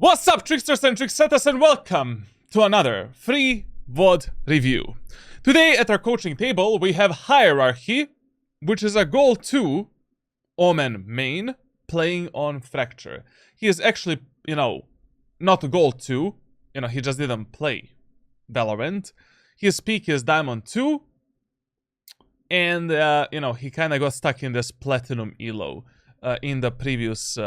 What's up, tricksters and tricksetters, and welcome to another free VOD review. Today at our coaching table we have Hierarchy, which is a Gold 2 Omen main playing on Fracture. He is actually, not a Gold 2, he just didn't play Valorant. His peak is Diamond 2, and, he kind of got stuck in this Platinum elo in the previous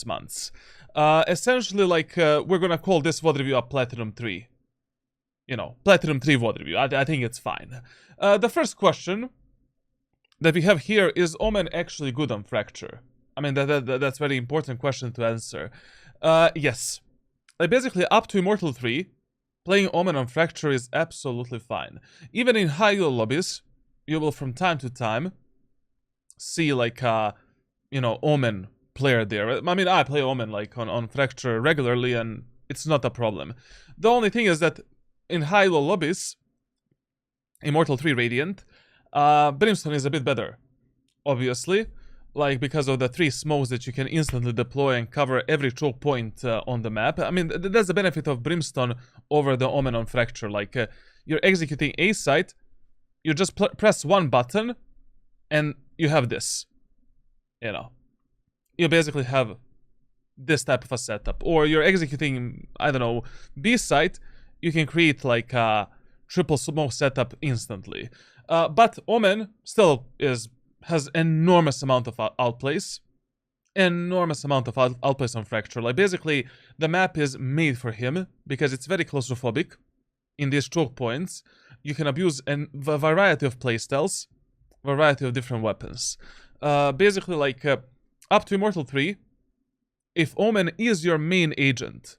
months. Essentially, we're gonna call this VOD review a Platinum 3. Platinum 3 VOD review. I think it's fine. The first question that we have here is Omen actually good on Fracture? I mean, that's a very important question to answer. Yes. Basically, up to Immortal 3, playing Omen on Fracture is absolutely fine. Even in high elo lobbies, you will from time to time see, Omen player there. I mean, I play Omen on Fracture regularly, and it's not a problem. The only thing is that in high-low lobbies, Immortal 3 Radiant, Brimstone is a bit better, obviously, because of the 3 smokes that you can instantly deploy and cover every choke point on the map. I mean, that's the benefit of Brimstone over the Omen on Fracture. You're executing A site, you just press one button, and you have this, You basically have this type of a setup. Or you're executing, I don't know, B site, you can create a triple smoke setup instantly. But Omen still has enormous amount of outplays. Enormous amount of outplays on Fracture. Basically, the map is made for him because it's very claustrophobic. In these choke points, you can abuse a variety of playstyles, variety of different weapons. Basically, up to Immortal 3, if Omen is your main agent,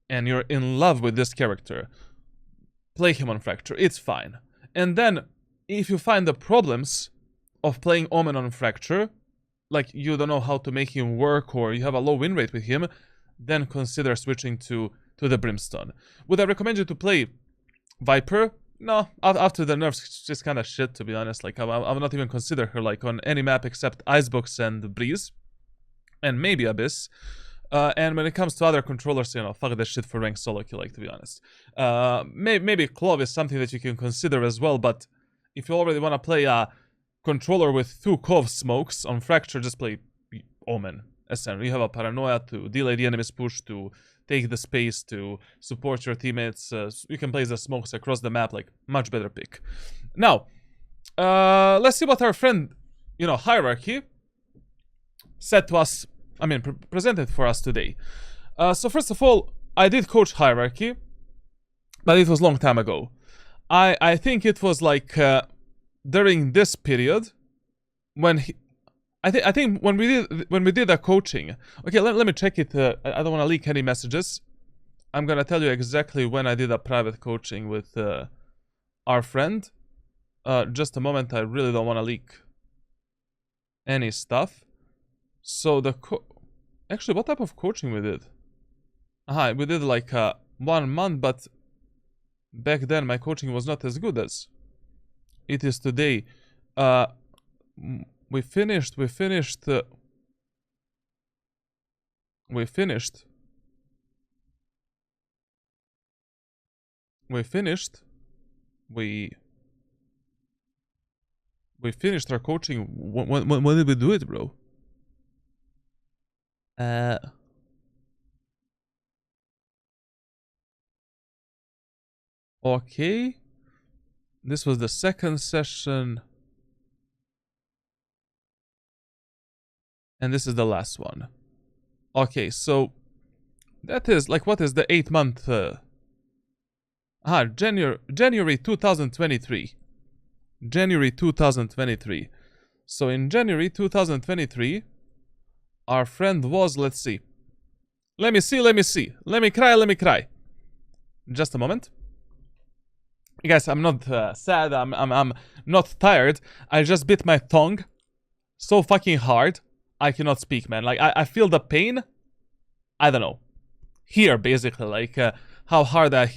and you're in love with this character, play him on Fracture, it's fine. And then, if you find the problems of playing Omen on Fracture, you don't know how to make him work, or you have a low win rate with him, then consider switching to the Brimstone. Would I recommend you to play Viper? No, after the nerfs, it's just kind of shit, to be honest. I would not even consider her, on any map except Icebox and Breeze. And maybe Abyss. And when it comes to other controllers, fuck that shit for rank solo kill, to be honest. Maybe Clove is something that you can consider as well, but if you already want to play a controller with 2 Cove smokes on Fracture, just play Omen. Essentially, you have a Paranoia to delay the enemy's push, to take the space, to support your teammates. You can place the smokes across the map, much better pick. Now, let's see what our friend, Hierarchy, said to us. Presented for us today. So first of all, I did coach Hierarchy, but it was a long time ago. I think it was during this period when I think when we did a coaching. Okay, let me check it. I don't want to leak any messages. I'm gonna tell you exactly when I did a private coaching with our friend. Just a moment. I really don't want to leak any stuff. So actually, what type of coaching we did? We did 1 month, but back then my coaching was not as good as it is today. We finished. We finished. We finished our coaching. When did we do it, bro? Okay. This was the second session. And this is the last one. Okay, so that is what is the 8 month January 2023. January 2023. So in January 2023, our friend was, let's see. Let me see. Let me cry. Just a moment. Guys, I'm not sad. I'm not tired. I just bit my tongue so fucking hard. I cannot speak, man. I feel the pain. I don't know. Here, basically, how hard I,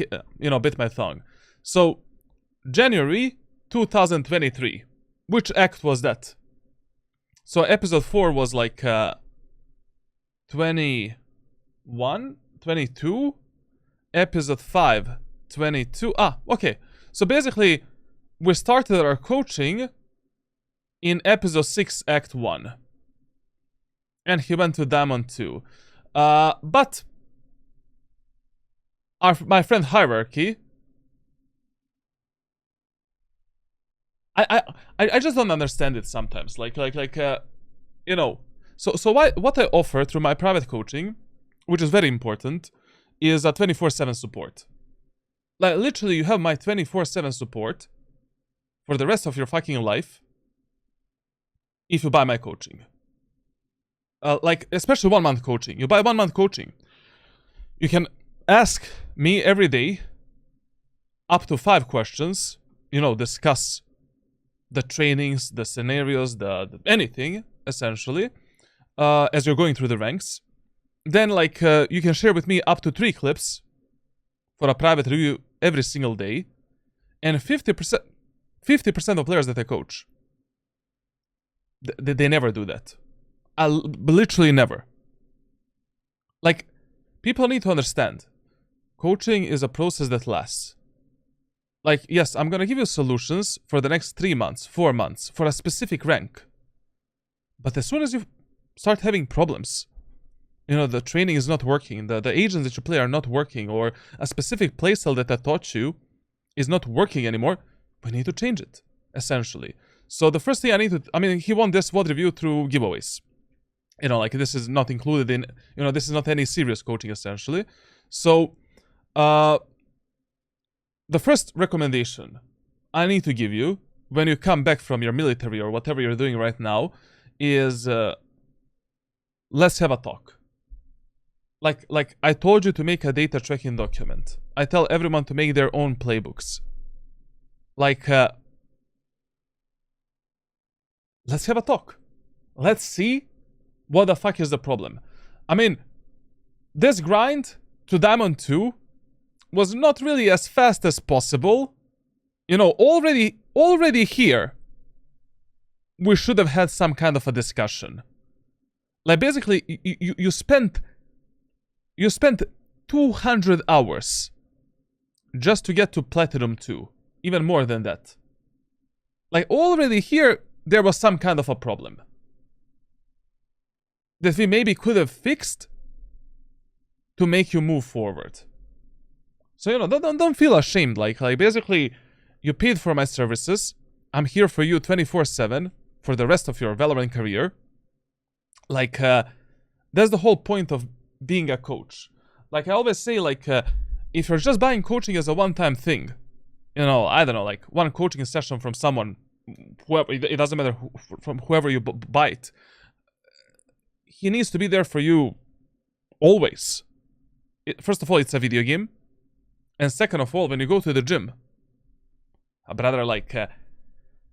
bit my tongue. So, January 2023. Which act was that? So episode 4 was like 21, 22. Episode 5, 22. Ah, okay. So basically, we started our coaching in episode 6, act 1. And he went to Diamond 2. But my friend Hierarchy, I just don't understand it sometimes. You know. So what I offer through my private coaching, which is very important, is a 24/7 support. Like, literally, you have my 24/7 support for the rest of your fucking life if you buy my coaching. Like, especially 1 month coaching. You buy 1 month coaching, you can ask me every day up to 5 questions, you know, discuss the trainings, the scenarios, the anything, essentially, as you're going through the ranks. Then, like, you can share with me up to 3 clips for a private review every single day. And 50% of players that I coach, they never do that. Literally never. Like, people need to understand, coaching is a process that lasts. Like, yes, I'm gonna give you solutions for the next 3 months, 4 months, for a specific rank. But as soon as you start having problems, you know, the training is not working, the agents that you play are not working, or a specific playstyle that I taught you is not working anymore, we need to change it, essentially. So the first thing I mean, he won this VOD review through giveaways. You know, like, this is not included in, you know, this is not any serious coaching, essentially. So, the first recommendation I need to give you when you come back from your military or whatever you're doing right now is, let's have a talk. Like I told you to make a data tracking document. I tell everyone to make their own playbooks. Like, let's have a talk. Let's see what the fuck is the problem. I mean, this grind to Diamond 2 was not really as fast as possible. You know, already here, we should have had some kind of a discussion. Like, basically, you spent 200 hours just to get to Platinum 2. Even more than that. Like, already here, there was some kind of a problem that we maybe could have fixed to make you move forward. So, you know, don't feel ashamed. Like basically, you paid for my services. I'm here for you 24/7 for the rest of your Valorant career. Like, that's the whole point of being a coach. Like, I always say, like, if you're just buying coaching as a one-time thing, you know, I don't know, like, one coaching session from someone, whoever, it doesn't matter from whoever you buy it, he needs to be there for you always. First of all, it's a video game. And second of all, when you go to the gym, brother, like,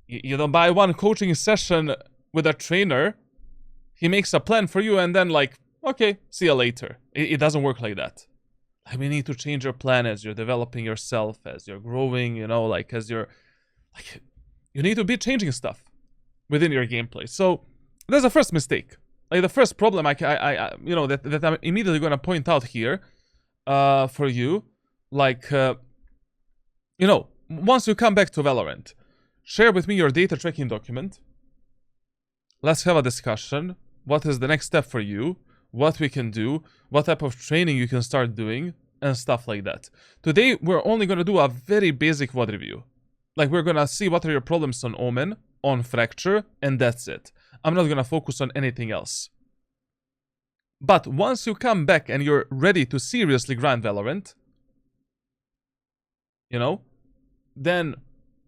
you don't buy one coaching session with a trainer, he makes a plan for you, and then, like, okay, see you later. It doesn't work like that. Like, we need to change your plan as you're developing yourself, as you're growing, you know, like, as you're, like, you need to be changing stuff within your gameplay. So, that's the first mistake. Like, the first problem you know, that I'm immediately gonna point out here, for you, like, you know, once you come back to Valorant, share with me your data tracking document. Let's have a discussion. What is the next step for you? What we can do? What type of training you can start doing? And stuff like that. Today, we're only gonna do a very basic VOD review. Like, we're gonna see what are your problems on Omen, on Fracture, and that's it. I'm not gonna focus on anything else. But once you come back and you're ready to seriously grind Valorant, you know, then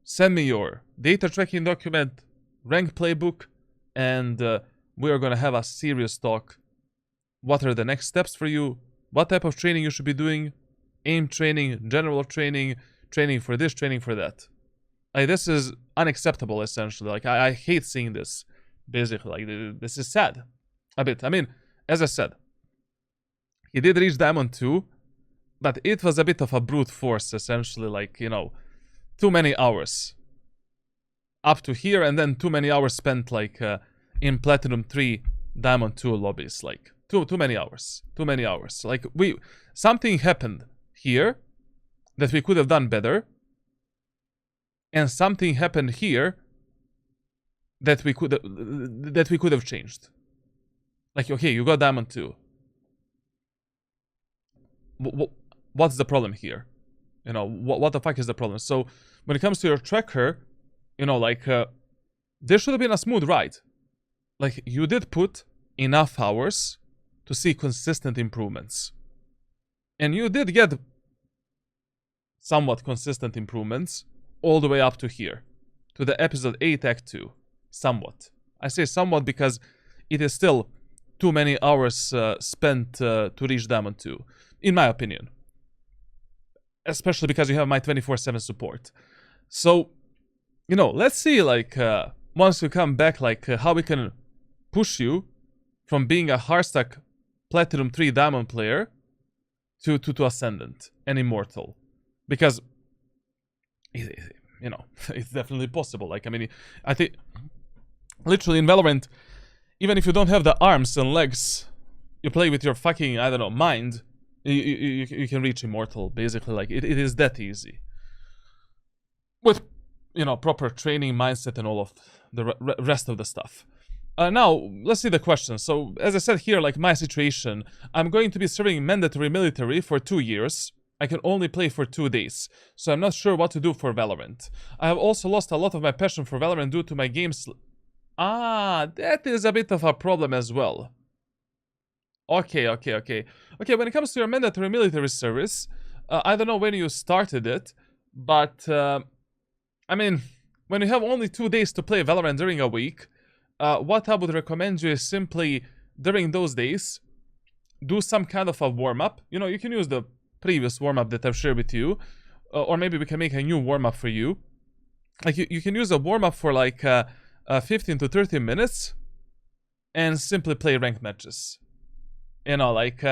send me your data tracking document, rank playbook, and we're gonna have a serious talk. What are the next steps for you? What type of training you should be doing? Aim training, general training, training for this, training for that. Like, this is unacceptable, essentially. Like, I hate seeing this, basically. Like, this is sad. A bit. I mean, as I said, he did reach Diamond 2, but it was a bit of a brute force, essentially. Like, you know, too many hours up to here, and then too many hours spent, like, in Platinum 3, Diamond 2 lobbies. Like, Too many hours. Too many hours. Like, something happened here that we could have done better. And something happened here that we could have changed. Like, okay, you got Diamond 2. What's the problem here? You know, what the fuck is the problem? So, when it comes to your tracker, you know, like, there should have been a smooth ride. Like, you did put enough hours to see consistent improvements. And you did get somewhat consistent improvements all the way up to here. To the episode 8 Act 2. Somewhat. I say somewhat because it is still too many hours spent to reach Diamond 2. In my opinion. Especially because you have my 24/7 support. So, you know, let's see, like, once you come back, like, how we can push you from being a Hardstack Platinum 3 Diamond player to Ascendant and Immortal. Because, you know, it's definitely possible. Like, I mean, I think, literally in Valorant, even if you don't have the arms and legs, you play with your fucking, I don't know, mind, you can reach Immortal, basically. Like, it is that easy. With, you know, proper training, mindset, and all of the rest of the stuff. Now, let's see the question. So, as I said here, like, my situation, I'm going to be serving mandatory military for 2 years. I can only play for 2 days, so I'm not sure what to do for Valorant. I have also lost a lot of my passion for Valorant due to my games. That is a bit of a problem as well. Okay, when it comes to your mandatory military service, I don't know when you started it, but, I mean, when you have only 2 days to play Valorant during a week, what I would recommend you is simply, during those days, do some kind of a warm-up. You know, you can use the previous warm-up that I've shared with you, or maybe we can make a new warm-up for you. Like, you can use a warm-up for, like, 15 to 30 minutes, and simply play ranked matches. You know, like,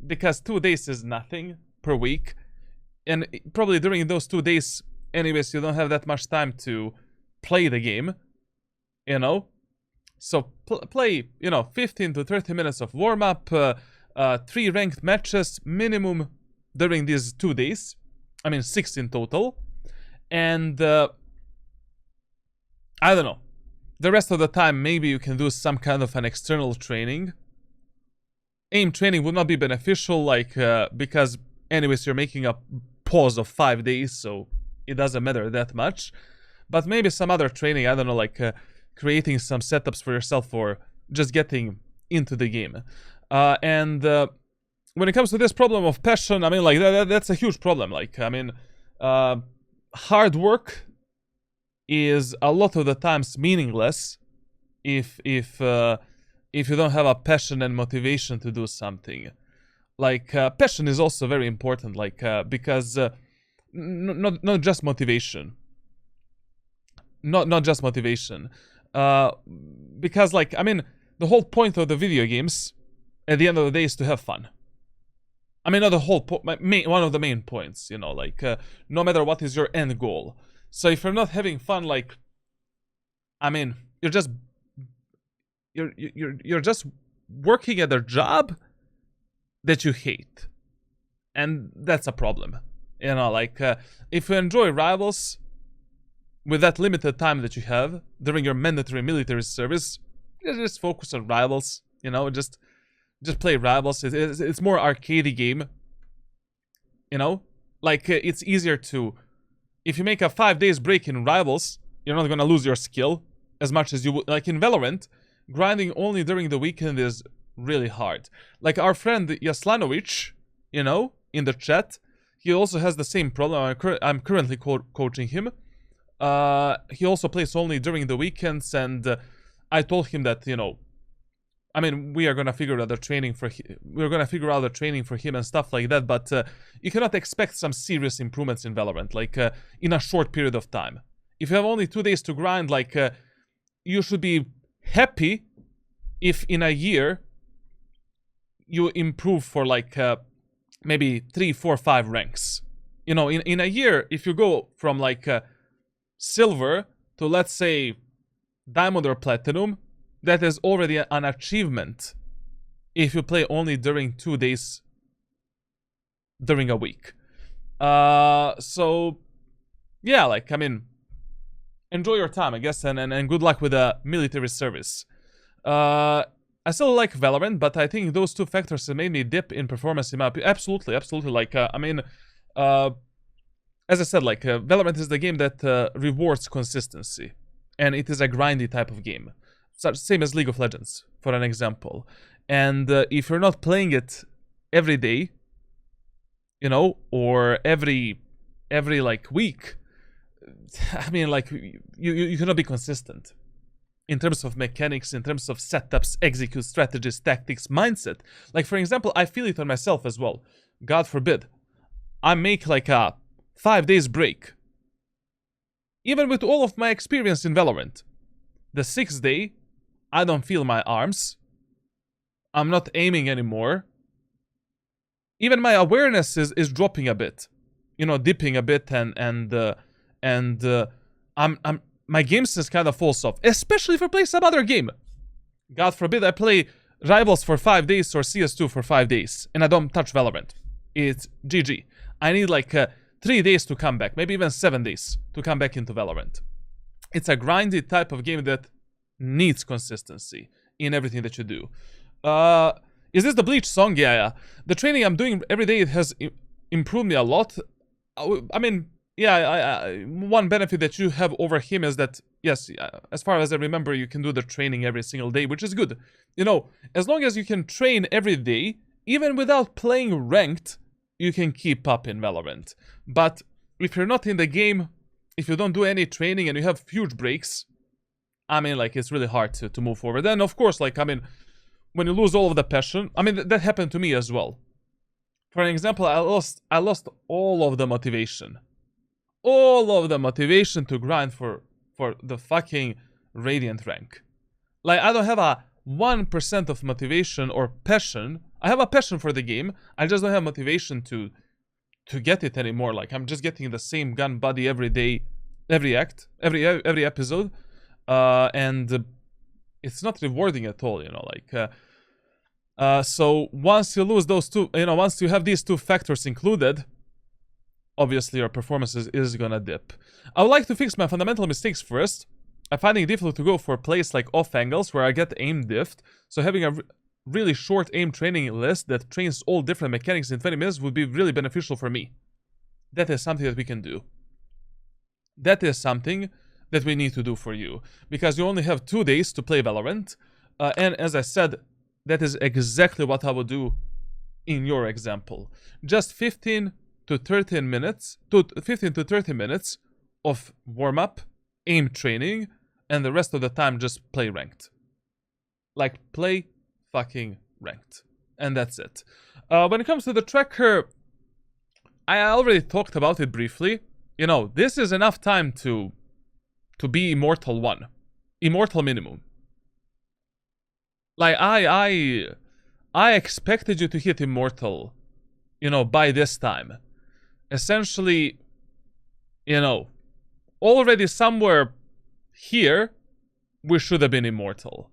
because 2 days is nothing per week, and probably during those 2 days, anyways, you don't have that much time to play the game, you know? So, play, you know, 15 to 30 minutes of warm-up, 3 ranked matches minimum during these 2 days. I mean, 6 in total. And, I don't know. The rest of the time, maybe you can do some kind of an external training. Aim training would not be beneficial, like, because, anyways, you're making a pause of 5 days, so it doesn't matter that much. But maybe some other training, I don't know, like, creating some setups for yourself or just getting into the game. And when it comes to this problem of passion, I mean, like, that's a huge problem. Like, I mean, hard work is a lot of the times meaningless if you don't have a passion and motivation to do something. Like, passion is also very important, like, because not just motivation. Not just motivation. Because, like, I mean, the whole point of the video games, at the end of the day, is to have fun. I mean, not the whole one of the main points, you know, like, no matter what is your end goal. So if you're not having fun, like, I mean, you're just working at a job that you hate, and that's a problem. You know, like, if you enjoy Rivals with that limited time that you have during your mandatory military service, just focus on Rivals. You know, just play Rivals. It's more arcadey game. You know, like, it's easier to, if you make a 5 days break in Rivals, you're not gonna lose your skill as much as you would. Like in Valorant, grinding only during the weekend is really hard. Like our friend Yaslanovic, you know, in the chat, he also has the same problem. I'm currently coaching him. He also plays only during the weekends, and I told him that, you know, I mean, we are gonna figure out the training for him and stuff like that. But you cannot expect some serious improvements in Valorant, like in a short period of time. If you have only 2 days to grind, like you should be happy if in a year you improve for like maybe 3, 4, 5 ranks. You know, in a year, if you go from like silver to, let's say, diamond or platinum, that is already an achievement if you play only during 2 days during a week. So yeah, like, I mean, enjoy your time, I guess, and good luck with the military service. I still like Valorant, but I think those two factors have made me dip in performance in my opinion. Absolutely, absolutely. Like, I mean, as I said, like, Valorant is the game that rewards consistency, and it is a grindy type of game, same as League of Legends, for an example. And if you're not playing it every day, you know, or every like week, I mean, like, you cannot be consistent in terms of mechanics, in terms of setups, execute strategies, tactics, mindset. Like, for example, I feel it on myself as well. God forbid, I make like a 5 days break. Even with all of my experience in Valorant, the 6th day, I don't feel my arms. I'm not aiming anymore. Even my awareness is dropping a bit, you know, dipping a bit, and my game sense kind of falls off, especially if I play some other game. God forbid I play Rivals for 5 days or CS2 for 5 days, and I don't touch Valorant. It's GG. I need like 3 days to come back, maybe even 7 days to come back into Valorant. It's a grindy type of game that needs consistency in everything that you do. Is this the Bleach song? Yeah. The training I'm doing every day, it has improved me a lot. I mean, yeah, one benefit that you have over him is that, yes, as far as I remember, you can do the training every single day, which is good. You know, as long as you can train every day, even without playing ranked, you can keep up in Valorant. But if you're not in the game, if you don't do any training and you have huge breaks, I mean, like, it's really hard to move forward. Then, of course, like, I mean, when you lose all of the passion, I mean, that happened to me as well. For an example, I lost all of the motivation. All of the motivation to grind for the fucking Radiant rank. Like, I don't have a 1% of motivation or passion. I have a passion for the game. I just don't have motivation to get it anymore. Like, I'm just getting the same gun body every day, every act, every episode, and it's not rewarding at all. You know, like, so once you lose those two, you know, once you have these two factors included, obviously your performance is gonna dip. I would like to fix my fundamental mistakes first. I'm finding it difficult to go for plays like off angles where I get aim diffed, so having a really short aim training list that trains all different mechanics in 20 minutes would be really beneficial for me. That is something that we can do. That is something that we need to do for you, because you only have 2 days to play Valorant, and as I said, that is exactly what I would do in your example. Just 15 to 30 minutes of warm-up, aim training, and the rest of the time just play ranked. Like, play fucking ranked. And that's it. When it comes to the tracker, I already talked about it briefly. You know, this is enough time to be Immortal 1. Immortal minimum. Like, I expected you to hit Immortal, you know, by this time. Essentially, you know, already somewhere here, we should have been Immortal.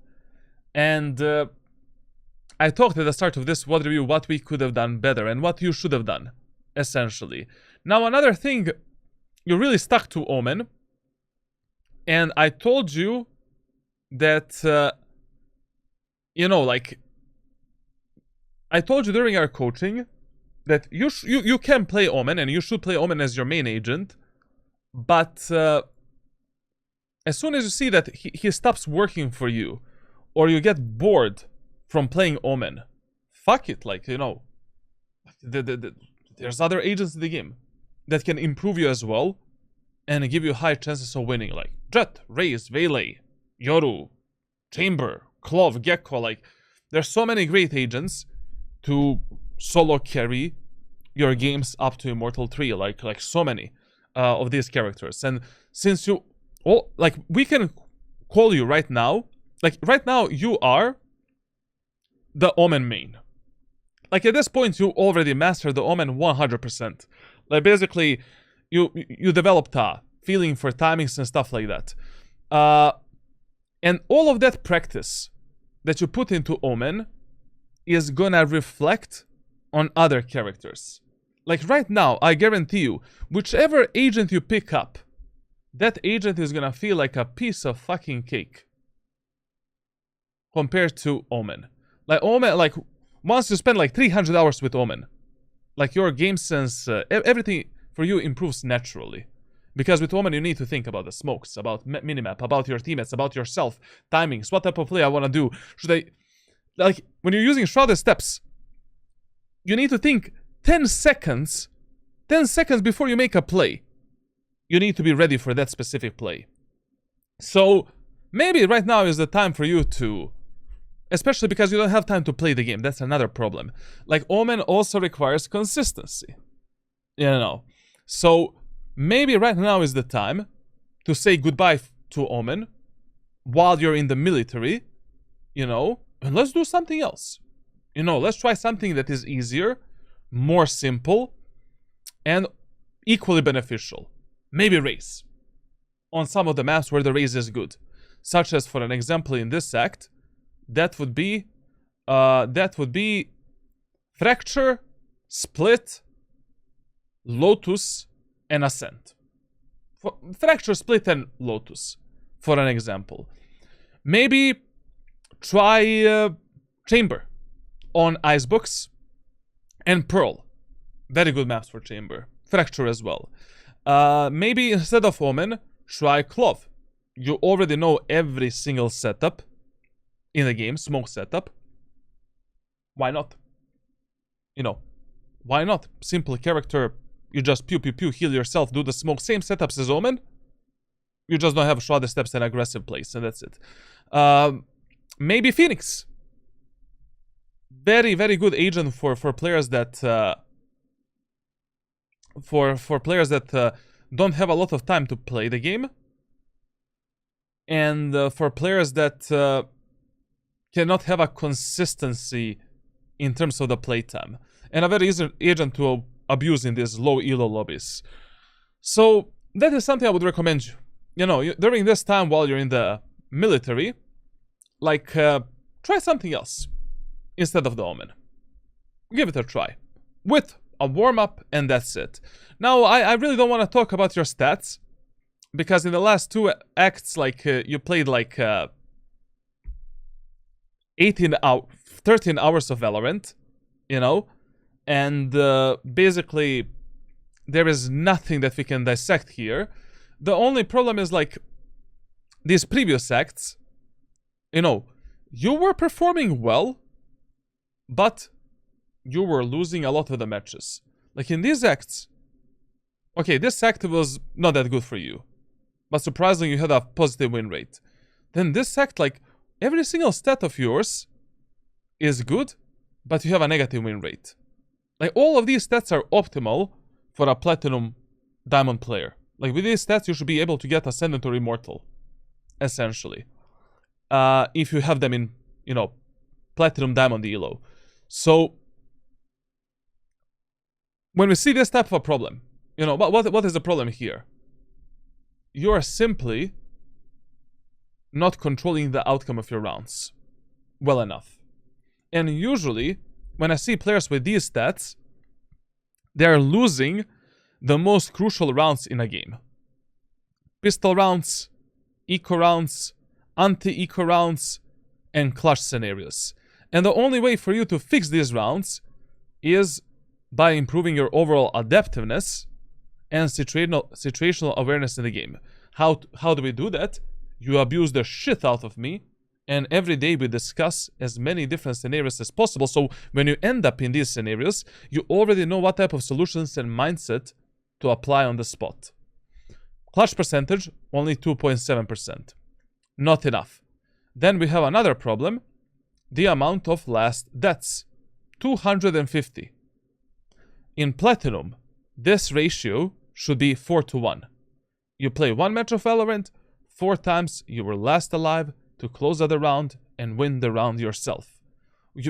And I talked at the start of this VOD review what we could have done better and what you should have done, essentially. Now, another thing, you really stuck to Omen. And I told you that, you know, like, I told you during our coaching that you can play Omen and you should play Omen as your main agent, but as soon as you see that he stops working for you, or you get bored from playing Omen, fuck it, like, you know, there's other agents in the game that can improve you as well and give you high chances of winning, like Jet, Raze, Veiley, Yoru, Chamber, Clove, Gecko. Like, there's so many great agents to solo carry your games up to Immortal 3, like so many of these characters. And since you all, like, we can call you right now, like, right now you are the Omen main. Like, at this point you already mastered the Omen 100%. Like, basically you developed a feeling for timings and stuff like that, and all of that practice that you put into Omen is gonna reflect on other characters. Like right now, I guarantee you, whichever agent you pick up, that agent is gonna feel like a piece of fucking cake compared to Omen. Like Omen, like once you spend like 300 hours with Omen, like your game sense, everything for you improves naturally. Because with Omen you need to think about the smokes, about minimap, about your teammates, about yourself, timings, what type of play I wanna do. Should I, like when you're using Shrouded Steps, you need to think 10 seconds before you make a play. You need to be ready for that specific play. So maybe right now is the time for you to, especially because you don't have time to play the game. That's another problem. Like Omen also requires consistency. You know. So maybe right now is the time to say goodbye to Omen while you're in the military, you know, and let's do something else. You know, let's try something that is easier, more simple, and equally beneficial. Maybe race. On some of the maps where the race is good. Such as, for an example, in this act, that would be Fracture, Split, Lotus, and Ascent. Fracture, Split, and Lotus, for an example. Maybe try Chamber on Icebooks and Pearl. Very good maps for Chamber. Fracture as well. Maybe instead of Omen, try Clove. You already know every single setup in the game, smoke setup. Why not? You know, why not? Simple character, you just pew pew pew, heal yourself, do the smoke, same setups as Omen. You just don't have Shrouded Steps and aggressive plays, and that's it. Maybe Phoenix. Very, very good agent for players that for players that don't have a lot of time to play the game, and for players that cannot have a consistency in terms of the playtime, and a very easy agent to abuse in these low elo lobbies. So that is something I would recommend you. You know, during this time while you're in the military, like try something else instead of the Omen. Give it a try with a warm-up, and that's it. Now, I really don't want to talk about your stats, because in the last two acts, like, you played, like, 13 hours of Valorant, you know? And, basically, there is nothing that we can dissect here. The only problem is, like, these previous acts, you know, you were performing well, but you were losing a lot of the matches. Like in these acts, okay, this act was not that good for you, but surprisingly you had a positive win rate. Then this act, like, every single stat of yours is good, but you have a negative win rate. Like, all of these stats are optimal for a Platinum Diamond player. Like, with these stats you should be able to get Ascendant or Immortal, essentially. If you have them in, you know, Platinum Diamond Elo. So, when we see this type of a problem, you know, what is the problem here? You are simply not controlling the outcome of your rounds well enough. And usually, when I see players with these stats, they are losing the most crucial rounds in a game. Pistol rounds, eco rounds, anti-eco rounds, and clutch scenarios. And the only way for you to fix these rounds is by improving your overall adaptiveness and situational awareness in the game. How do we do that? You abuse the shit out of me, and every day we discuss as many different scenarios as possible, so when you end up in these scenarios, you already know what type of solutions and mindset to apply on the spot. Clutch percentage, only 2.7%. Not enough. Then we have another problem, the amount of last deaths. 250. In Platinum, this ratio should be 4-to-1. You play one match of Valorant, 4 times you were last alive to close out the round and win the round yourself.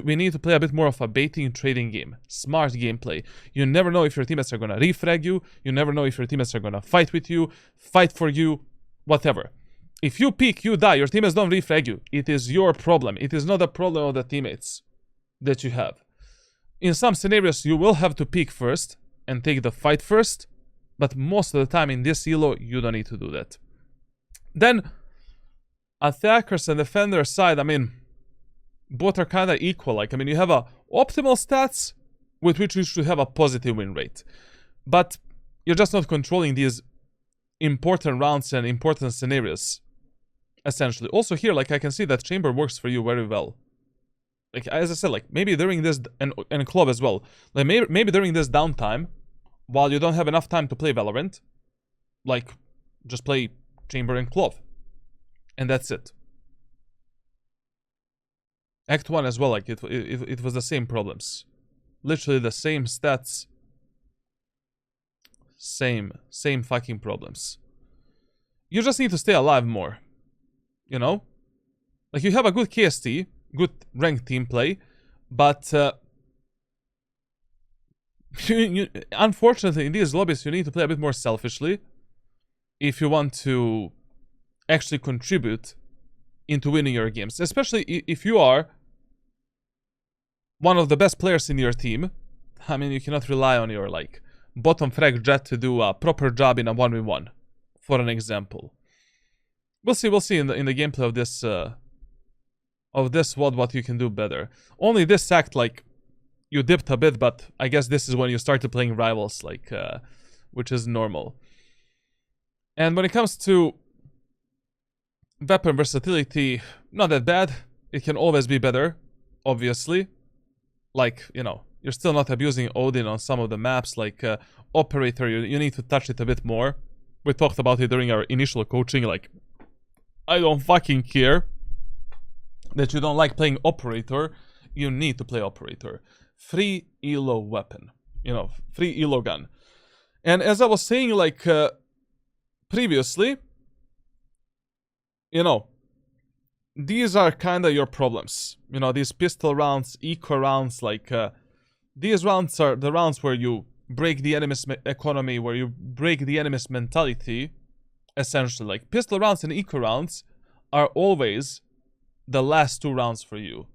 We need to play a bit more of a baiting trading game. Smart gameplay. You never know if your teammates are gonna refrag you. You never know if your teammates are gonna fight with you, fight for you, whatever. If you peek, you die, your teammates don't refrag you. It is your problem. It is not the problem of the teammates. that you have. In some scenarios, you will have to peek first and take the fight first, but most of the time in this elo, you don't need to do that. Then, attackers and defender side, I mean, both are kind of equal. Like, I mean, you have a optimal stats with which you should have a positive win rate. But you're just not controlling these important rounds and important scenarios, essentially. Also here, like, I can see that chamber works for you very well. Like, as I said, like, maybe during this, and club as well. Like, maybe during this downtime, while you don't have enough time to play Valorant, like, just play chamber and club. And that's it. Act 1 as well, like, it was the same problems. Literally the same stats. Same fucking problems. You just need to stay alive more. You know? Like, you have a good KST, good ranked team play, but unfortunately in these lobbies you need to play a bit more selfishly if you want to actually contribute into winning your games. Especially if you are one of the best players in your team. I mean, you cannot rely on your, like, bottom frag jet to do a proper job in a 1v1, for an example. We'll see in the gameplay of this VOD what you can do better. Only this act, like, you dipped a bit, but I guess this is when you started playing rivals, like, which is normal. And when it comes to weapon versatility, not that bad. It can always be better, obviously. Like, you know, you're still not abusing Odin on some of the maps, like Operator, you need to touch it a bit more. We talked about it during our initial coaching, like, I don't fucking care that you don't like playing Operator, you need to play Operator. Free elo weapon, you know, free elo gun. And as I was saying, like, previously, you know, these are kind of your problems. You know, these pistol rounds, eco rounds, like, these rounds are the rounds where you break the enemy's economy, where you break the enemy's mentality, essentially. Like, pistol rounds and eco rounds are always the last two rounds for you.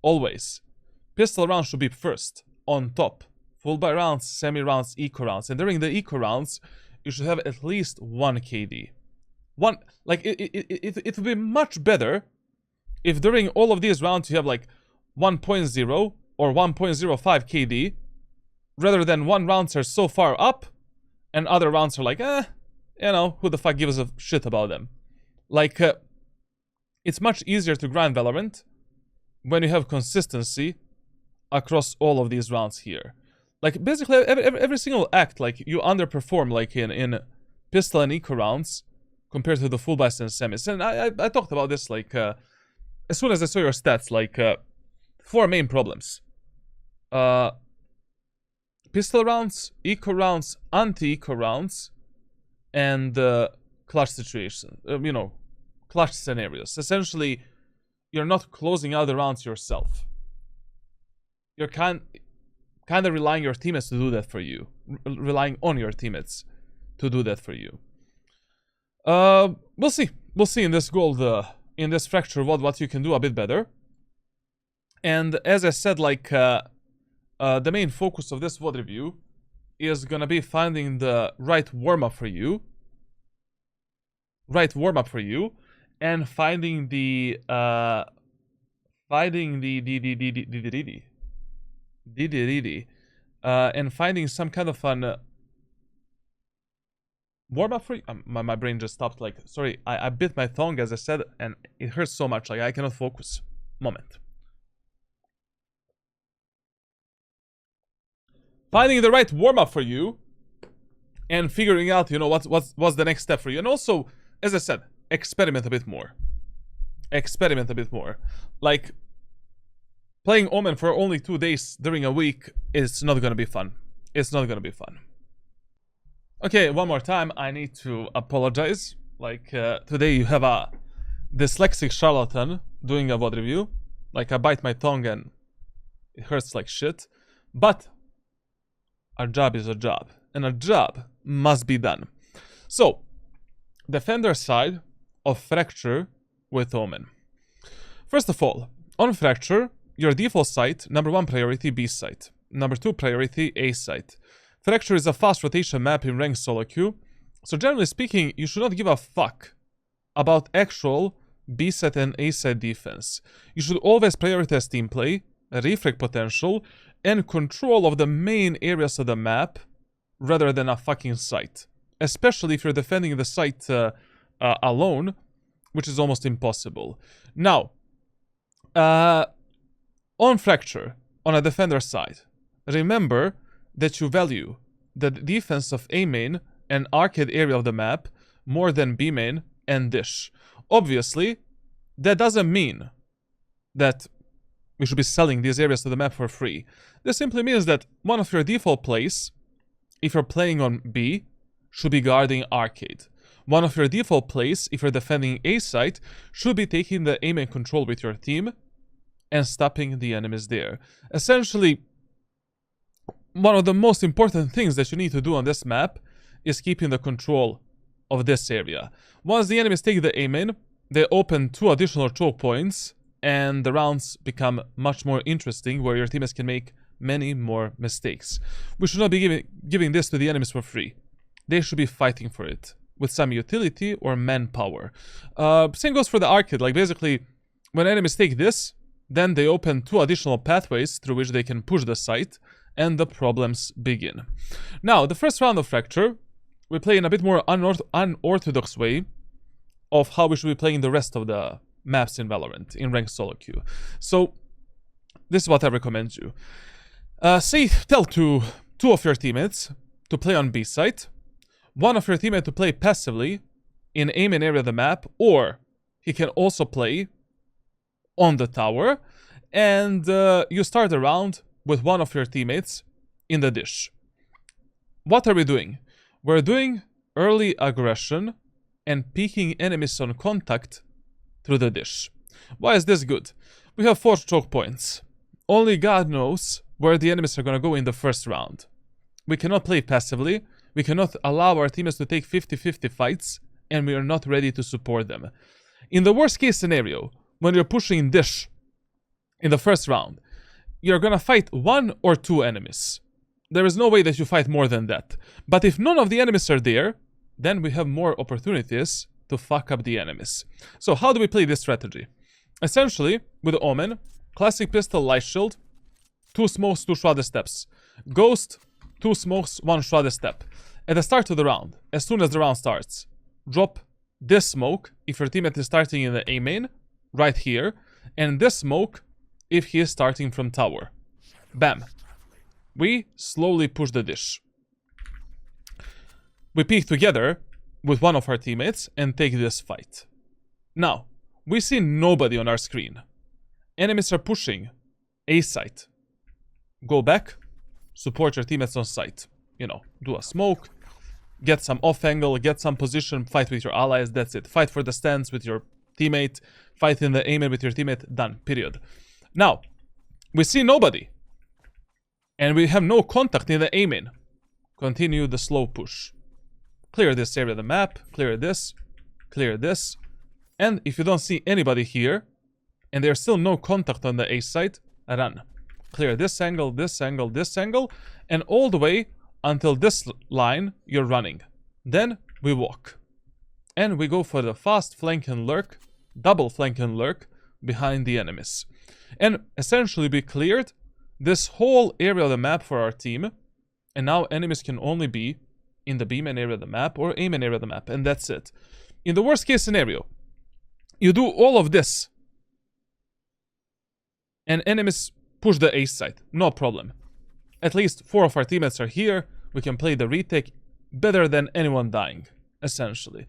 Always. Pistol rounds should be first, on top. Full buy rounds, semi rounds, eco rounds. And during the eco rounds, you should have at least 1 KD. One, like, it would be much better if during all of these rounds you have, like, 1.0 or 1.05 KD, rather than one rounds are so far up, and other rounds are like, you know, who the fuck gives a shit about them? Like, it's much easier to grind Valorant when you have consistency across all of these rounds here. Like, basically, every single act, like, you underperform, like, in pistol and eco rounds, compared to the full buys and semis. And I talked about this, like, as soon as I saw your stats, like, 4 main problems. Pistol rounds, eco rounds, anti-eco rounds, and clutch situation. You know, clutch scenarios. Essentially, you're not closing out the rounds yourself. You're kind of relying your teammates to do that for you. Relying on your teammates to do that for you. We'll see. We'll see in this gold, in this fracture VOD, what you can do a bit better. And as I said, like, the main focus of this VOD review is gonna be finding the right warm-up for you. And finding the, and finding some kind of an warm-up for you. My brain just stopped, like, sorry, I bit my tongue as I said, and it hurts so much, like, I cannot focus. Moment. Finding the right warm-up for you, and figuring out, you know, what's the next step for you. And also, as I said, experiment a bit more. Like, playing Omen for only 2 days during a week is not gonna be fun. Okay, one more time, I need to apologize. Like, today you have a dyslexic charlatan doing a VOD review. Like, I bite my tongue and it hurts like shit. But our job is a job, and a job must be done. So, defender side of Fracture with Omen. First of all, on Fracture, your default site, number 1 priority, B site. Number 2 priority, A site. Fracture is a fast rotation map in ranked solo queue, so generally speaking, you should not give a fuck about actual B site and A site defense. You should always prioritize team play, refrag potential, and control of the main areas of the map rather than a fucking site. Especially if you're defending the site alone, which is almost impossible. Now, on Fracture, on a defender side, remember that you value the defense of A main and arcade area of the map more than B main and dish. Obviously, that doesn't mean that we should be selling these areas of the map for free. This simply means that one of your default plays, if you're playing on B, should be guarding arcade. One of your default plays, if you're defending A site, should be taking the A main control with your team and stopping the enemies there. Essentially, one of the most important things that you need to do on this map is keeping the control of this area. Once the enemies take the A main, they open 2 additional choke points, and the rounds become much more interesting, where your teammates can make many more mistakes. We should not be giving this to the enemies for free. They should be fighting for it with some utility or manpower. Same goes for the arcade. Like, basically, when enemies take this, then they open 2 additional pathways through which they can push the site, and the problems begin. Now, the first round of Fracture, we play in a bit more unorthodox way of how we should be playing the rest of the maps in Valorant, in ranked solo queue. So, this is what I recommend you. Tell 2 of your teammates to play on B site, 1 of your teammates to play passively in A main area of the map, or he can also play on the tower, and you start the round with 1 of your teammates in the dish. What are we doing? We're doing early aggression and peeking enemies on contact through the dish. Why is this good? We have 4 choke points. Only God knows where the enemies are gonna go in the first round. We cannot play passively. We cannot allow our teammates to take 50-50 fights, and we are not ready to support them. In the worst case scenario, when you're pushing dish in the first round, you're gonna fight 1 or 2 enemies. There is no way that you fight more than that. But if none of the enemies are there, then we have more opportunities to fuck up the enemies. So how do we play this strategy? Essentially, with Omen, classic pistol, light shield, 2 smokes, 2 shrouded steps. Ghost, 2 smokes, 1 shrouded step. At the start of the round, as soon as the round starts, drop this smoke if your teammate is starting in the A main, right here, and this smoke if he is starting from tower. Bam. We slowly push the dish. We peek together with 1 of our teammates and take this fight. Now, we see nobody on our screen. Enemies are pushing A site. Go back, support your teammates on site. You know, do a smoke, get some off angle, get some position, fight with your allies, that's it. Fight for the stands with your teammate, fight in the A main with your teammate, done, period. Now, we see nobody, and we have no contact in the A main. Continue the slow push. Clear this area of the map, clear this, and if you don't see anybody here, and there's still no contact on the A site, run. Clear this angle, this angle, this angle, and all the way until this line you're running. Then we walk. And we go for the fast flank and lurk, double flank and lurk behind the enemies. And essentially we cleared this whole area of the map for our team, and now enemies can only be in the B main area of the map or A main area of the map, and that's it. In the worst case scenario, you do all of this, and enemies push the A site, no problem. At least 4 of our teammates are here, we can play the retake better than anyone dying, essentially.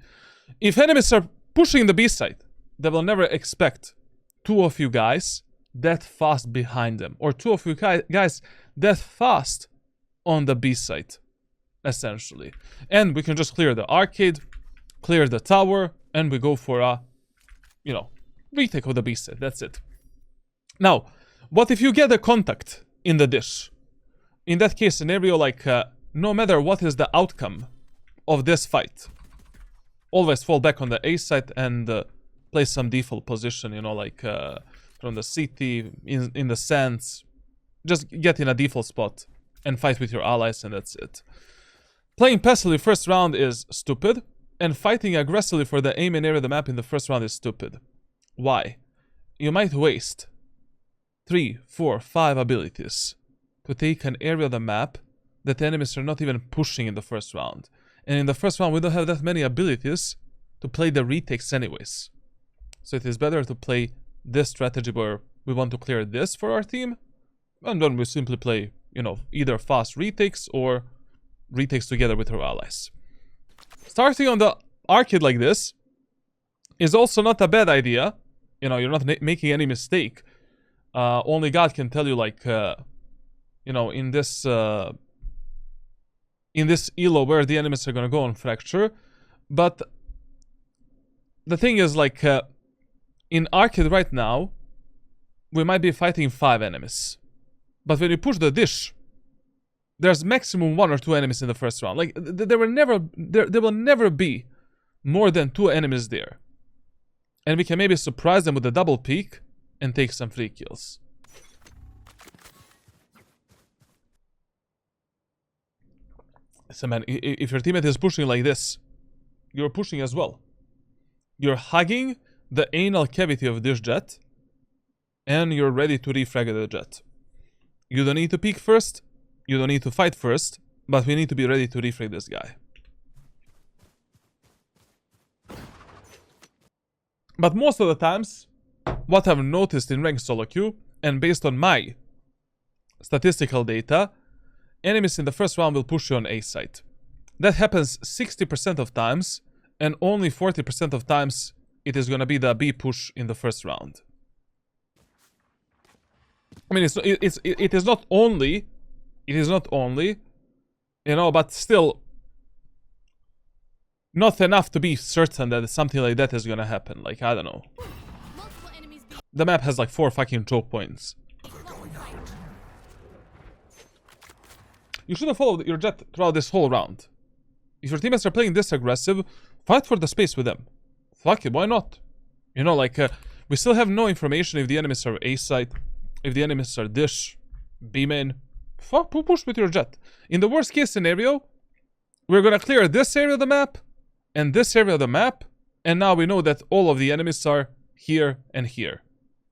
If enemies are pushing the B site, they will never expect 2 of you guys that fast behind them, or 2 of you guys that fast on the B site, essentially. And we can just clear the arcade, clear the tower, and we go for a, you know, retake of the B site, that's it. Now, what if you get a contact in the dish? In that case scenario, like, no matter what is the outcome of this fight, always fall back on the A site and play some default position, you know, like from the city, in the sands. Just get in a default spot and fight with your allies, and that's it. Playing passively first round is stupid, and fighting aggressively for the aim and area of the map in the first round is stupid. Why? You might waste 3, 4, 5 abilities to take an area of the map that enemies are not even pushing in the first round. And in the first round, we don't have that many abilities to play the retakes anyways. So it is better to play this strategy where we want to clear this for our team, and then we simply play, you know, either fast retakes or retakes together with our allies. Starting on the arcade like this is also not a bad idea. You know, you're not making any mistake. Only God can tell you, like, you know, in this elo where the enemies are gonna go on fracture. But the thing is, like, in arcade right now, we might be fighting 5 enemies. But when you push the dish, there's maximum 1 or 2 enemies in the first round. Like, there will never be more than 2 enemies there. And we can maybe surprise them with a double peek and take some free kills. So man, if your teammate is pushing like this, you're pushing as well. You're hugging the anal cavity of this jet, and you're ready to refrag the jet. You don't need to peek first, you don't need to fight first, but we need to be ready to refrag this guy. But most of the times, what I've noticed in ranked solo queue, and based on my statistical data, enemies in the first round will push you on A site. That happens 60% of times, and only 40% of times it is gonna be the B push in the first round. I mean, it is not only, you know, but still not enough to be certain that something like that is gonna happen. Like, I don't know. The map has like 4 fucking choke points. You should have followed your jet throughout this whole round. If your teammates are playing this aggressive, fight for the space with them. Fuck it, why not? You know, like, we still have no information if the enemies are A site, if the enemies are dish, B main. Fuck, push with your jet. In the worst case scenario, we're gonna clear this area of the map, and this area of the map, and now we know that all of the enemies are here and here.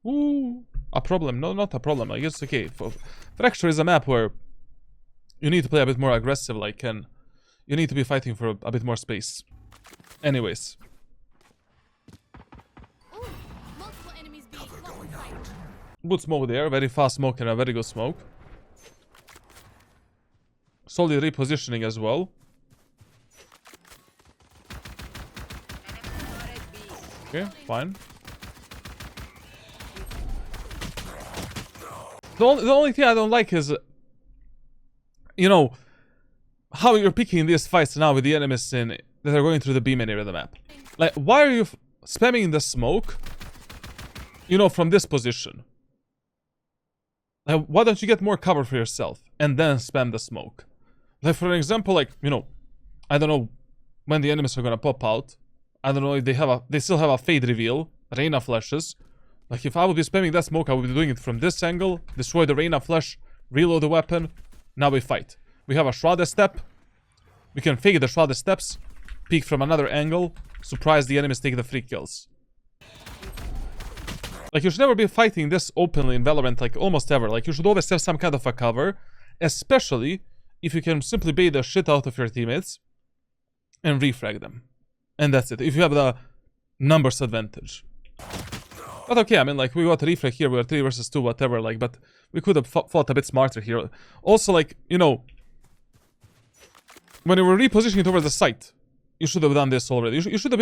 Ooh, a problem. No, not a problem. I guess, okay. Fracture is a map where you need to play a bit more aggressive, like, and you need to be fighting for a bit more space. Anyways. Good smoke there. Very fast smoke and a very good smoke. Solid repositioning as well. Okay, fine. The only thing I don't like is, you know, how you're picking these fights now with the enemies that are going through the B main area of the map. Like, why are you spamming the smoke, you know, from this position? Like, why don't you get more cover for yourself and then spam the smoke? Like, for example, like, you know, I don't know when the enemies are gonna pop out. I don't know if they still have a fade reveal, Reyna flashes. Like, if I would be spamming that smoke, I would be doing it from this angle, destroy the Reyna flash, reload the weapon. Now we fight. We have a Shrouded step. We can fake the Shrouded steps, peek from another angle, surprise the enemies, take the free kills. Like, you should never be fighting this openly in Valorant, like, almost ever. Like, you should always have some kind of a cover, especially if you can simply bait the shit out of your teammates and refrag them. And that's it, if you have the numbers advantage. But okay, I mean, like, we got a refrag here, we got 3 versus 2, whatever, like, but we could have fought a bit smarter here. Also, like, you know, when you were repositioning towards the site, you should have done this already. You should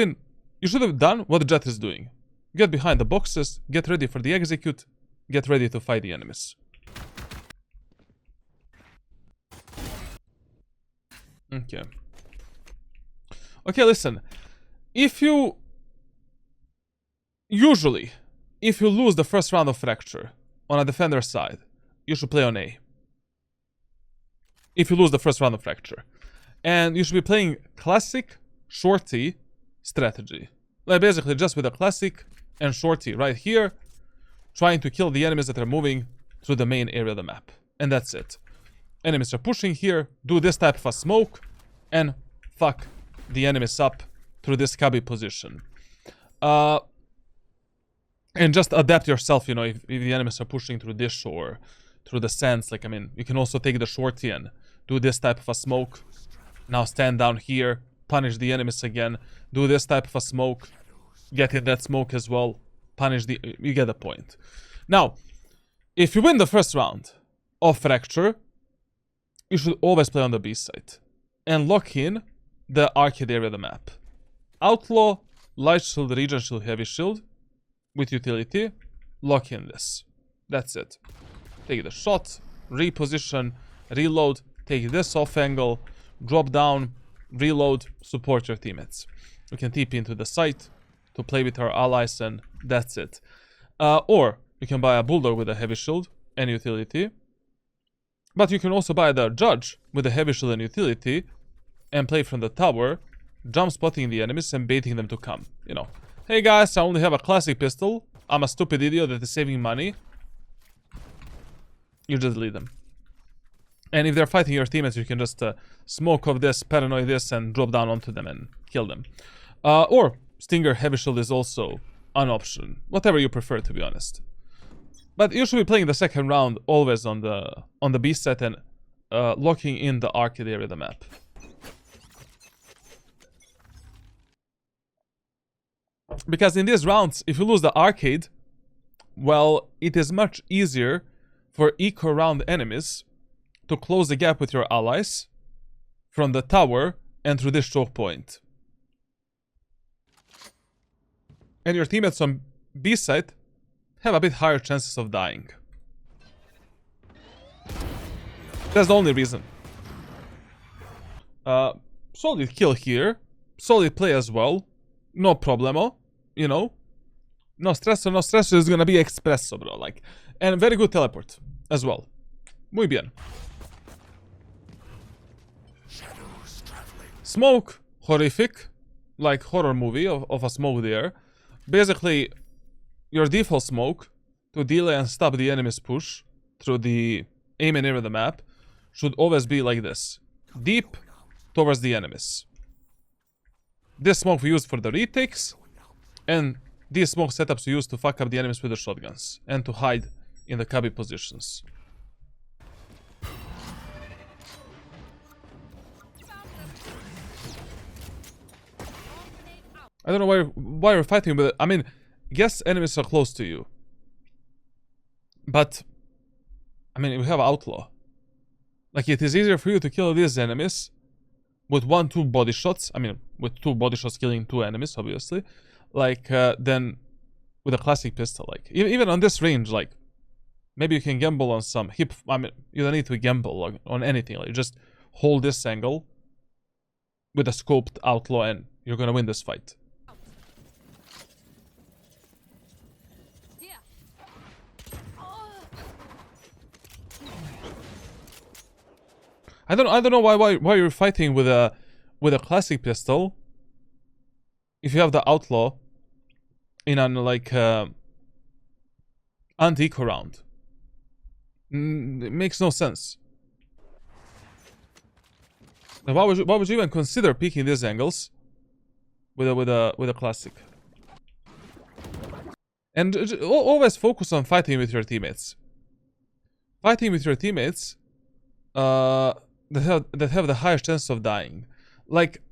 have done what the jet is doing. Get behind the boxes, get ready for the execute, get ready to fight the enemies. Okay. Okay, listen. Usually, if you lose the first round of Fracture on a defender side, you should play on A. If you lose the first round of Fracture. And you should be playing classic shorty strategy. Like, basically just with a classic and shorty right here. trying to kill the enemies that are moving through the main area of the map. And that's it. Enemies are pushing here, do this type of a smoke, and fuck the enemies up through this cubby position. And just adapt yourself, you know, if the enemies are pushing through this or through the sands. Like, I mean, you can also take the shorty and do this type of a smoke. Now stand down here, punish the enemies again, do this type of a smoke, get in that smoke as well, punish the... You get the point. Now, if you win the first round of Fracture, you should always play on the B side and lock in the arcade area of the map. Outlaw, Light Shield, Regen Shield, Heavy Shield with utility, lock in this. That's it. Take the shot, reposition, reload, take this off angle, drop down, reload, support your teammates. We can TP into the site to play with our allies, and that's it. Or you can buy a Bulldog with a Heavy Shield and utility. But you can also buy the Judge with a Heavy Shield and utility and play from the tower, jump spotting the enemies and baiting them to come. You know, hey guys, I only have a classic pistol. I'm a stupid idiot that is saving money. You just lead them. And if they're fighting your teammates, you can just smoke off this, paranoid this, and drop down onto them and kill them. Or Stinger Heavy Shield is also an option. Whatever you prefer, to be honest. But you should be playing the second round always on the B set and locking in the arcade area of the map. Because in these rounds, if you lose the arcade, well, it is much easier for eco round enemies to close the gap with your allies from the tower and through this choke point. And your teammates on B side have a bit higher chances of dying. That's the only reason. Solid kill here. Solid play as well. No problemo. You know. No stressor, no stressor. Is gonna be espresso, bro. Like, and very good teleport as well. Muy bien. Smoke. Horrific. Like horror movie of a smoke there. Basically, your default smoke to delay and stop the enemy's push through the aim and area of the map should always be like this. Deep towards the enemies. This smoke we use for the retakes, and these smoke setups we use to fuck up the enemies with the shotguns and to hide in the cubby positions. I don't know why you're fighting, but I mean, yes, enemies are close to you. But, I mean, we have Outlaw. Like, it is easier for you to kill these enemies with 1-2 body shots. I mean, with 2 body shots killing 2 enemies, obviously. Like, than with a classic pistol. Like, even on this range, like, maybe you can gamble on some hip... I mean, you don't need to gamble on anything. Like, just hold this angle with a scoped Outlaw and you're gonna win this fight. I don't know why you're fighting with a classic pistol if you have the Outlaw in an like anti-eco round. It makes no sense. Now, why would you even consider peeking these angles with a classic? And always focus on fighting with your teammates. Fighting with your teammates that have the highest chance of dying. Like,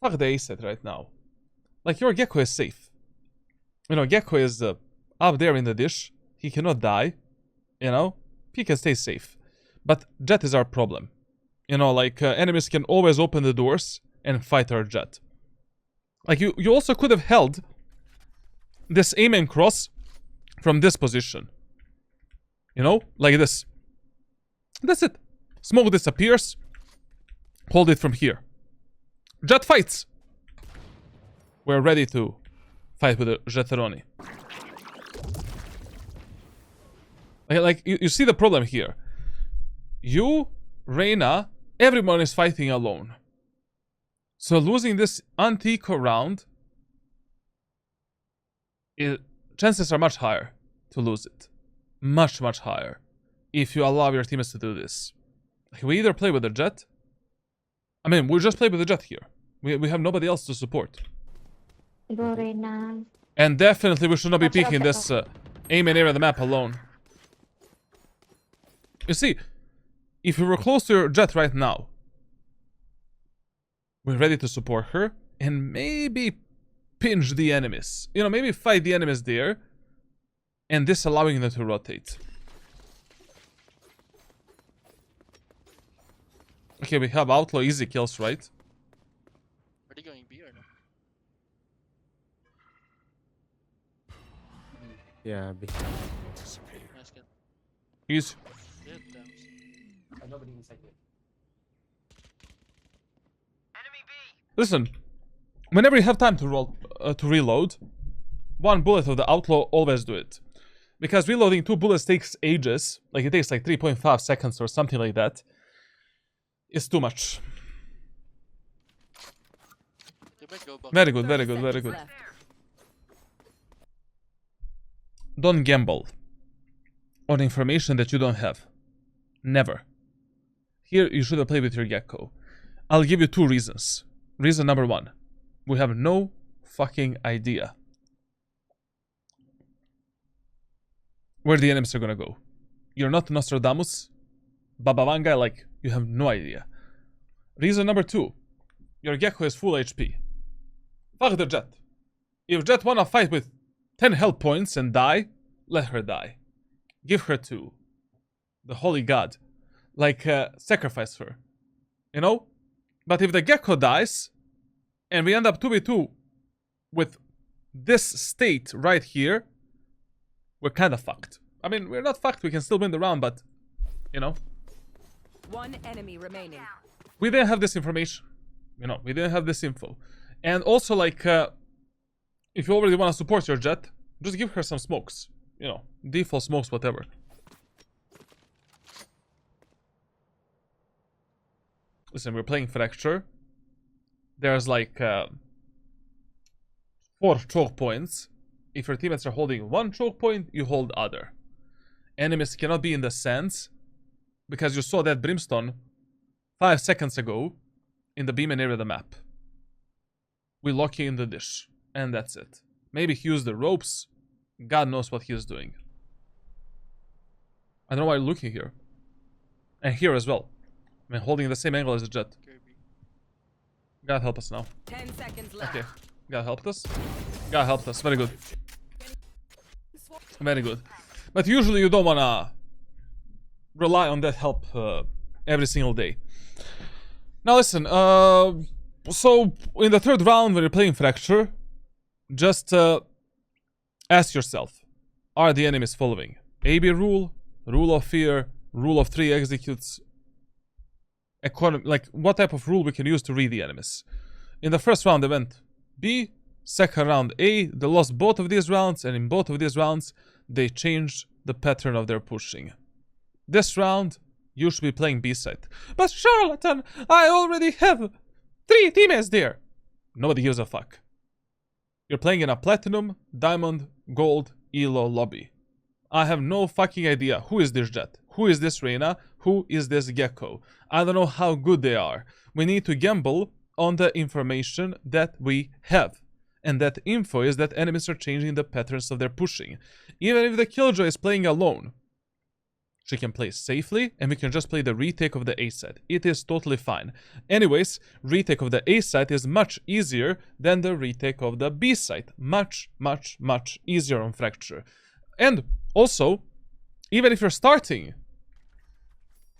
fuck the A set right now. Like, your Gecko is safe. You know, Gecko is up there in the dish. He cannot die. You know, he can stay safe. But Jet is our problem. You know, like, enemies can always open the doors and fight our Jet. Like, you also could have held this aim and cross from this position. You know, like this. That's it. Smoke disappears. Hold it from here. Jet fights. We're ready to fight with the Jetteroni. Like you see the problem here. You, Reyna, everyone is fighting alone. So losing this anti-eco round, chances are much higher. to lose it. Much, much higher. If you allow your teammates to do this. Like, we either play with the jet. I mean, we just play with the jet here. We have nobody else to support. And definitely we should not be peeking this Omen area of the map alone. You see, if we were close to your jet right now, we're ready to support her and maybe pinch the enemies. You know, maybe fight the enemies there and this allowing them to rotate. Okay, we have outlaw easy kills, right? Are they going B or no? Yeah, B. Nice kill. Easy. Yeah, damn. Nobody inside yet. Listen, whenever you have time to reload, one bullet of the outlaw, always do it. Because reloading 2 bullets takes ages. Like, it takes like 3.5 seconds or something like that. It's too much. They might go back. Very good, very good, very good. Don't gamble on information that you don't have. Never. Here, you should have played with your gecko. I'll give you 2 reasons. Reason number 1. We have no fucking idea where the enemies are gonna go. You're not Nostradamus, Baba Vanga, like, you have no idea. Reason number 2. Your gecko is full HP. Fuck the jet. If jet wanna fight with 10 health points and die, let her die. Give her 2. The holy god. Like, sacrifice her. You know? But if the gecko dies, and we end up 2v2 with this state right here, we're kind of fucked. I mean, we're not fucked, we can still win the round, but, you know. One enemy remaining. We didn't have this information. You know, we didn't have this info. And also, like, if you already want to support your jet, just give her some smokes. You know, default smokes, whatever. Listen, we're playing Fracture. There's like 4 choke points. If your teammates are holding 1 choke point, you hold other. Enemies cannot be in the sands, because you saw that Brimstone 5 seconds ago in the beam and area of the map. We lock you in the dish, and that's it. Maybe he used the ropes. God knows what he is doing. I don't know why you're looking here. And here as well. I mean, holding the same angle as the jet. God help us now. 10 seconds left. Okay. God helped us. God helped us. Very good. Very good. But usually you don't wanna rely on that help every single day. Now listen, so in the 3rd round when you're playing Fracture, just ask yourself, are the enemies following AB rule, rule of fear, rule of 3 executes, like what type of rule we can use to read the enemies. In the 1st round they went B, 2nd round A, they lost both of these rounds, and in both of these rounds they changed the pattern of their pushing. This round, you should be playing B side. But Charlatan, I already have 3 teammates there. Nobody gives a fuck. You're playing in a Platinum, Diamond, Gold, ELO lobby. I have no fucking idea who is this jet, who is this Reyna, who is this gecko. I don't know how good they are. We need to gamble on the information that we have. And that info is that enemies are changing the patterns of their pushing. Even if the Killjoy is playing alone, she can play safely, and we can just play the retake of the A side. It is totally fine. Anyways, retake of the A side is much easier than the retake of the B side. Much, much, much easier on Fracture. And also, even if you're starting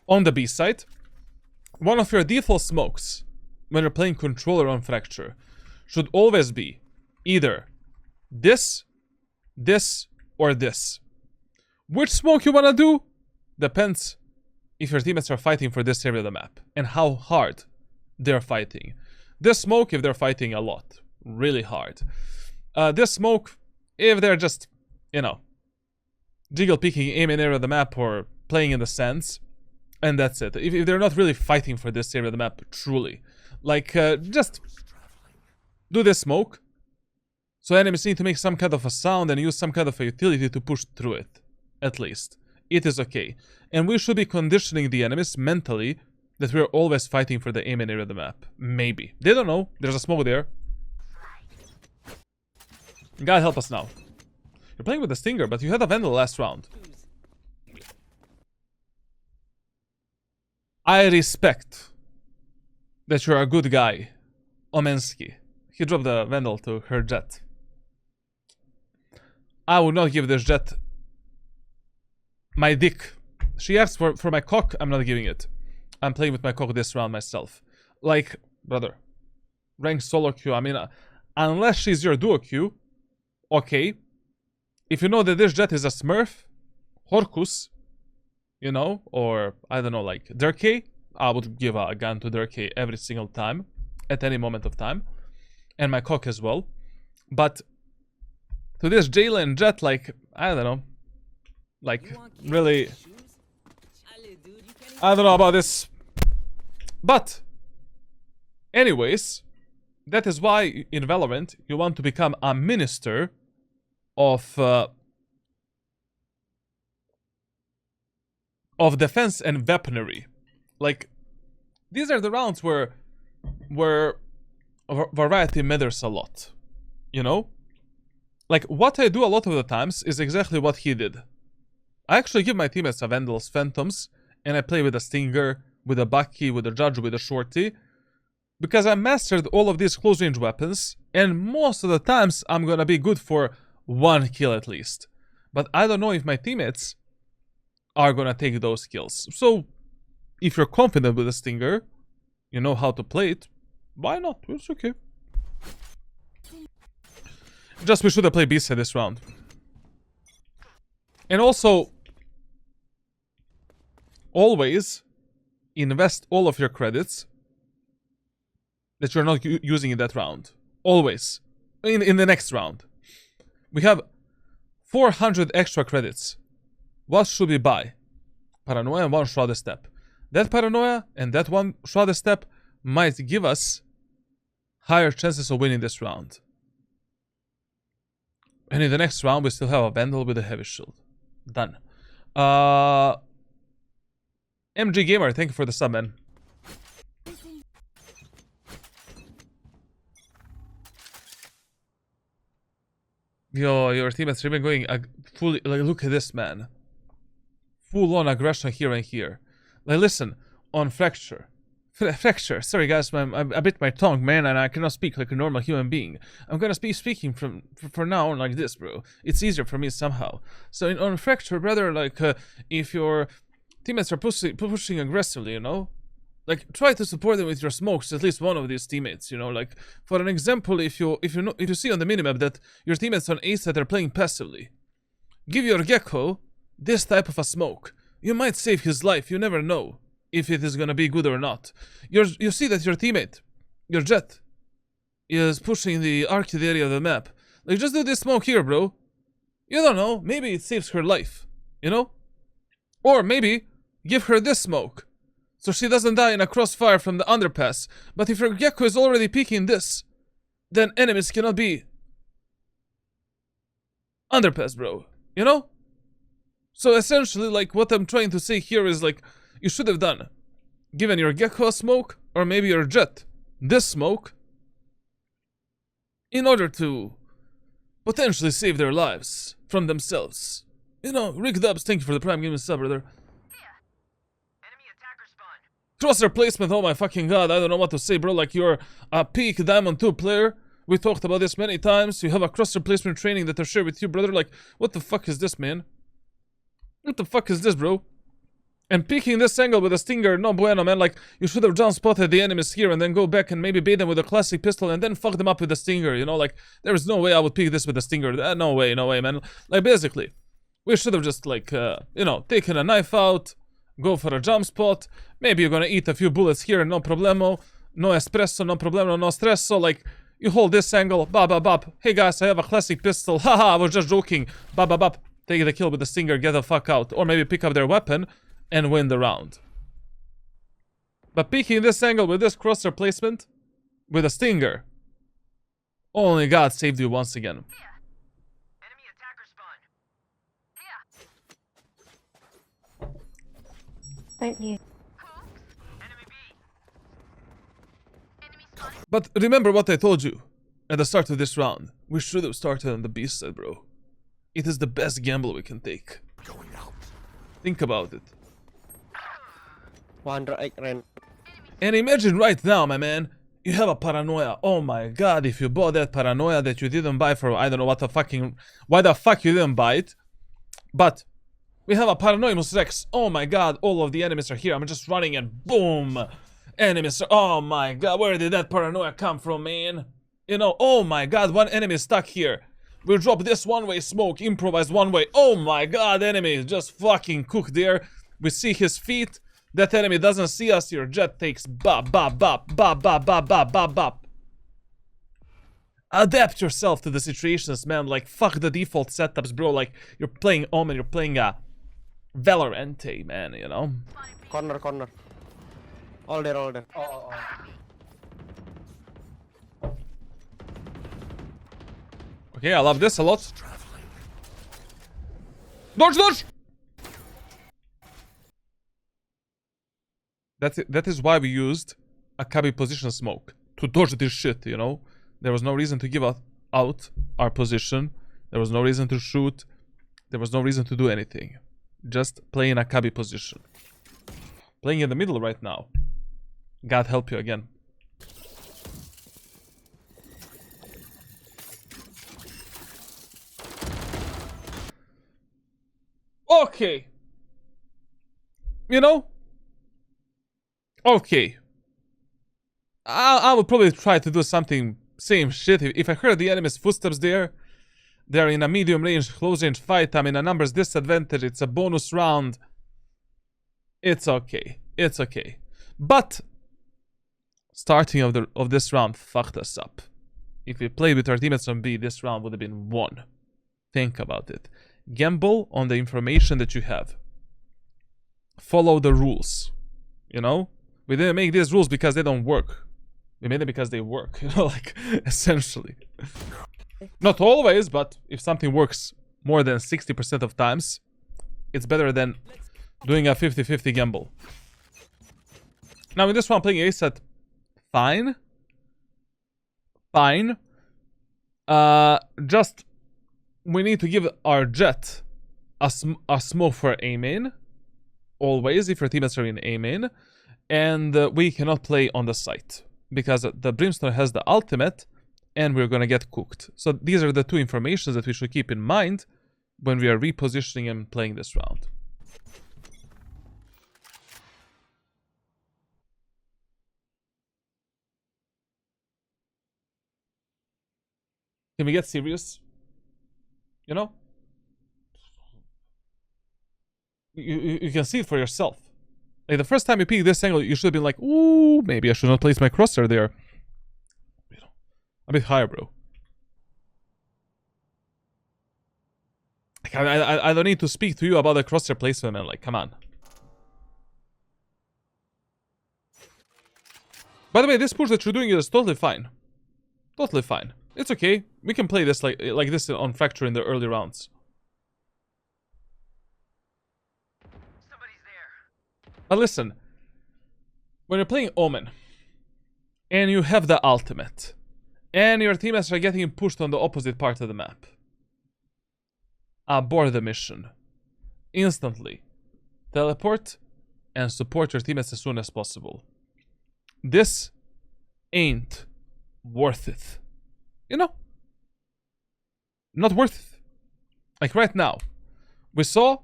on the B side, one of your default smokes when you're playing Controller on Fracture should always be either this, this, or this. Which smoke you wanna do depends if your teammates are fighting for this area of the map and how hard they're fighting. This smoke if they're fighting a lot, really hard. This smoke if they're just, you know, jiggle peeking, aiming area of the map or playing in the sands, and that's it. If they're not really fighting for this area of the map, truly. Like, just do this smoke, So enemies need to make some kind of a sound and use some kind of a utility to push through it. At least. It is okay. And we should be conditioning the enemies mentally that we're always fighting for the aim area of the map. Maybe. They don't know. There's a smoke there. God help us now. You're playing with the Stinger, but you had a Vandal last round. I respect that you're a good guy. Omensky. He dropped the Vandal to her Jet. I would not give this Jet my dick. She asked for my cock, I'm not giving it. I'm playing with my cock this round myself. Like, brother. Rank solo queue, I mean, unless she's your duo queue, okay. If you know that this Jet is a Smurf, Horcus, you know, or, I don't know, like, Durkee, I would give a gun to Durkee every single time, at any moment of time. And my cock as well. But, to this Jalen Jet, like, I don't know. Like, really, I don't know about this. But, anyways, that is why in Valorant you want to become a minister of defense and weaponry. Like, these are the rounds where variety matters a lot. You know? Like, what I do a lot of the times is exactly what he did. I actually give my teammates a Vandals, Phantoms, and I play with a Stinger, with a Bucky, with a Judge, with a Shorty. Because I mastered all of these close range weapons, and most of the times I'm gonna be good for 1 kill at least. But I don't know if my teammates are gonna take those kills. So, if you're confident with a Stinger, you know how to play it, why not? It's okay. Just we should have played B-side this round. And also, always invest all of your credits that you're not using in that round. Always. In the next round. We have 400 extra credits. What should we buy? Paranoia and 1 Shrouded Step. That Paranoia and that 1 Shrouded Step might give us higher chances of winning this round. And in the next round, we still have a Vandal with a Heavy Shield. Done. MG Gamer, thank you for the sub, man. Yo, your teammates have been going fully. Like, look at this, man. Full-on aggression here and here. Like, listen, on Fracture. Fracture. Sorry, guys, I bit my tongue, man, and I cannot speak like a normal human being. I'm gonna be speaking for now on like this, bro. It's easier for me somehow. So on Fracture, brother, like, if your teammates are pushing aggressively, you know, like, try to support them with your smokes. At least one of these teammates, you know, like, for an example, if you see on the minimap that your teammates on A side are playing passively, give your Gecko this type of a smoke. You might save his life. You never know if it is gonna be good or not. You see that your teammate, your Jet, is pushing the arcade area of the map. Like, just do this smoke here, bro. You don't know. Maybe it saves her life. You know? Or maybe give her this smoke, so she doesn't die in a crossfire from the underpass. But if your Gecko is already peeking this, then enemies cannot be underpass, bro. You know? So essentially, like, what I'm trying to say here is, like, you should have done, given your Gecko a smoke, or maybe your Jet this smoke, in order to potentially save their lives from themselves. You know, Rick Dubs, thank you for the prime gaming sub, brother. Crosshair placement, oh my fucking god, I don't know what to say, bro. Like, you're a peak Diamond 2 player. We talked about this many times. You have a crosshair placement training that I share with you, brother. Like, what the fuck is this, man? What the fuck is this, bro? And peeking this angle with a Stinger, no bueno, man. Like, you should have jump spotted the enemies here and then go back and maybe bait them with a classic pistol and then fuck them up with a Stinger, you know? Like, there is no way I would peek this with a Stinger. No way, man. Like, basically, we should have just, like, you know, taken a knife out, go for a jump spot. Maybe you're gonna eat a few bullets here, no problemo. No espresso, no problemo, no stresso. Like, you hold this angle, bap. Hey guys, I have a classic pistol. Haha, I was just joking. Bap. Take the kill with the Stinger, get the fuck out. Or maybe pick up their weapon and win the round. But peeking this angle with this crosshair placement, with a Stinger, Only God saved you once again. Thank you. But remember what I told you at the start of this round. We should have started on the B side, bro. It is the best gamble we can take. Think about it. 100 ren. And imagine right now, my man, you have a paranoia. Oh my god, if you bought that paranoia that you didn't buy for I don't know what the fucking... Why the fuck you didn't buy it? But we have a Paranoimus Rex. Oh my god, all of the enemies are here. I'm just running and boom! Enemies are... Oh my god, where did that paranoia come from, man? You know, oh my god, one enemy is stuck here. We'll drop this one-way smoke, improvise one-way. Oh my god, enemy is just fucking cooked there. We see his feet. That enemy doesn't see us. Your jet takes bop, bop, bop, bop, bop, bop, bop, bop, bop. Adapt yourself to the situations, man. Like, fuck the default setups, bro. Like, you're playing Omen, you're playing Valorant, man, you know? Corner, corner. All there, all there. Oh. Okay, I love this a lot. Dodge, dodge! That is why we used a cubby position smoke. To dodge this shit, you know? There was no reason to give out our position. There was no reason to shoot. There was no reason to do anything. Just play in a cubby position. Playing in the middle right now. God help you again. Okay. You know? Okay. I would probably try to do something same shit. If I heard the enemy's footsteps there, they're in a medium range, close range fight. I'm in a numbers disadvantage. It's a bonus round. It's okay. It's okay. But starting of this round fucked us up. If we played with our teammates on B, this round would have been won. Think about it. Gamble on the information that you have. Follow the rules. You know? We didn't make these rules because they don't work. We made them because they work. You know, like, essentially. Not always, but if something works more than 60% of times, it's better than doing a 50-50 gamble. Now, in this one, playing A set, fine. Fine. Just, we need to give our jet a smoke for A main. Always, if your teammates are in A main. And we cannot play on the site. Because the Brimstone has the ultimate, and we're gonna get cooked. So these are the two informations that we should keep in mind when we are repositioning and playing this round. Can we get serious? You know? You can see it for yourself. Like, the first time you peek this angle, you should have been like, ooh, maybe I should not place my crosshair there. You know, a bit higher, bro. Like, I don't need to speak to you about the crosshair placement, man. Like, come on. By the way, this push that you're doing is totally fine. Totally fine. It's okay. We can play this like this on Fracture in the early rounds. But listen, when you're playing Omen, and you have the ultimate, and your teammates are getting pushed on the opposite part of the map, abort the mission. Instantly. Teleport, and support your teammates as soon as possible. This ain't worth it. You know? Not worth it. Like right now, we saw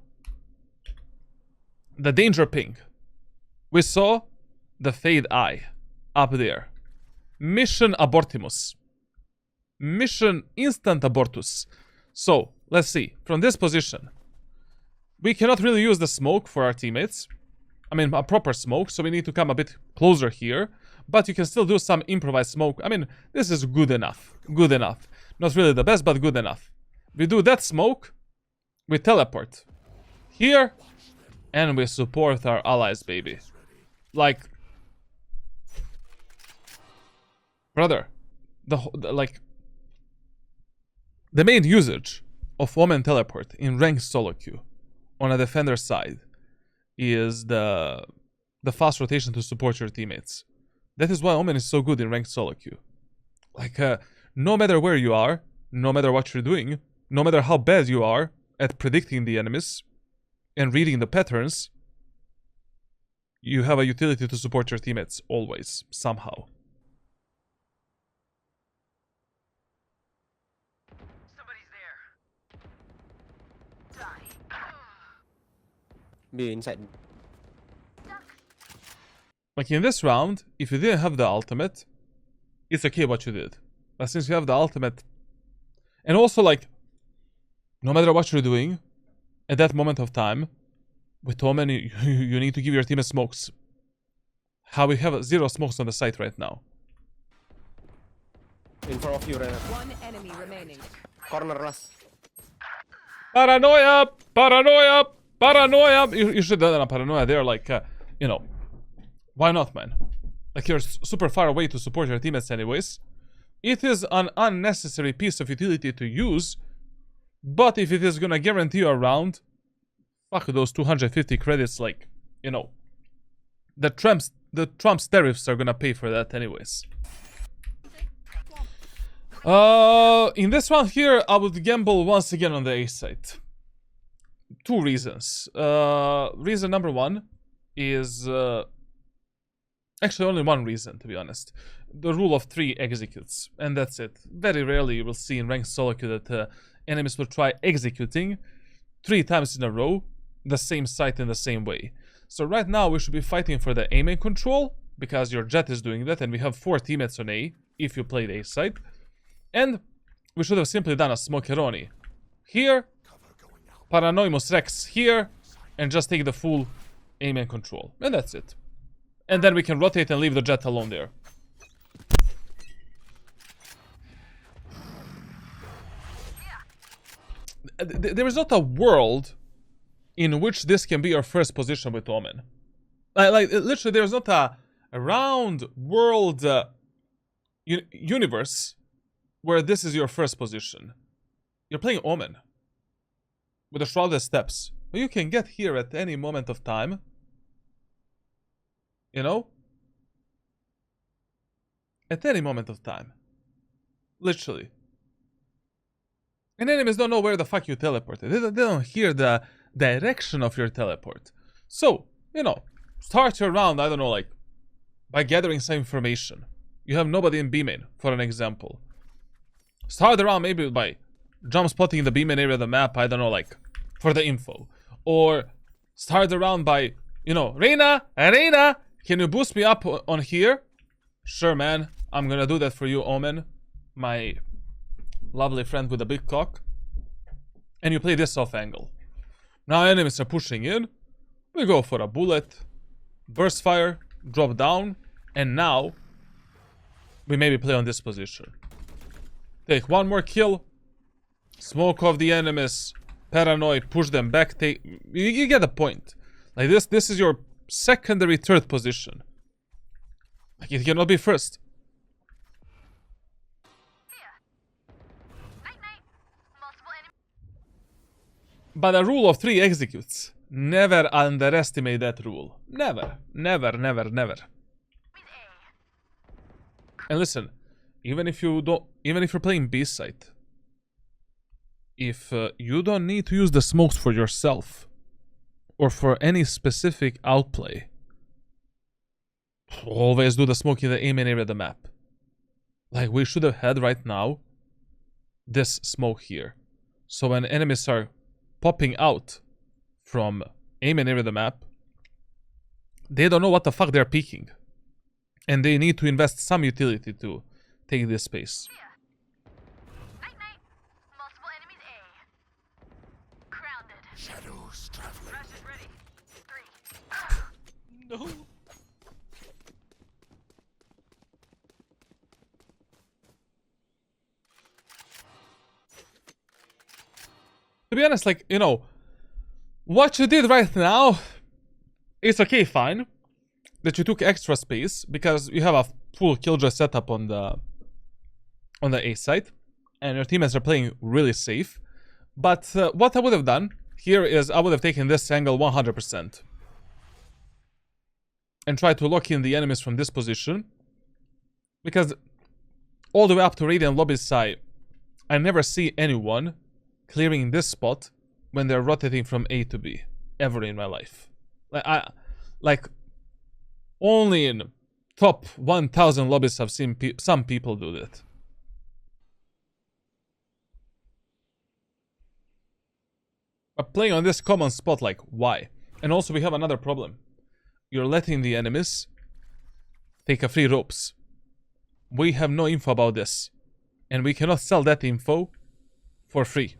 the danger ping. We saw the fade eye up there. Mission abortimus. Mission instant abortus. So, let's see. From this position, we cannot really use the smoke for our teammates. I mean, a proper smoke, so we need to come a bit closer here. But you can still do some improvised smoke. I mean, this is good enough. Good enough. Not really the best, but good enough. We do that smoke. We teleport. Here. And we support our allies, baby. Like, brother, like, The main usage of Omen teleport in ranked solo queue on a defender side is the fast rotation to support your teammates. That is why Omen is so good in ranked solo queue. Like, no matter where you are, no matter what you're doing, no matter how bad you are at predicting the enemies and reading the patterns, you have a utility to support your teammates always, somehow. Be inside. Like in this round, if you didn't have the ultimate, it's okay what you did. But since you have the ultimate, and also like, no matter what you're doing, at that moment of time, with Omen, you need to give your team smokes. How we have 0 smokes on the site right now. In front of you, Rena. One enemy remaining. Corner last. Paranoia! Paranoia! Paranoia! You should have done a paranoia there, like, you know. Why not, man? Like, you're super far away to support your teammates anyways. It is an unnecessary piece of utility to use, but if it is gonna guarantee you a round, fuck those 250 credits, like, you know. The Trump's tariffs are gonna pay for that anyways. In this one here, I would gamble once again on the A site. 2 reasons. Reason number 1 is... actually, only 1 reason, to be honest. The rule of 3 executes, and that's it. Very rarely you will see in ranked solo queue that enemies will try executing 3 times in a row the same site in the same way. So right now we should be fighting for the aiming control, because your Jet is doing that, and we have 4 teammates on A, if you played A site. And we should have simply done a Smokeroni here, Paranoimus Rex here, and just take the full aim and control. And that's it. And then we can rotate and leave the Jet alone there. There is not a world in which this can be your first position with Omen. Like literally, there's not a round world universe where this is your first position. You're playing Omen with the Shrouded Steps. But you can get here at any moment of time. You know? At any moment of time. Literally. And enemies don't know where the fuck you teleported. They don't hear the direction of your teleport. So, you know, start your round, I don't know, like, by gathering some information. You have nobody in B-main, for an example. Start the round maybe by jump spotting the B-main area of the map, I don't know, like, for the info. Or start the round by, you know, Reina, can you boost me up on here? Sure, man. I'm gonna do that for you, Omen. My lovely friend with a big cock. And you play this off angle. Now enemies are pushing in. We go for a bullet. Burst fire. Drop down. And now we maybe play on this position. Take 1 more kill. Smoke off the enemies. Paranoid. Push them back. You get the point. Like this is your secondary 3rd position. Like it cannot be first. But the rule of 3 executes. Never underestimate that rule. Never. Never, never, never. And listen, even if you're playing B site, if you don't need to use the smokes for yourself or for any specific outplay, always do the smoke in the aim and area of the map. Like we should have had right now this smoke here. So when enemies are popping out from aim and area of the map, they don't know what the fuck they're peeking. And they need to invest some utility to take this space. Shadows traveling. No. To be honest, like, you know, what you did right now, it's okay, fine. That you took extra space because you have a full killjoy setup on the A site. and your teammates are playing really safe. But what I would have done here is I would have taken this angle 100% and tried to lock in the enemies from this position, because all the way up to Radiant lobby side, I never see anyone clearing this spot when they're rotating from A to B ever in my life. Like only in top 1,000 lobbies I've seen some people do that. But playing on this common spot, like, why? And also we have another problem. You're letting the enemies take a free ropes. We have no info about this, and we cannot sell that info for free.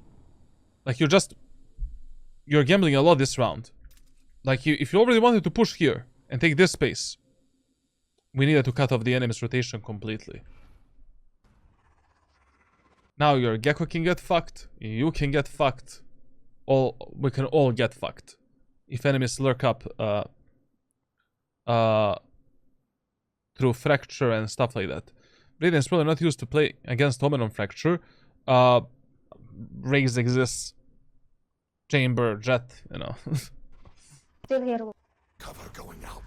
Like, you're gambling a lot this round. Like, if you already wanted to push here and take this space, we needed to cut off the enemy's rotation completely. Now your Gecko can get fucked, you can get fucked, we can all get fucked if enemies lurk up through Fracture and stuff like that. Radiant's probably not used to play against Omen on Fracture. Raze exists. Chamber, Jet, you know. Still here. Cover going out.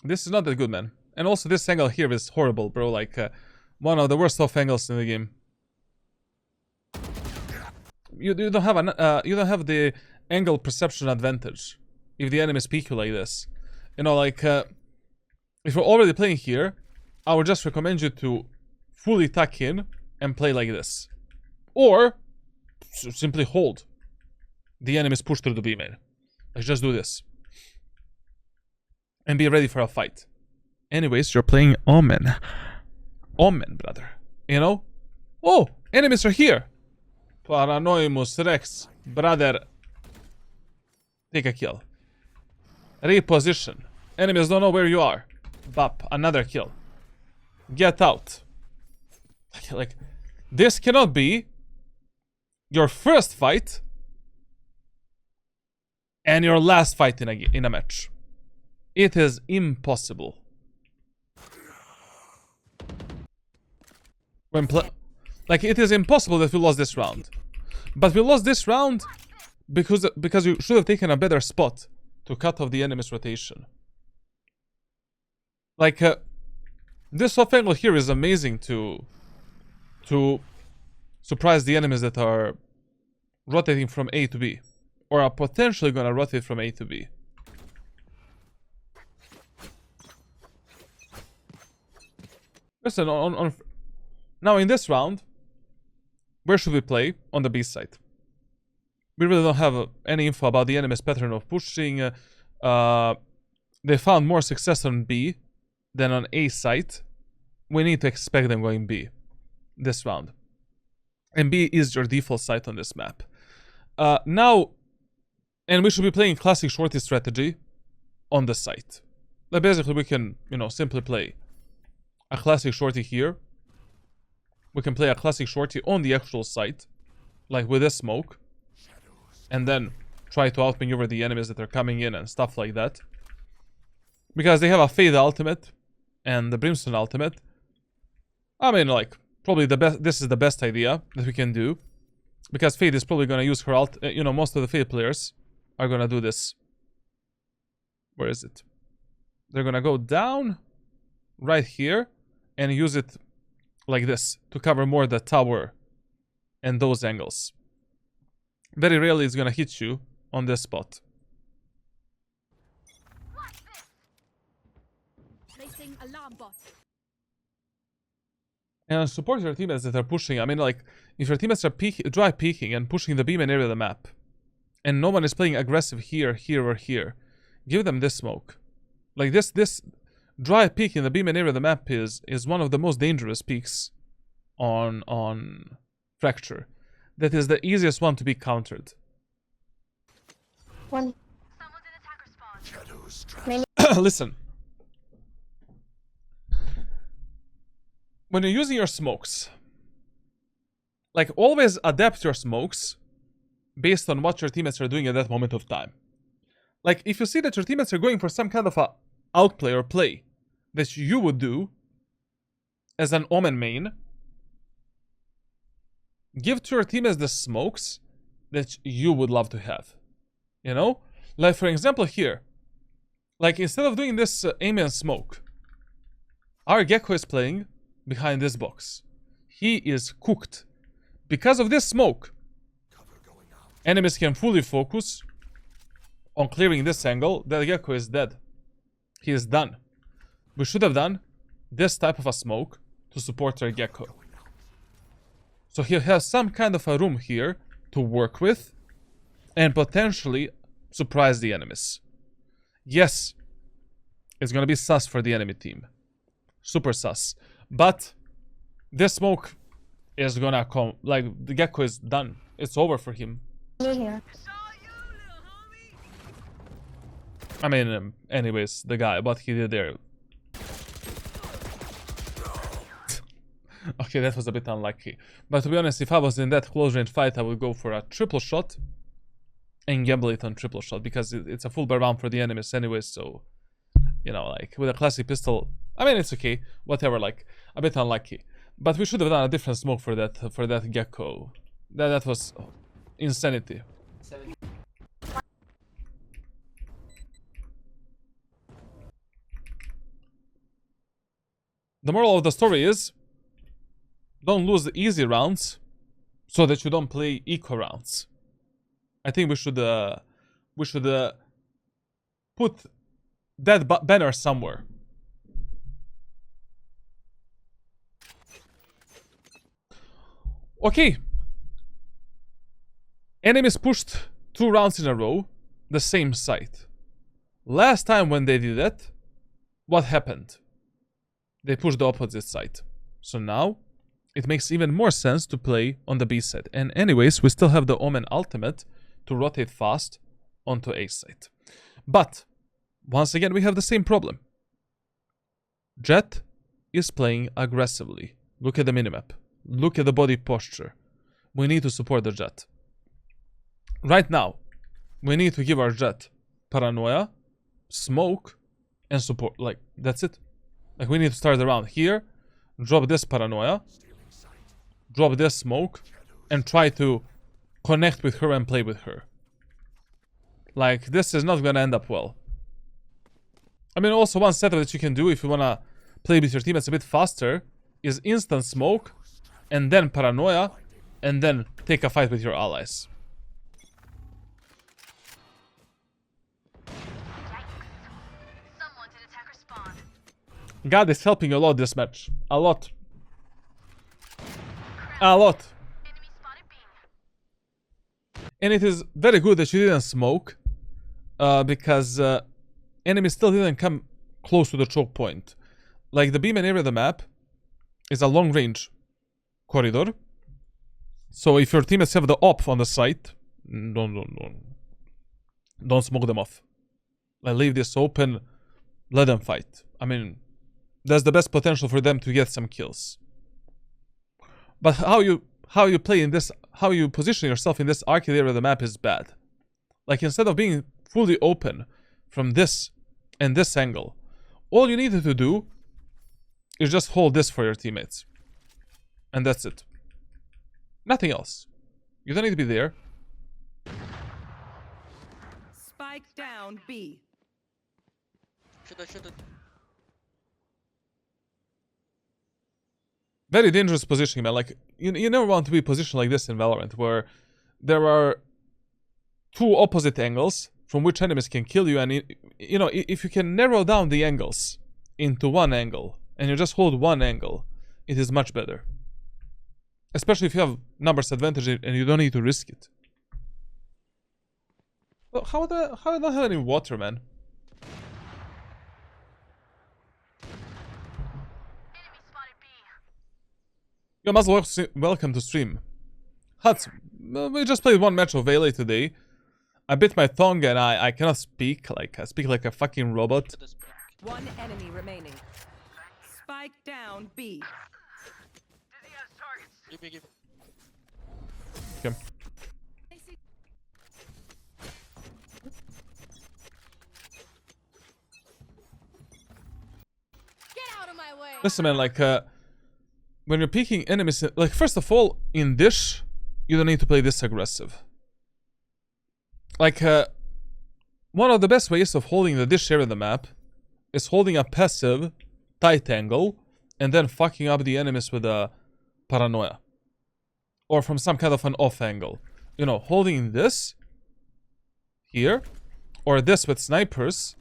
This is not that good, man. And also this angle here is horrible, bro. Like, one of the worst off angles in the game. You don't have the angle perception advantage if the enemies peek you like this. You know, like, if you're already playing here, I would just recommend you to fully tuck in and play like this. Or simply hold the enemies push through the B main. Like, just do this. And be ready for a fight. Anyways, you're playing Omen. Omen, brother. You know? Oh, enemies are here. Paranoimus Rex, brother. Take a kill. Reposition. Enemies don't know where you are. Bap, another kill. Get out. Like, this cannot be your first fight and your last fight in a match. It is impossible. Like, it is impossible that we lost this round. But we lost this round because you should have taken a better spot to cut off the enemy's rotation. Like, this off angle here is amazing to surprise the enemies that are rotating from A to B, or are potentially gonna rotate from A to B. Listen, now in this round, where should we play? On the B side. We really don't have any info about the enemy's pattern of pushing. They found more success on B than on A side. We need to expect them going B this round. And B is your default site on this map. Now, and we should be playing classic shorty strategy on the site. Like, basically, we can, you know, simply play a classic shorty here. We can play a classic shorty on the actual site, like with a smoke, and then try to outmaneuver the enemies that are coming in and stuff like that. Because they have a Fade ultimate and the Brimstone ultimate. I mean, like, probably the best. This is the best idea that we can do, because Fade is probably gonna use her ult. You know, most of the Fade players are gonna do this. Where is it? They're gonna go down right here and use it like this to cover more the tower and those angles. Very rarely it's gonna hit you on this spot. Placing alarm bot. And support your teammates that are pushing. I mean, like, if your teammates are dry peeking and pushing the B main area of the map, and no one is playing aggressive here, here, or here, give them this smoke. Like, this dry peek in the B main area of the map is one of the most dangerous peaks on Fracture. That is the easiest one to be countered. One. Listen. When you're using your smokes, like, always adapt your smokes based on what your teammates are doing at that moment of time. Like, if you see that your teammates are going for some kind of a outplay or play that you would do as an Omen main, give to your teammates the smokes that you would love to have. You know? Like, for example, here. Like, instead of doing this aim and smoke, our Gecko is playing behind this box. He is cooked. Because of this smoke, enemies can fully focus on clearing this angle. That Gecko is dead. He is done. We should have done this type of a smoke to support our Gecko. So he has some kind of a room here to work with and potentially surprise the enemies. Yes, it's gonna be sus for the enemy team. Super sus. But this smoke is gonna come. Like, the Gecko is done. It's over for him. Here. I mean, anyways, the guy, what he did there. Okay, that was a bit unlucky. But to be honest, if I was in that close range fight, I would go for a triple shot and gamble it on triple shot because it's a full bar round for the enemies anyways. So, you know, like with a classic pistol, I mean, it's okay, whatever. Like, a bit unlucky. But we should have done a different smoke for that Gecko. That was insanity. The moral of the story is, don't lose the easy rounds so that you don't play eco rounds. I think we should put that banner somewhere. Okay. Enemies pushed 2 rounds in a row, the same site. Last time when they did that, what happened? They pushed the opposite side. So now, it makes even more sense to play on the B side. And anyways, we still have the Omen ultimate to rotate fast onto A side. But, once again, we have the same problem. Jett is playing aggressively. Look at the minimap. Look at the body posture. We need to support the Jett. Right now, we need to give our Jett paranoia, smoke, and support. Like, that's it. Like, we need to start the round here, drop this paranoia, drop this smoke, and try to connect with her and play with her. Like, this is not gonna end up well. I mean, also one setup that you can do if you wanna play with your teammates a bit faster is instant smoke, and then paranoia, and then take a fight with your allies. God is helping a lot this match. A lot. A lot. And it is very good that you didn't smoke. Because enemies still didn't come close to the choke point. Like, the beam and area of the map is a long range corridor. So if your teammates have the op on the site, don't smoke them off. Like, leave this open, let them fight. I mean, that's the best potential for them to get some kills. But how you play in this, how you position yourself in this arcade area of the map is bad. Like, instead of being fully open from this and this angle, all you needed to do is just hold this for your teammates. And that's it. Nothing else. You don't need to be there. Spike down B. Should I? Very dangerous positioning, man. Like, you never want to be positioned like this in Valorant, where there are 2 opposite angles from which enemies can kill you, and you know, if you can narrow down the angles into one angle and you just hold one angle, it is much better. Especially if you have numbers advantage and you don't need to risk it. Well, how I don't have any water, man? Yo, Muzzle, welcome to stream. Huts, we just played 1 match of Veiley today. I bit my tongue and I cannot speak. Like, I speak like a fucking robot. 1 enemy remaining. Spike down B. Give me. Okay. Listen, man, like, when you're peeking enemies, like, first of all, in Dish, you don't need to play this aggressive. Like, one of the best ways of holding the Dish area of the map is holding a passive tight angle and then fucking up the enemies with a paranoia. Or from some kind of an off angle. You know, holding this here, or this with snipers,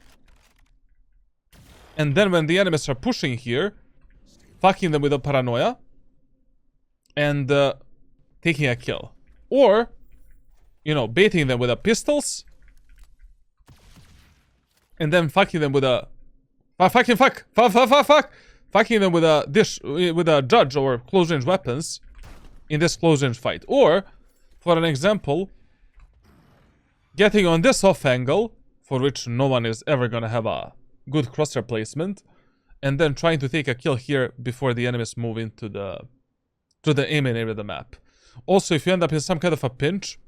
and then when the enemies are pushing here, fucking them with a paranoia and taking a kill. Or, you know, baiting them with a pistols and then fucking them with a fucking them with a dish, with a judge or close range weapons in this close range fight. Or, for an example, getting on this off angle, for which no one is ever gonna have a good crosshair placement, and then trying to take a kill here before the enemies move into the aiming area of the map. Also, if you end up in some kind of a pinch,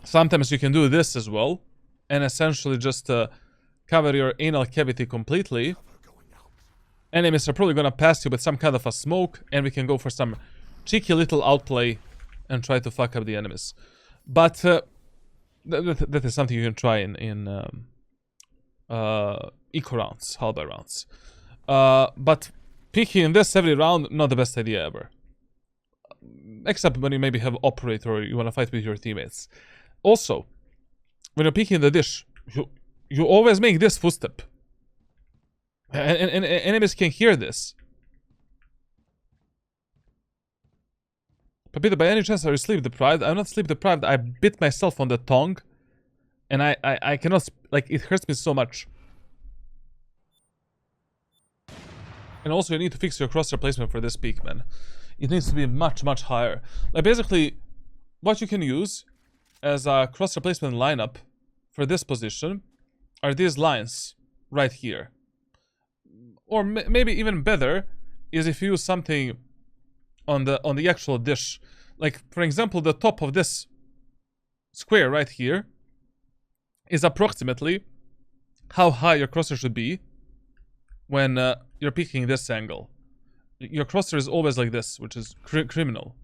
sometimes you can do this as well, and essentially just cover your anal cavity completely. Enemies are probably gonna pass you with some kind of a smoke, and we can go for some cheeky little outplay and try to fuck up the enemies. But that is something you can try in eco rounds, halberd rounds. But peeking this every round, not the best idea ever. Except when you maybe have operator or you want to fight with your teammates. Also, when you're peeking the dish, you always make this footstep. And enemies can hear this. Papito, by any chance are you sleep deprived? I'm not sleep deprived. I bit myself on the tongue. And I cannot, like, it hurts me so much. And also you need to fix your crosshair placement for this peak, man. It needs to be much, much higher. Like, basically, what you can use as a crosshair placement lineup for this position are these lines right here. Or maybe even better is if you use something on the actual dish. Like, for example, the top of this square right here is approximately how high your crosshair should be when you're peeking this angle. Your crosshair is always like this, which is criminal.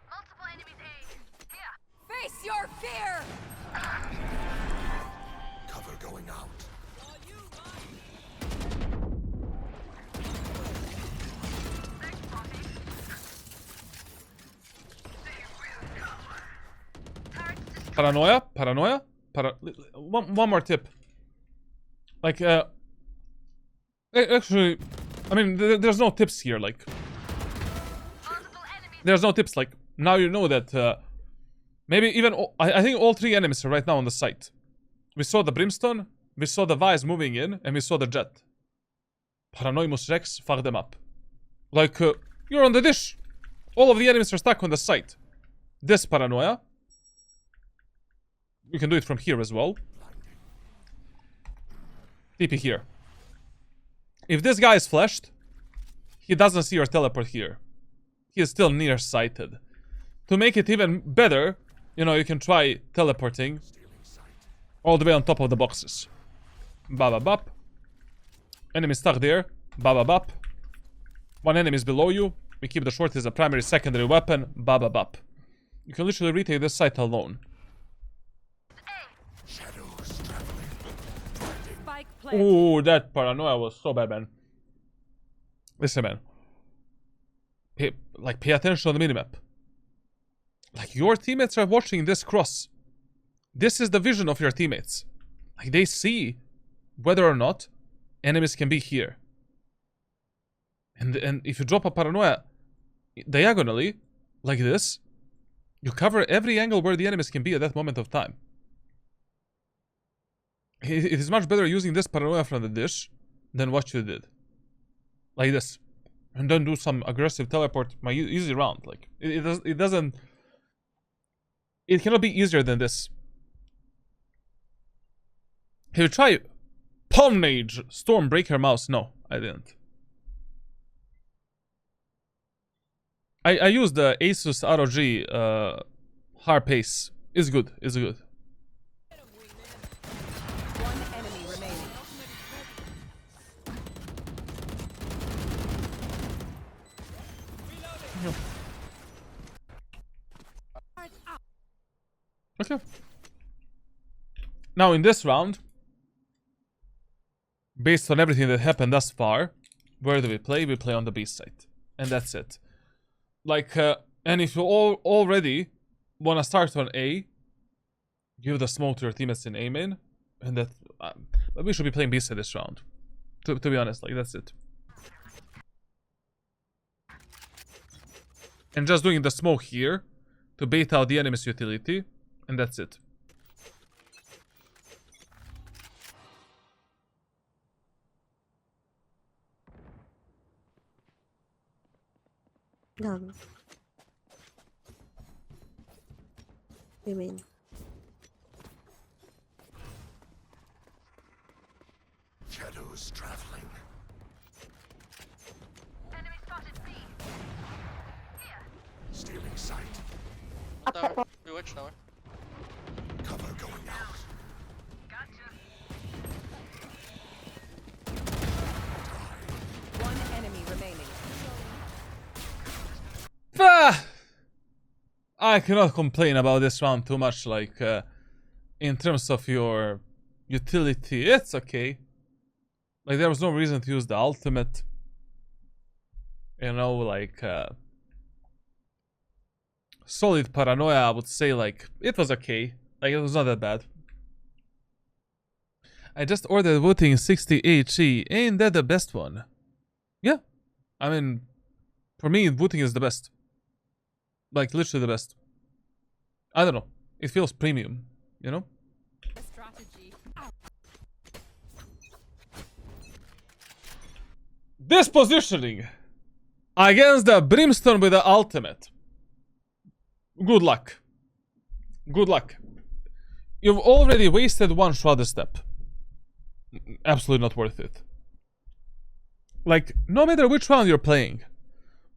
Multiple enemies A. Here. Face your fear. Cover going out. Paranoia? One more tip. Like, actually, I mean, there's no tips here, like. There's no tips, like, now you know that, maybe even, I think all three enemies are right now on the site. We saw the Brimstone, we saw the Vise moving in, and we saw the Jet. Paranoimus Rex, fuck them up. Like, you're on the dish. All of the enemies are stuck on the site. This Paranoia. We can do it from here as well. TP here. If this guy is flashed, he doesn't see your teleport here. He is still nearsighted. To make it even better, you know, you can try teleporting all the way on top of the boxes. Baba bop. Enemy stuck there. Baba bop. One enemy is below you. We keep the short as a primary, secondary weapon. Baba bop. You can literally retake this site alone. Ooh, that Paranoia was so bad, man. Listen, man. Pay attention on the minimap. Like, your teammates are watching this cross. This is the vision of your teammates. Like, they see whether or not enemies can be here. And if you drop a Paranoia diagonally, like this, you cover every angle where the enemies can be at that moment of time. It is much better using this Paranoia from the dish than what you did. Like this. And then do some aggressive teleport, my easy round. Like, it doesn't... It cannot be easier than this. Have you tried Pomnage Stormbreaker mouse? No, I didn't. I used the Asus ROG Harp Ace. It's good, it's good. Okay. Now in this round, based on everything that happened thus far, where do we play? We play on the B side. And that's it. Like, and if you already want to start on A, give the smoke to your teammates in A main, and that we should be playing B side this round. To be honest, like that's it. And just doing the smoke here to bait out the enemy's utility, and that's it. Done. You mean? Shadows traveling. Enemy spotted B. Here. Stealing sight. One tower. We watch tower. Cover going out. Gotcha. One enemy remaining. I cannot complain about this round too much, like, in terms of your utility, it's okay. Like, there was no reason to use the ultimate. You know, like, solid paranoia, I would say, like, it was okay. Like, it was not that bad. I just ordered voting 60 HE. Ain't that the best one? Yeah. I mean, for me, voting is the best. Like, literally the best. I don't know. It feels premium, you know? Strategy. This positioning against the Brimstone with the ultimate. Good luck. Good luck. You've already wasted one Shrouded Step. Absolutely not worth it. Like, no matter which round you're playing,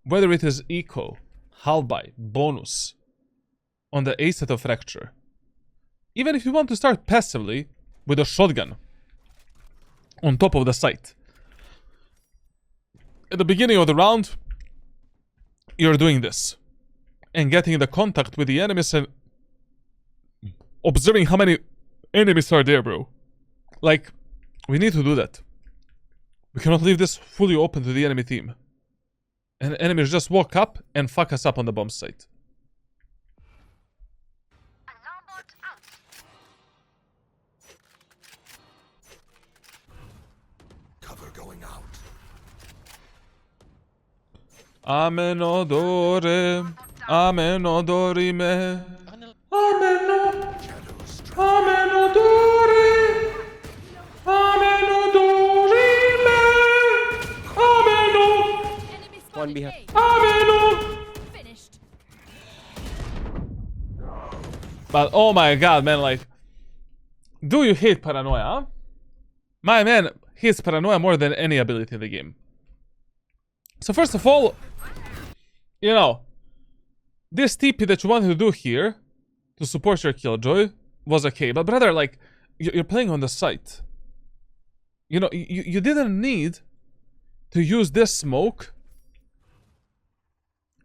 whether it is Eco, Hull buy, bonus, on the A set of Fracture, even if you want to start passively with a shotgun on top of the site, at the beginning of the round, you're doing this and getting the contact with the enemies and observing how many enemies are there, bro. Like, we need to do that. We cannot leave this fully open to the enemy team. And enemies just walk up and fuck us up on the bomb site. Alarm bot out. Cover going out. Amen odore, amen odorime, amen Shadows traveling. amen odore, amen odorime, amen Enemy spotted One behind. A. amen. Finished. But oh my god, man, like, do you hate paranoia? Huh? My man hates paranoia more than any ability in the game. So first of all, you know, this TP that you wanted to do here to support your Killjoy was okay. But brother, like, you're playing on the site. You know, you didn't need to use this smoke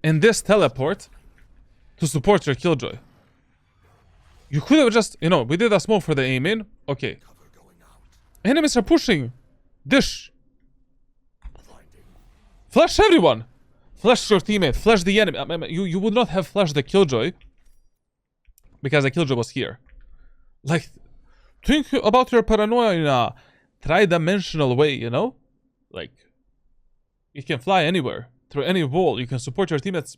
and this teleport to support your Killjoy. You could have just, you know, we did a smoke for the aim in. Okay. Cover going out. Enemies are pushing. Dish. Blinding. Flash everyone. Flash your teammate. Flash the enemy. You would not have flashed the Killjoy because the Killjoy was here. Like, think about your paranoia in a tri-dimensional way, you know? Like, you can fly anywhere, through any wall. You can support your teammates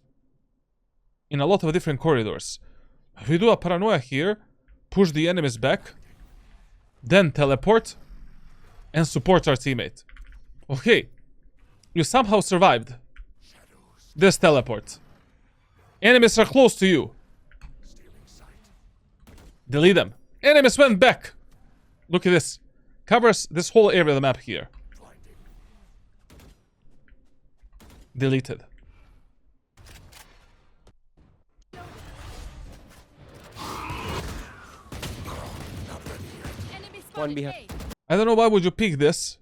in a lot of different corridors. If we do a paranoia here, push the enemies back, then teleport, and support our teammate. Okay. You somehow survived this teleport. Enemies are close to you. Stealing sight. Delete them. Enemies went back. Look at this. Covers this whole area of the map here. Blinding. Deleted. Enemy spotted One behind. A. I don't know why would you pick this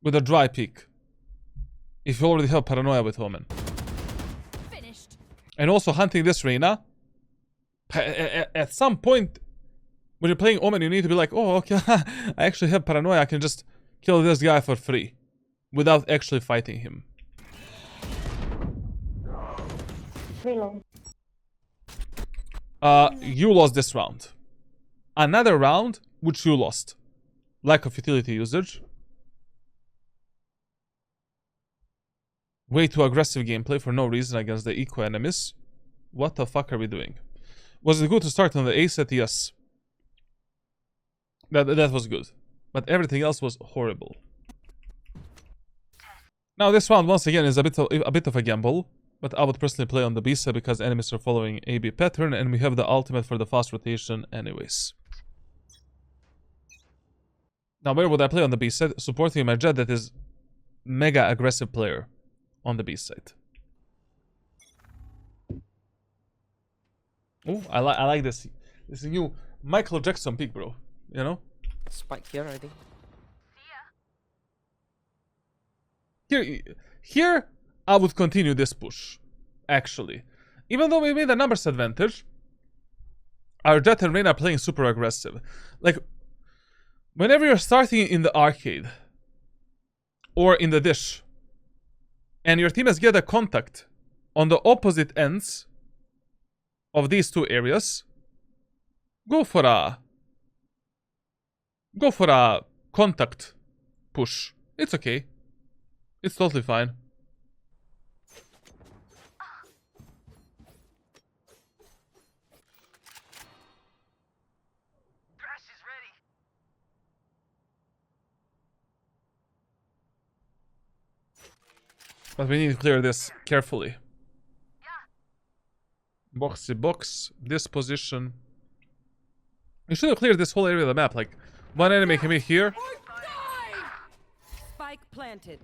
with a dry pick if you already have paranoia with Omen. Finished. And also hunting this Reyna At some point, when you're playing Omen, you need to be like, oh, okay, I actually have paranoia. I can just kill this guy for free without actually fighting him. Reload. You lost this round. Another round, which you lost. Lack of utility usage. Way too aggressive gameplay for no reason against the eco enemies. What the fuck are we doing? Was it good to start on the A set? Yes. That was good. But everything else was horrible. Now this round once again is a bit of a gamble. But I would personally play on the B set because enemies are following AB pattern and we have the ultimate for the fast rotation anyways. Now where would I play on the B set? Supporting my Jet that is mega aggressive player on the B side. Oh, I like this new Michael Jackson pick, bro. You know? Spike here, I think. Here, I would continue this push. Actually, even though we made a numbers advantage, our Jet and Rain are playing super aggressive. Like, whenever you're starting in the arcade or in the dish, and your team has get a contact on the opposite ends of these two areas, go for a contact push. It's okay. It's totally fine. But we need to clear this carefully. Boxy box, this position. We should have cleared this whole area of the map. Like, one enemy can be here. Spike planted.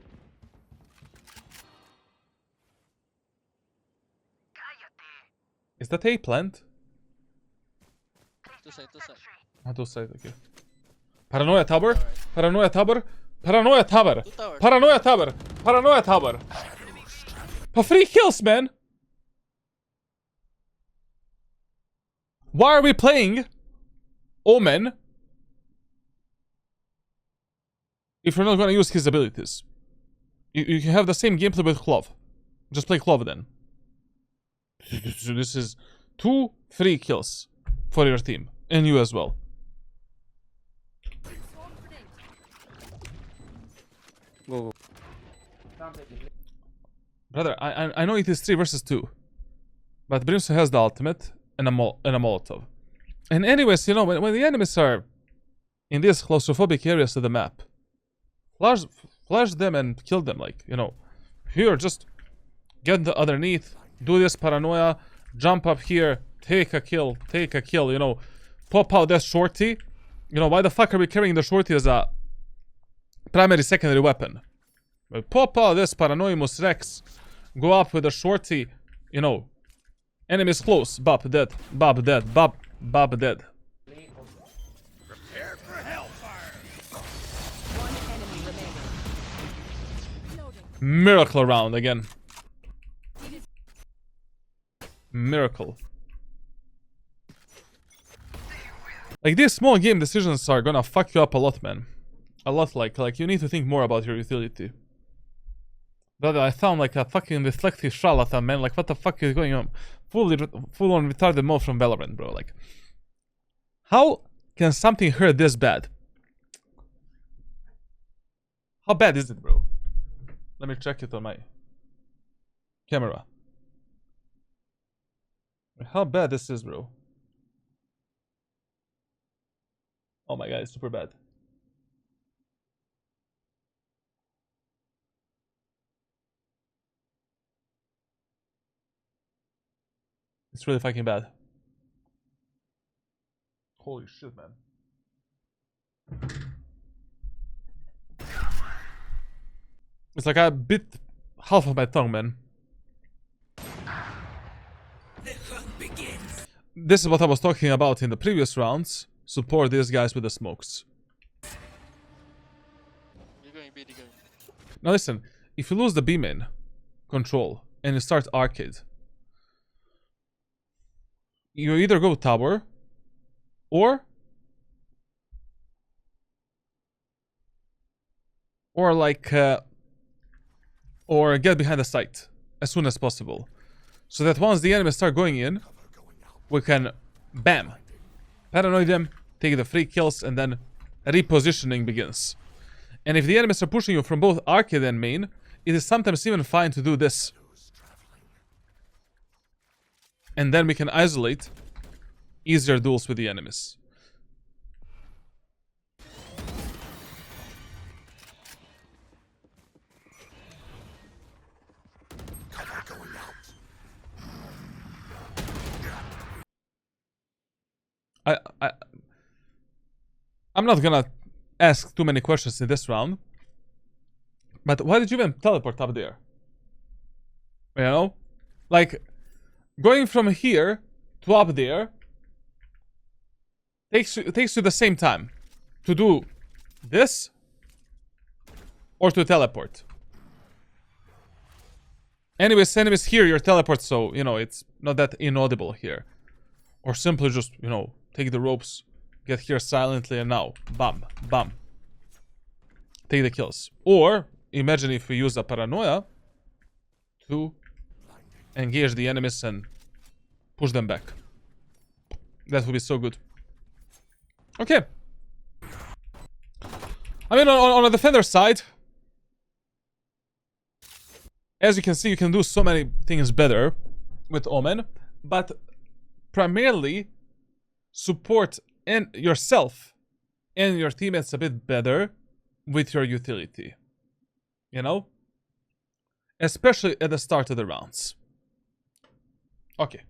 Is that a plant? Two side, two side. Ah, two side, okay. Paranoia tower. Paranoia tower. Paranoia tower. Two tower. Paranoia tower. Paranoia tower. For free kills, man. Why are we playing Omen if you're not gonna use his abilities? You can have the same gameplay with Clove. Just play Clove then. This is 2 free kills for your team. And you as well. Go. Brother, I know it is 3 versus 2. But Brimstone has the ultimate and a Molotov. And anyways, you know, when the enemies are in these claustrophobic areas of the map, flash them and kill them, like, you know. Here, just get underneath, do this paranoia, jump up here, take a kill, you know. Pop out that shorty. You know, why the fuck are we carrying the shorty as a primary, secondary weapon? Pop out this Paranoimus Rex, go up with a shorty, you know. Enemies close, Bob dead, Bob dead, Bob dead. Prepare for hellfire. One enemy remaining. Miracle round again. Miracle. Like, these small game decisions are gonna fuck you up a lot, man. A lot, like you need to think more about your utility. Brother, I sound like a fucking dyslexic charlatan, man. Like, what the fuck is going on? Full on retarded mode from Valorant, bro. Like, how can something hurt this bad? How bad is it, bro? Let me check it on my camera. How bad this is, bro? Oh my god, it's super bad. It's really fucking bad. Holy shit, man. It's like I bit half of my tongue, man. This is what I was talking about in the previous rounds. Support these guys with the smokes. You're going B, you're going. Now listen, if you lose the B main control and you start arcade, you either go tower or like or get behind the site as soon as possible, so that once the enemies start going in, we can bam, paranoid them, take the free kills, and then repositioning begins. And if the enemies are pushing you from both arcade and main, it is sometimes even fine to do this. And then we can isolate easier duels with the enemies. Cover going out. I'm not gonna ask too many questions in this round. But why did you even teleport up there? You know? Like, going from here to up there takes you the same time to do this or to teleport. Anyways, enemies hear your teleport, so, you know, it's not that inaudible here. Or simply just, you know, take the ropes, get here silently, and now, bam, bam. Take the kills. Or, imagine if we use a paranoia to engage the enemies and push them back. That would be so good. Okay. I mean, on the defender side, as you can see, you can do so many things better with Omen, but primarily support and yourself and your teammates a bit better with your utility. You know? Especially at the start of the rounds. Okay.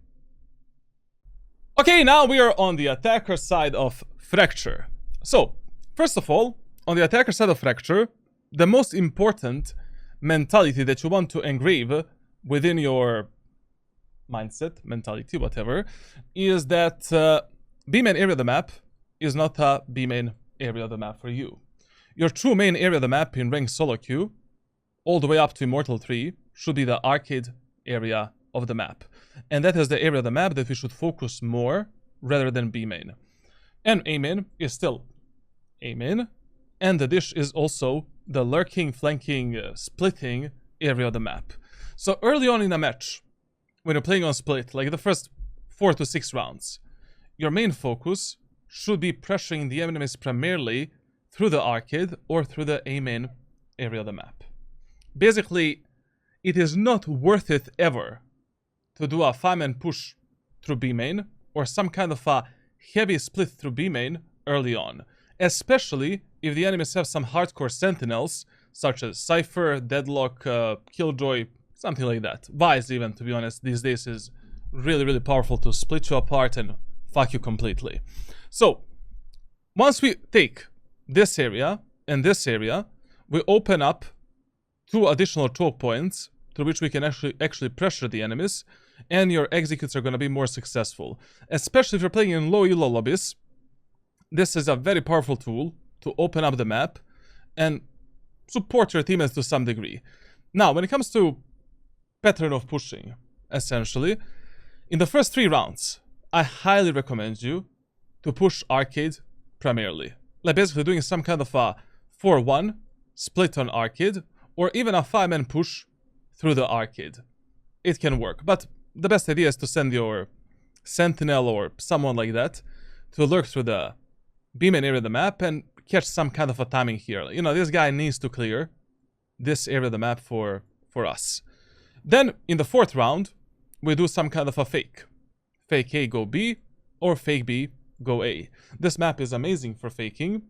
Okay, now we are on the attacker side of Fracture. So, first of all, on the attacker side of Fracture, the most important mentality that you want to engrave within your mindset, mentality, whatever, is that B-main area of the map is not a B-main area of the map for you. Your true main area of the map in ranked solo queue, all the way up to Immortal 3, should be the arcade area of the map. And that is the area of the map that we should focus more rather than B-main. And A-main is still A-main, and the dish is also the lurking, flanking, splitting area of the map. So early on in a match, when you're playing on split, like the first 4 to 6 rounds, your main focus should be pressuring the enemies primarily through the arcade or through the A-main area of the map. Basically, it is not worth it ever to do a 5-man push through B-main or some kind of a heavy split through B-main early on, especially if the enemies have some hardcore sentinels such as Cypher, Deadlock, Killjoy, something like that. Vice even, to be honest, these days is really, really powerful to split you apart and fuck you completely. So, once we take this area and this area, we open up 2 additional choke points through which we can actually pressure the enemies, and your executes are going to be more successful. Especially if you're playing in low elo lobbies, this is a very powerful tool to open up the map and support your teammates to some degree. Now, when it comes to pattern of pushing, essentially, in the first 3 rounds, I highly recommend you to push arcade primarily. Like basically doing some kind of a 4-1 split on arcade, or even a 5-man push through the arcade. It can work, but the best idea is to send your sentinel or someone like that to lurk through the B-main area of the map and catch some kind of a timing here. You know, this guy needs to clear this area of the map for us. Then, in the 4th round, we do some kind of a fake. Fake A, go B, or fake B, go A. This map is amazing for faking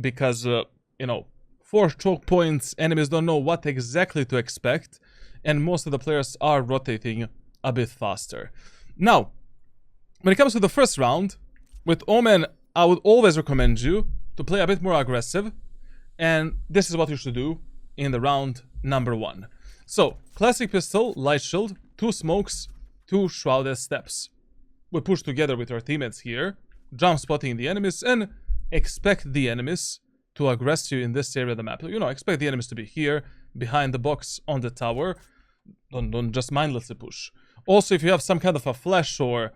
because, you know, 4 choke points, enemies don't know what exactly to expect, and most of the players are rotating a bit faster. Now, when it comes to the first round, with Omen, I would always recommend you to play a bit more aggressive, and this is what you should do in the round number 1. So, classic pistol, light shield, 2 smokes, 2 shrouded steps. We push together with our teammates here, jump spotting the enemies, and expect the enemies to aggress you in this area of the map. You know, expect the enemies to be here, behind the box, on the tower. Don't just mindlessly push. Also, if you have some kind of a flash or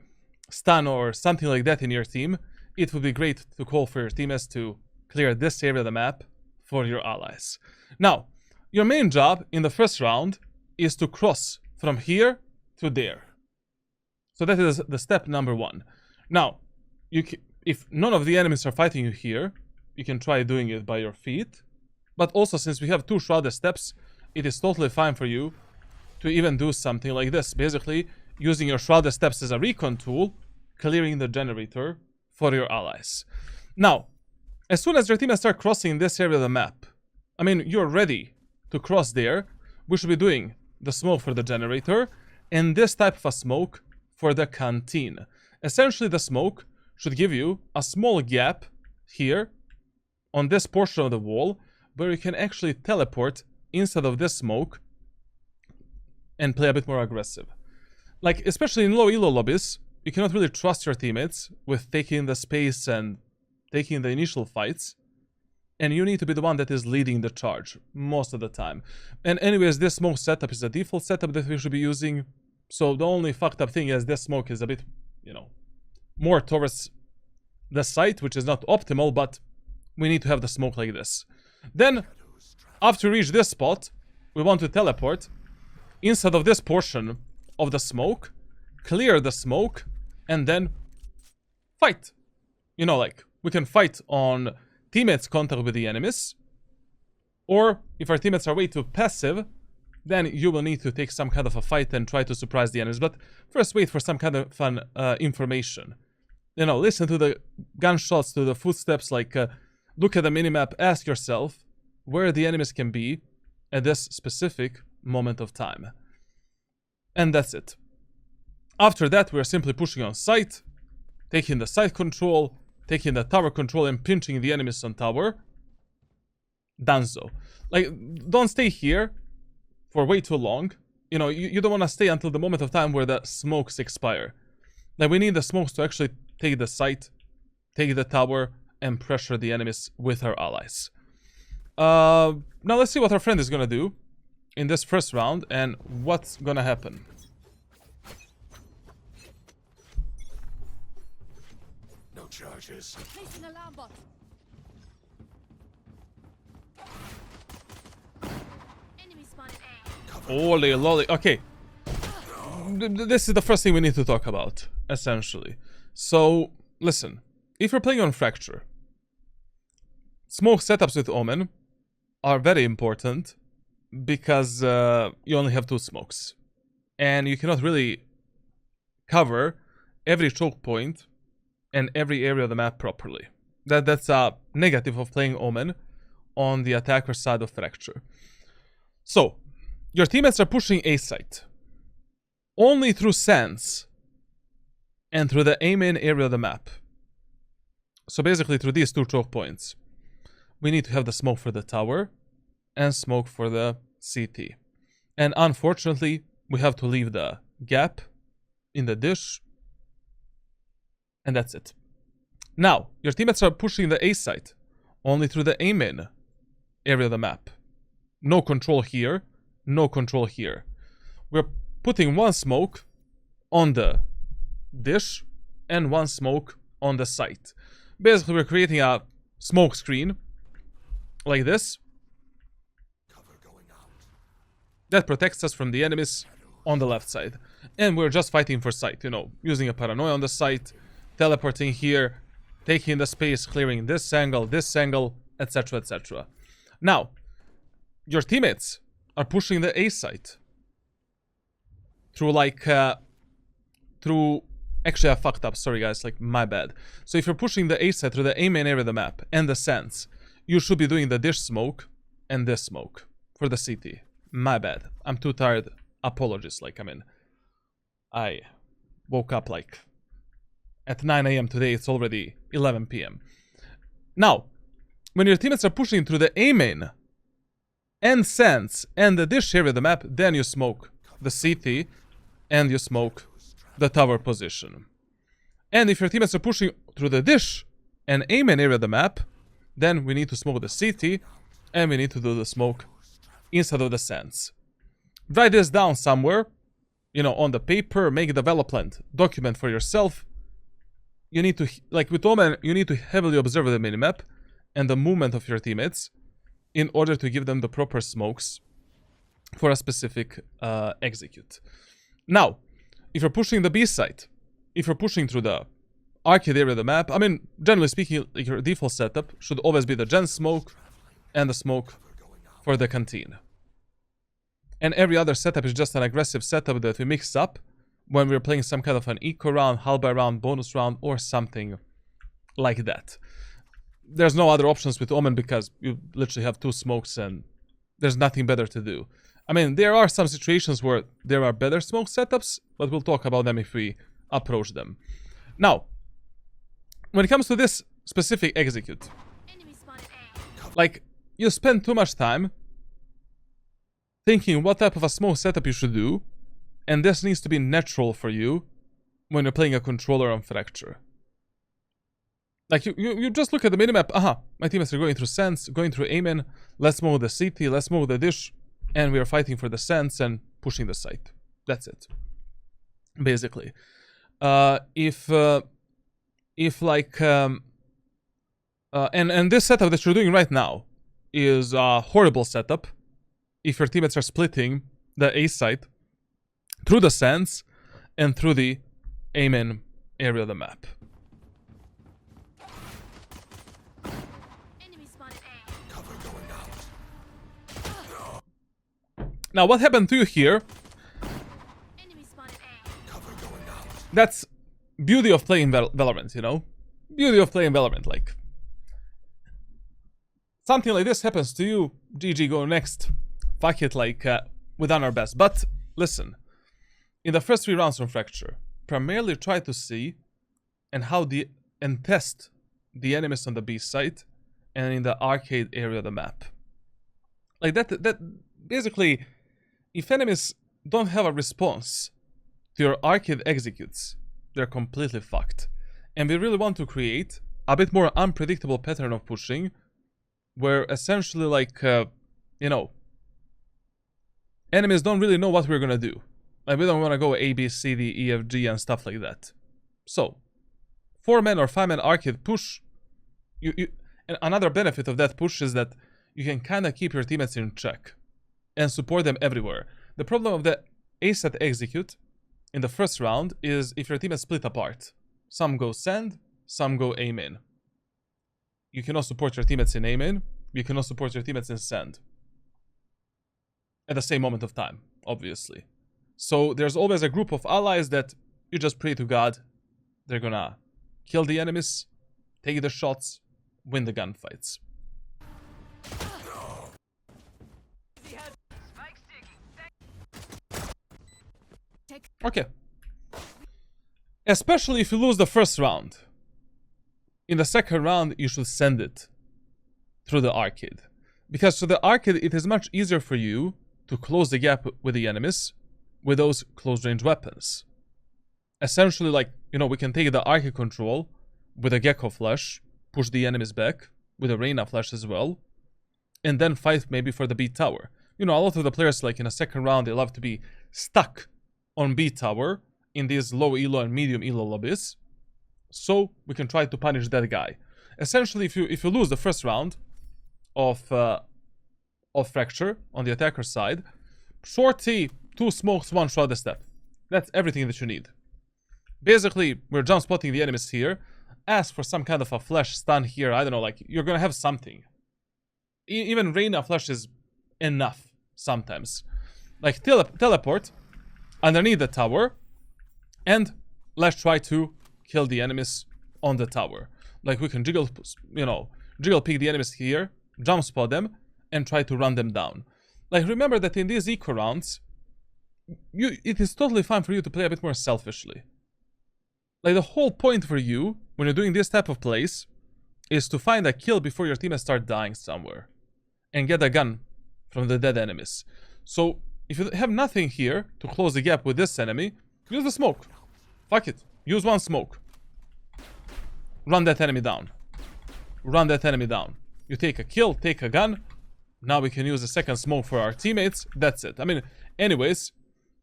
stun or something like that in your team, it would be great to call for your teammates to clear this area of the map for your allies. Now, your main job in the first round is to cross from here to there. So that is the step number 1. Now, if none of the enemies are fighting you here, you can try doing it by your feet. But also, since we have 2 shrouded steps, it is totally fine for you to even do something like this. Basically, using your shrouded steps as a recon tool, clearing the generator for your allies. Now, as soon as your teammates start crossing this area of the map, I mean, you're ready to cross there, we should be doing the smoke for the generator, and this type of a smoke for the canteen. Essentially, the smoke should give you a small gap here on this portion of the wall where you can actually teleport instead of this smoke and play a bit more aggressive. Like, especially in low elo lobbies, you cannot really trust your teammates with taking the space and taking the initial fights, and you need to be the one that is leading the charge most of the time. And anyways, this smoke setup is the default setup that we should be using, so the only fucked up thing is this smoke is a bit, you know, more towards the site, which is not optimal, but we need to have the smoke like this. Then, after we reach this spot, we want to teleport instead of this portion of the smoke, clear the smoke, and then fight. You know, like, we can fight on teammates' contact with the enemies, or if our teammates are way too passive, then you will need to take some kind of a fight and try to surprise the enemies. But first, wait for some kind of fun information. You know, listen to the gunshots, to the footsteps, like, look at the minimap, ask yourself where the enemies can be at this specific moment of time. And that's it. After that, we're simply pushing on site, taking the site control, taking the tower control, and pinching the enemies on tower. Danzo. Like, don't stay here for way too long. You know, you don't want to stay until the moment of time where the smokes expire. Like, we need the smokes to actually take the site, take the tower, and pressure the enemies with our allies. Now let's see what our friend is gonna do in this first round and what's gonna happen. No charges. Placing alarm bot. Enemy spawn at A. Holy lolly. Okay. This is the first thing we need to talk about, essentially. So, listen. If you're playing on Fracture, smoke setups with Omen are very important because you only have 2 smokes. And you cannot really cover every choke point and every area of the map properly. That's a negative of playing Omen on the attacker side of Fracture. So, your teammates are pushing A site only through sands and through the A main area of the map. So basically through these 2 choke points. We need to have the smoke for the tower and smoke for the CT. And unfortunately, we have to leave the gap in the dish. And that's it. Now, your teammates are pushing the A site only through the A main area of the map. No control here, no control here. We're putting 1 smoke on the dish and 1 smoke on the site. Basically, we're creating a smoke screen like this that protects us from the enemies on the left side. And we're just fighting for sight, you know, using a paranoia on the site, teleporting here, taking the space, clearing this angle, etc, etc. Now, your teammates are pushing the A site through like, actually I fucked up, sorry guys, like my bad. So if you're pushing the A site through the A main area of the map and the sands, you should be doing the dish smoke and this smoke for the CT. My bad. I'm too tired. Apologies, like, I mean, I woke up like at 9 AM today, it's already 11 PM. Now, when your teammates are pushing through the A main and sands and the dish area of the map, then you smoke the CT and you smoke the tower position. And if your teammates are pushing through the dish and A main area of the map, then we need to smoke the CT and we need to do the smoke instead of the sands. Write this down somewhere, you know, on the paper, make a development document for yourself, you need to, like with Omen, you need to heavily observe the minimap and the movement of your teammates in order to give them the proper smokes for a specific execute. Now, if you're pushing the B side, if you're pushing through the arcade area of the map, I mean, generally speaking, your default setup should always be the gen smoke and the smoke for the canteen. And every other setup is just an aggressive setup that we mix up when we're playing some kind of an eco round, halberd round, bonus round, or something like that. There's no other options with Omen because you literally have 2 smokes and there's nothing better to do. I mean, there are some situations where there are better smoke setups, but we'll talk about them if we approach them. Now, when it comes to this specific execute, like, you spend too much time thinking what type of a smoke setup you should do, and this needs to be natural for you when you're playing a controller on Fracture. Like, you just look at the minimap, my teammates are going through Sense, going through Omen, let's move the CT, let's move the dish, and we are fighting for the Sense and pushing the site. That's it. Basically. If like, and this setup that you're doing right now is a horrible setup if your teammates are splitting the A site through the Sense and through the Omen area of the map. Now, what happened to you here? That's beauty of playing Valorant, you know? Beauty of playing Valorant, like. Something like this happens to you, GG, go next. Fuck it, like, we've done our best. But, listen. In the first 3 rounds from Fracture, primarily try to see and test the enemies on the B site and in the arcade area of the map. Like, that basically, if enemies don't have a response to your arcade executes, they're completely fucked. And we really want to create a bit more unpredictable pattern of pushing, where essentially, like, you know, enemies don't really know what we're gonna do. Like, we don't want to go A, B, C, D, E, F, G and stuff like that. So, 4-man or 5-man arcade push, and another benefit of that push is that you can kind of keep your teammates in check and support them everywhere. The problem of the A set execute in the first round is if your teammates split apart. Some go Send, some go Omen. You cannot support your teammates in Omen, you cannot support your teammates in Send. At the same moment of time, obviously. So there's always a group of allies that you just pray to God they're gonna kill the enemies, take the shots, win the gunfights. Okay. Especially if you lose the first round. In the second round, you should send it through the arcade. Because through the arcade, it is much easier for you to close the gap with the enemies with those close-range weapons. Essentially, like, you know, we can take the arcade control with a Gecko flash, push the enemies back with a Reyna flash as well, and then fight maybe for the B tower. You know, a lot of the players, like in a second round, they love to be stuck on B tower in these low elo and medium elo lobbies, so we can try to punish that guy. Essentially, if you lose the first round of Fracture on the attacker side, shorty, 2 smokes, 1 shot a step. That's everything that you need. Basically, we're jump spotting the enemies here. Ask for some kind of a flash stun here. I don't know, like, you're gonna have something. Even Reyna flash is enough sometimes. Like, teleport underneath the tower, and let's try to kill the enemies on the tower. Like, we can jiggle, you know, jiggle pick the enemies here, jump spot them, and try to run them down. Like, remember that in these eco rounds, it is totally fine for you to play a bit more selfishly. Like, the whole point for you, when you're doing this type of plays, is to find a kill before your teammates start dying somewhere. And get a gun from the dead enemies. So, if you have nothing here to close the gap with this enemy, use the smoke. Fuck it. Use 1 smoke. Run that enemy down. Run that enemy down. You take a kill, take a gun. Now we can use a second smoke for our teammates. That's it. I mean, anyways,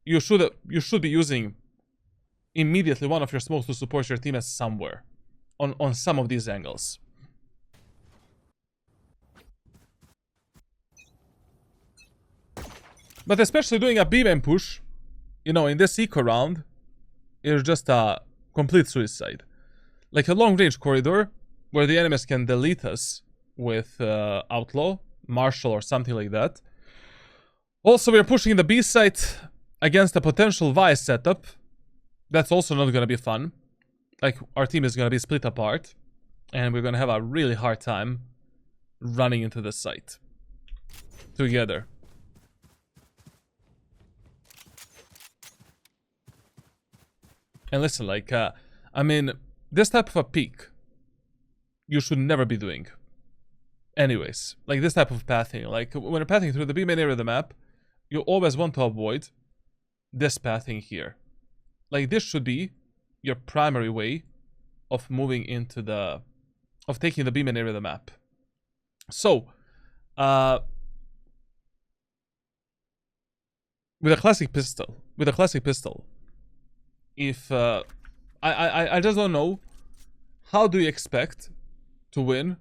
you should be using immediately one of your smokes to support your teammates somewhere. on some of these angles. But especially doing a B-main push, you know, in this eco round, is just a complete suicide. Like a long-range corridor, where the enemies can delete us with Outlaw, Marshall, or something like that. Also, we're pushing the B site against a potential Vice setup. That's also not gonna be fun. Like, our team is gonna be split apart, and we're gonna have a really hard time running into the site together. And listen, like, I mean, this type of a peak, you should never be doing. Anyways, like this type of pathing, like when you're pathing through the B main area of the map, you always want to avoid this pathing here. Like this should be your primary way of moving into the, of taking the B main area of the map. So, with a classic pistol, if I just don't know, how do you expect to win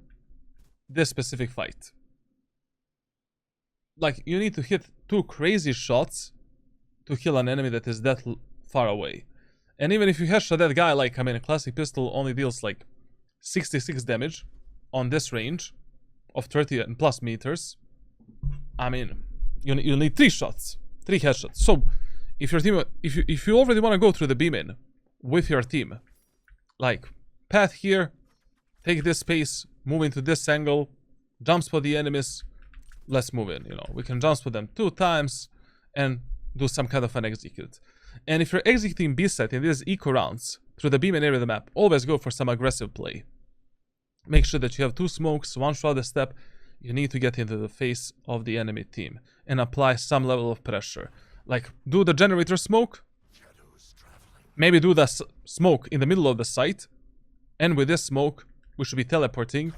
this specific fight? Like, you need to hit 2 crazy shots to kill an enemy that is that far away. And even if you headshot that guy, like, I mean, a classic pistol only deals like 66 damage on this range of 30 and plus meters. I mean, you need 3 shots, 3 headshots. So if your team, if you already want to go through the B-main with your team, like path here, take this space, move into this angle, jump spot the enemies, let's move in. You know, we can jump spot them 2 times and do some kind of an execute. And if you're executing B site in these eco rounds through the B-main area of the map, always go for some aggressive play. Make sure that you have 2 smokes, 1 shot a step. You need to get into the face of the enemy team and apply some level of pressure. Like, do the generator smoke, maybe do the smoke in the middle of the site, and with this smoke, we should be teleporting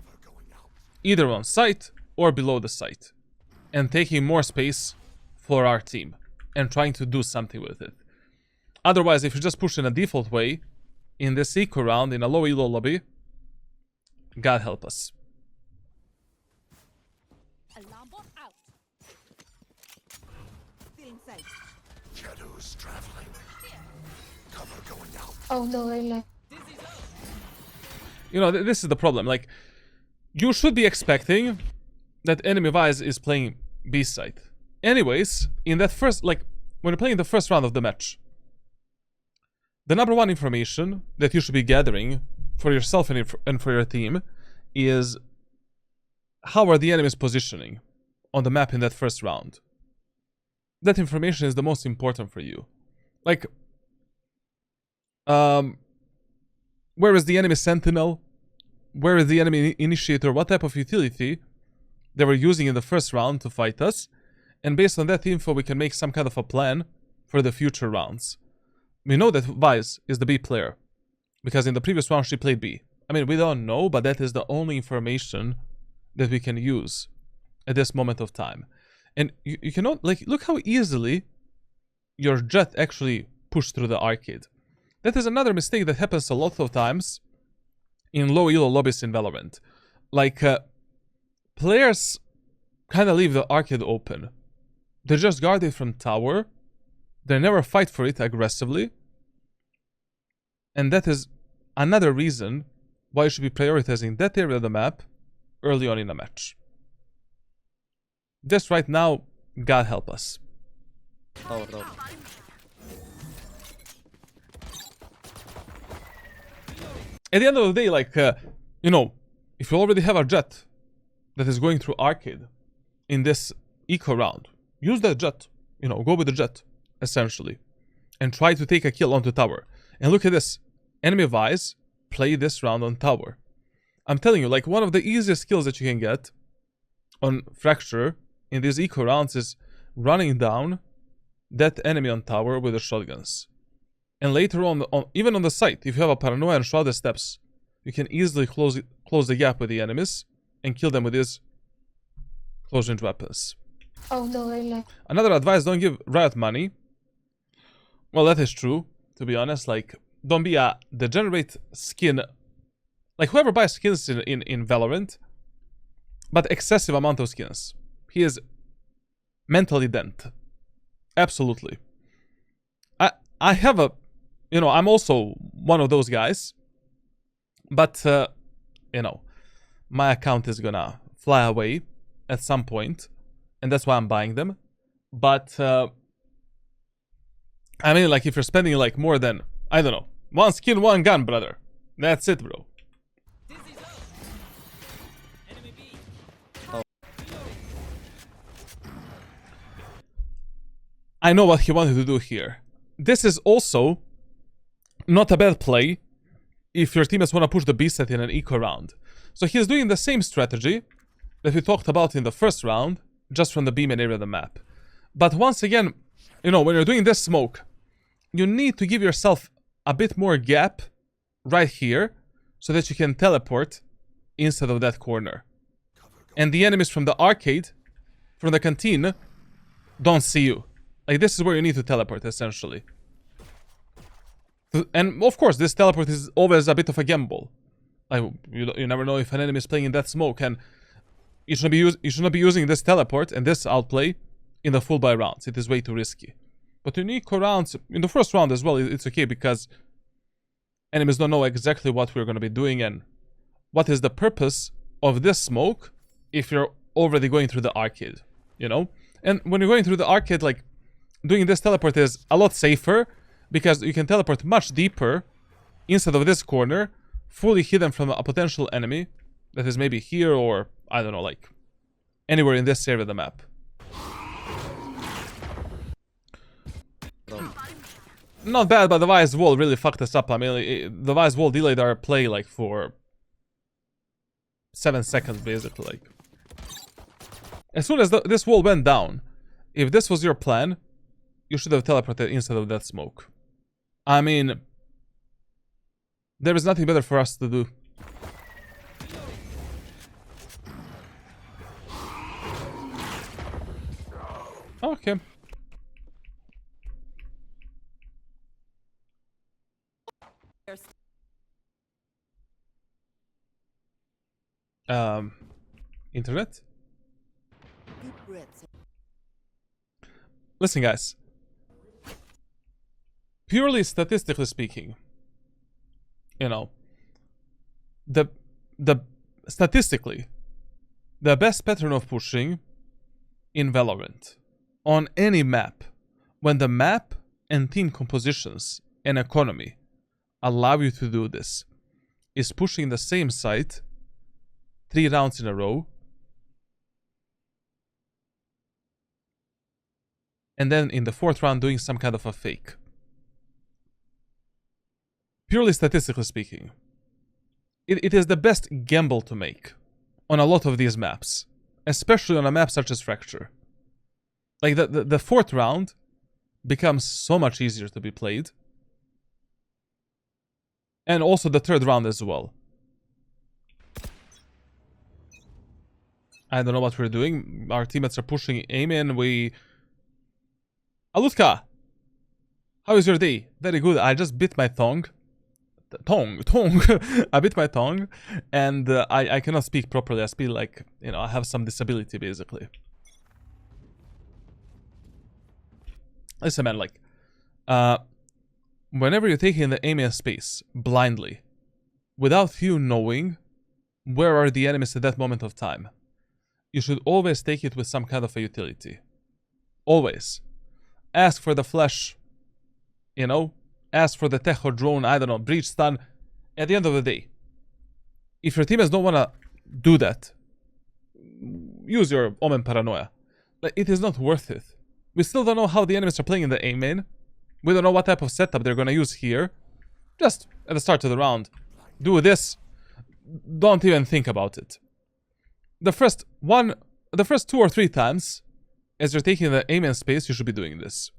either on site or below the site, and taking more space for our team, and trying to do something with it. Otherwise, if you just push in a default way, in this eco round, in a low elo lobby, God help us. Alarm bot out. Shadows traveling. Cover going out. Oh no, I left. You know, this is the problem. Like, you should be expecting that enemy Vice is playing B site. Anyways, in that first, like, when you're playing the first round of the match, the number 1 information that you should be gathering for yourself and for your team is how are the enemies positioning on the map in that first round. That information is the most important for you. Like, where is the enemy sentinel? Where is the enemy initiator? What type of utility they were using in the first round to fight us? And based on that info, we can make some kind of a plan for the future rounds. We know that Vice is the B player, because in the previous round she played B. I mean, we don't know, but that is the only information that we can use at this moment of time. And you cannot, like, look how easily your Jett actually pushed through the arcade. That is another mistake that happens a lot of times in low elo lobbies in Valorant. Like, players kind of leave the arcade open. They just guard it from tower. They never fight for it aggressively. And that is another reason why you should be prioritizing that area of the map early on in a match. This right now, God help us. Oh, no. At the end of the day, like, you know, if you already have a Jett that is going through arcade in this eco round, use that Jett. You know, go with the Jett, essentially. And try to take a kill onto tower. And look at this. Enemy Vice play this round on tower. I'm telling you, like, one of the easiest kills that you can get on Fracture in these eco rounds is running down that enemy on tower with the shotguns. And later on, even on the site, if you have a paranoia and shrouded steps, you can easily close the gap with the enemies and kill them with these close range weapons. Oh no, I left. Another advice, don't give Riot money. Well, that is true, to be honest. Like, don't be a degenerate skin Like, whoever buys skins in Valorant, but excessive amount of skins, he is mentally dent. Absolutely. I have a, you know, I'm also one of those guys, but, you know, my account is gonna fly away at some point, and that's why I'm buying them. But, I mean, like, if you're spending, like, more than, I don't know, one skin, one gun, brother. That's it, bro. I know what he wanted to do here. This is also not a bad play if your teammates want to push the B set in an eco round. So he's doing the same strategy that we talked about in the first round, just from the B main area of the map. But once again, you know, when you're doing this smoke, you need to give yourself a bit more gap right here so that you can teleport instead of that corner. And the enemies from the arcade, from the canteen, don't see you. Like, this is where you need to teleport, essentially. And, of course, this teleport is always a bit of a gamble. Like, you never know if an enemy is playing in that smoke, and you should not be using this teleport and this outplay in the full buy rounds. It is way too risky. But in eco rounds, in the first round as well, it's okay, because enemies don't know exactly what we're going to be doing and what is the purpose of this smoke if you're already going through the arcade, you know? And when you're going through the arcade, like, doing this teleport is a lot safer, because you can teleport much deeper instead of this corner, fully hidden from a potential enemy that is maybe here or, I don't know, like, anywhere in this area of the map. Not bad, but the Vice wall really fucked us up. I mean, the Vice wall delayed our play, like, for 7 seconds, basically. Like, as soon as this wall went down, if this was your plan, you should have teleported instead of that smoke. I mean, there is nothing better for us to do. Okay. Internet? Listen, guys. Purely statistically speaking, you know, statistically, the best pattern of pushing in Valorant on any map, when the map and team compositions and economy allow you to do this, is pushing the same site 3 rounds in a row, and then in the 4th round doing some kind of a fake. Purely statistically speaking, it is the best gamble to make on a lot of these maps, especially on a map such as Fracture. Like, the 4th round becomes so much easier to be played, and also the 3rd round as well. I don't know what we're doing. Our teammates are pushing Omen. Alutka, how is your day? Very good. I just bit my tongue. I bit my tongue, and I cannot speak properly. I speak like, you know, I have some disability, basically. Listen, man, like, whenever you're taking the aim in space blindly, without you knowing where are the enemies at that moment of time, you should always take it with some kind of a utility. Always. Ask for the flash, you know? Ask for the tech or drone, I don't know, breach stun. At the end of the day, if your teammates don't want to do that, use your Omen paranoia. But it is not worth it. We still don't know how the enemies are playing in the A main. We don't know what type of setup they're going to use here. Just at the start of the round, do this. Don't even think about it. The first 2 or 3 times, as you're taking the A main space, you should be doing this.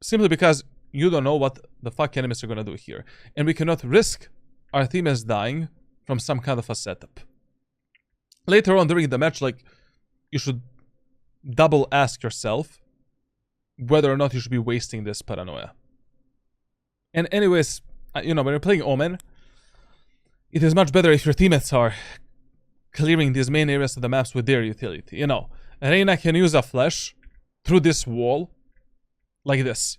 Simply because you don't know what the fuck enemies are gonna do here. And we cannot risk our teammates dying from some kind of a setup. Later on during the match, like, you should double ask yourself whether or not you should be wasting this paranoia. And anyways, you know, when you're playing Omen, it is much better if your teammates are clearing these main areas of the maps with their utility. You know, Reina can use a flash through this wall like this.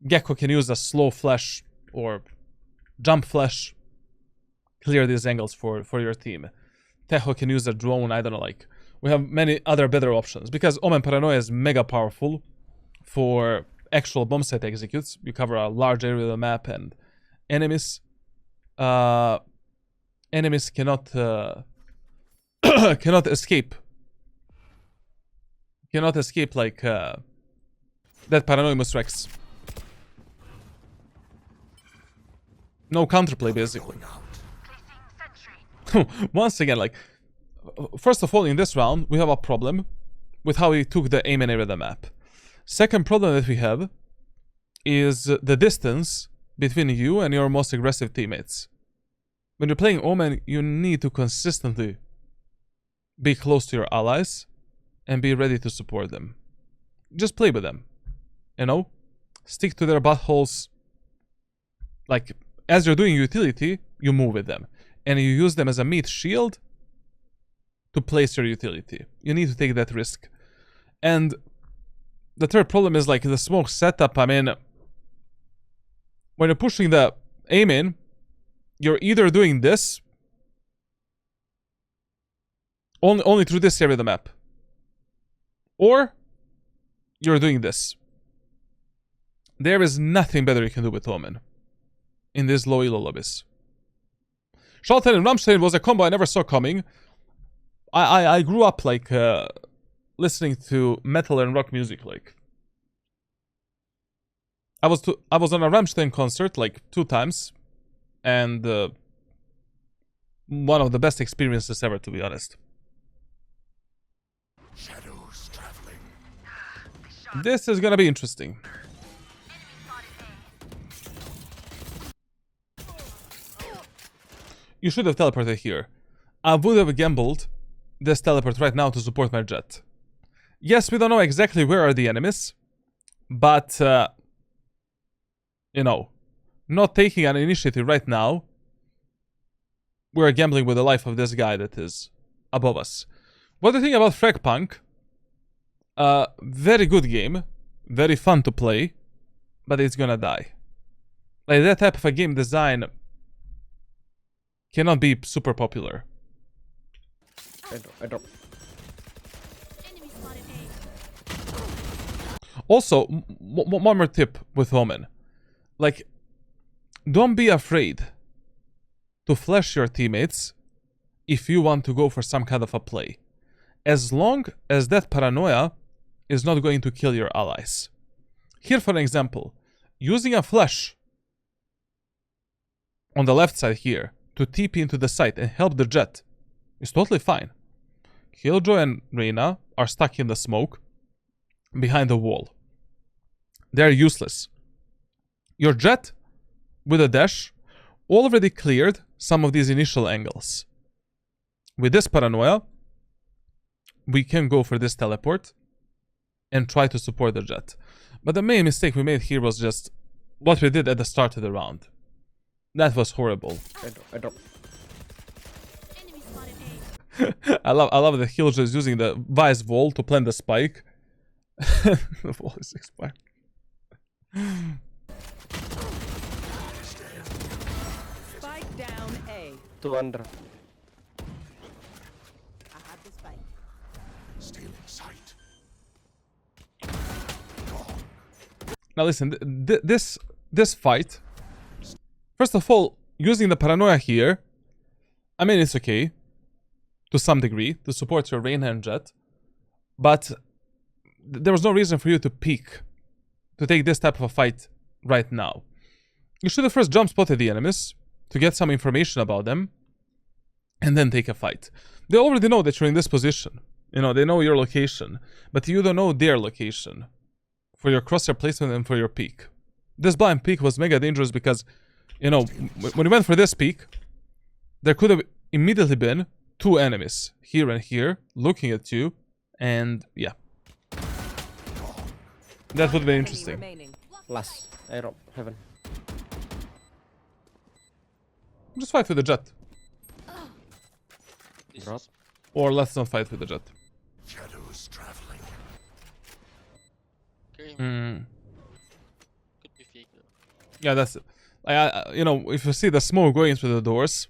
Gecko can use a slow flash or jump flash, clear these angles for your team. Tejo can use a drone, I don't know, like, we have many other better options. Because Omen Paranoia is mega powerful for actual bomb site executes. You cover a large area of the map and enemies cannot cannot escape. Cannot escape like that Paranoimus Rex. No counterplay, basically. Once again, like, first of all, in this round, we have a problem with how we took the aim and area of the map. Second problem that we have is the distance between you and your most aggressive teammates. When you're playing Omen, you need to consistently be close to your allies and be ready to support them. Just play with them, you know? Stick to their buttholes. Like, as you're doing utility, you move with them. And you use them as a meat shield to place your utility. You need to take that risk. And the third problem is like the smoke setup. I mean, when you're pushing the aim in, you're either doing this only through this area of the map, or you're doing this. There is nothing better you can do with Omen in these low elo lobbies. Schalten and Rammstein was a combo I never saw coming. I grew up like listening to metal and rock music. Like, I was on a Rammstein concert like 2 times, and one of the best experiences ever, to be honest. Shadows traveling. This is gonna be interesting. You should have teleported here. I would have gambled this teleport right now to support my jet. Yes, we don't know exactly where are the enemies, but you know, not taking an initiative right now, we're gambling with the life of this guy that is above us. What do you think about Fragpunk? Very good game, very fun to play, but it's gonna die. Like, that type of a game design cannot be super popular. I drop. Also, one more tip with Omen. Like, don't be afraid to flash your teammates if you want to go for some kind of a play. As long as that paranoia is not going to kill your allies. Here, for example, using a flash on the left side here to TP into the site and help the jet is totally fine. Killjoy and Reina are stuck in the smoke behind the wall. They're useless. Your jet, with a dash, already cleared some of these initial angles. With this paranoia, we can go for this teleport and try to support the jet. But the main mistake we made here was just what we did at the start of the round. That was horrible. I drop. I love that Killjoy is using the Vice wall to plant the spike. The wall is expired. Spike down A. 2 under. I have the spike. Stealing sight. Now listen, this fight, first of all, using the paranoia here, I mean, it's okay to some degree to support your Reina and Jet, but there was no reason for you to peek, to take this type of a fight right now. You should have first jump spotted the enemies to get some information about them and then take a fight. They already know that you're in this position. You know, they know your location, but you don't know their location for your crosshair placement and for your peek. This blind peek was mega dangerous because, you know, when you went for this peek, there could have immediately been 2 enemies here and here looking at you, and yeah, that would have been interesting. Remaining. Last. I drop. Heaven. Just fight with the jet. This Drop. is Or let's not fight with the jet. Shadows traveling. carry me. Hmm. Could be fake though. Yeah, that's it. You know, if you see the smoke going through the doors.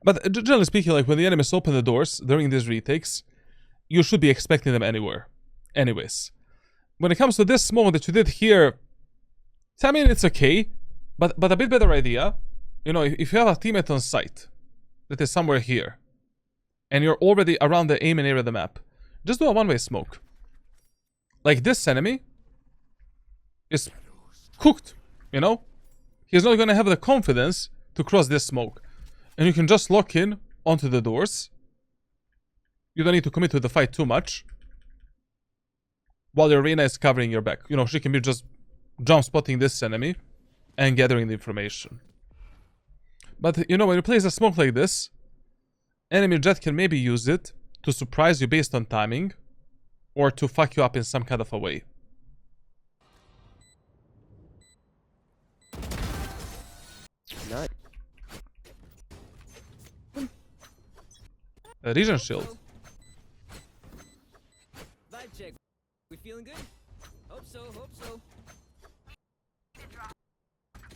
But generally speaking, like when the enemies open the doors during these retakes, you should be expecting them anywhere. Anyways. When it comes to this smoke that you did here, I mean, it's okay. But a bit better idea, you know, if you have a teammate on site that is somewhere here, and you're already around the aiming area of the map, just do a one-way smoke. Like this enemy is cooked, you know? He's not gonna have the confidence to cross this smoke. And you can just lock in onto the doors. You don't need to commit to the fight too much. While your Reyna is covering your back. You know, she can be just jump spotting this enemy and gathering the information. But, you know, when you place a smoke like this, enemy jet can maybe use it to surprise you based on timing, or to fuck you up in some kind of a way. Nice. A region shield. Vibe check. We feeling good? Hope so, hope so.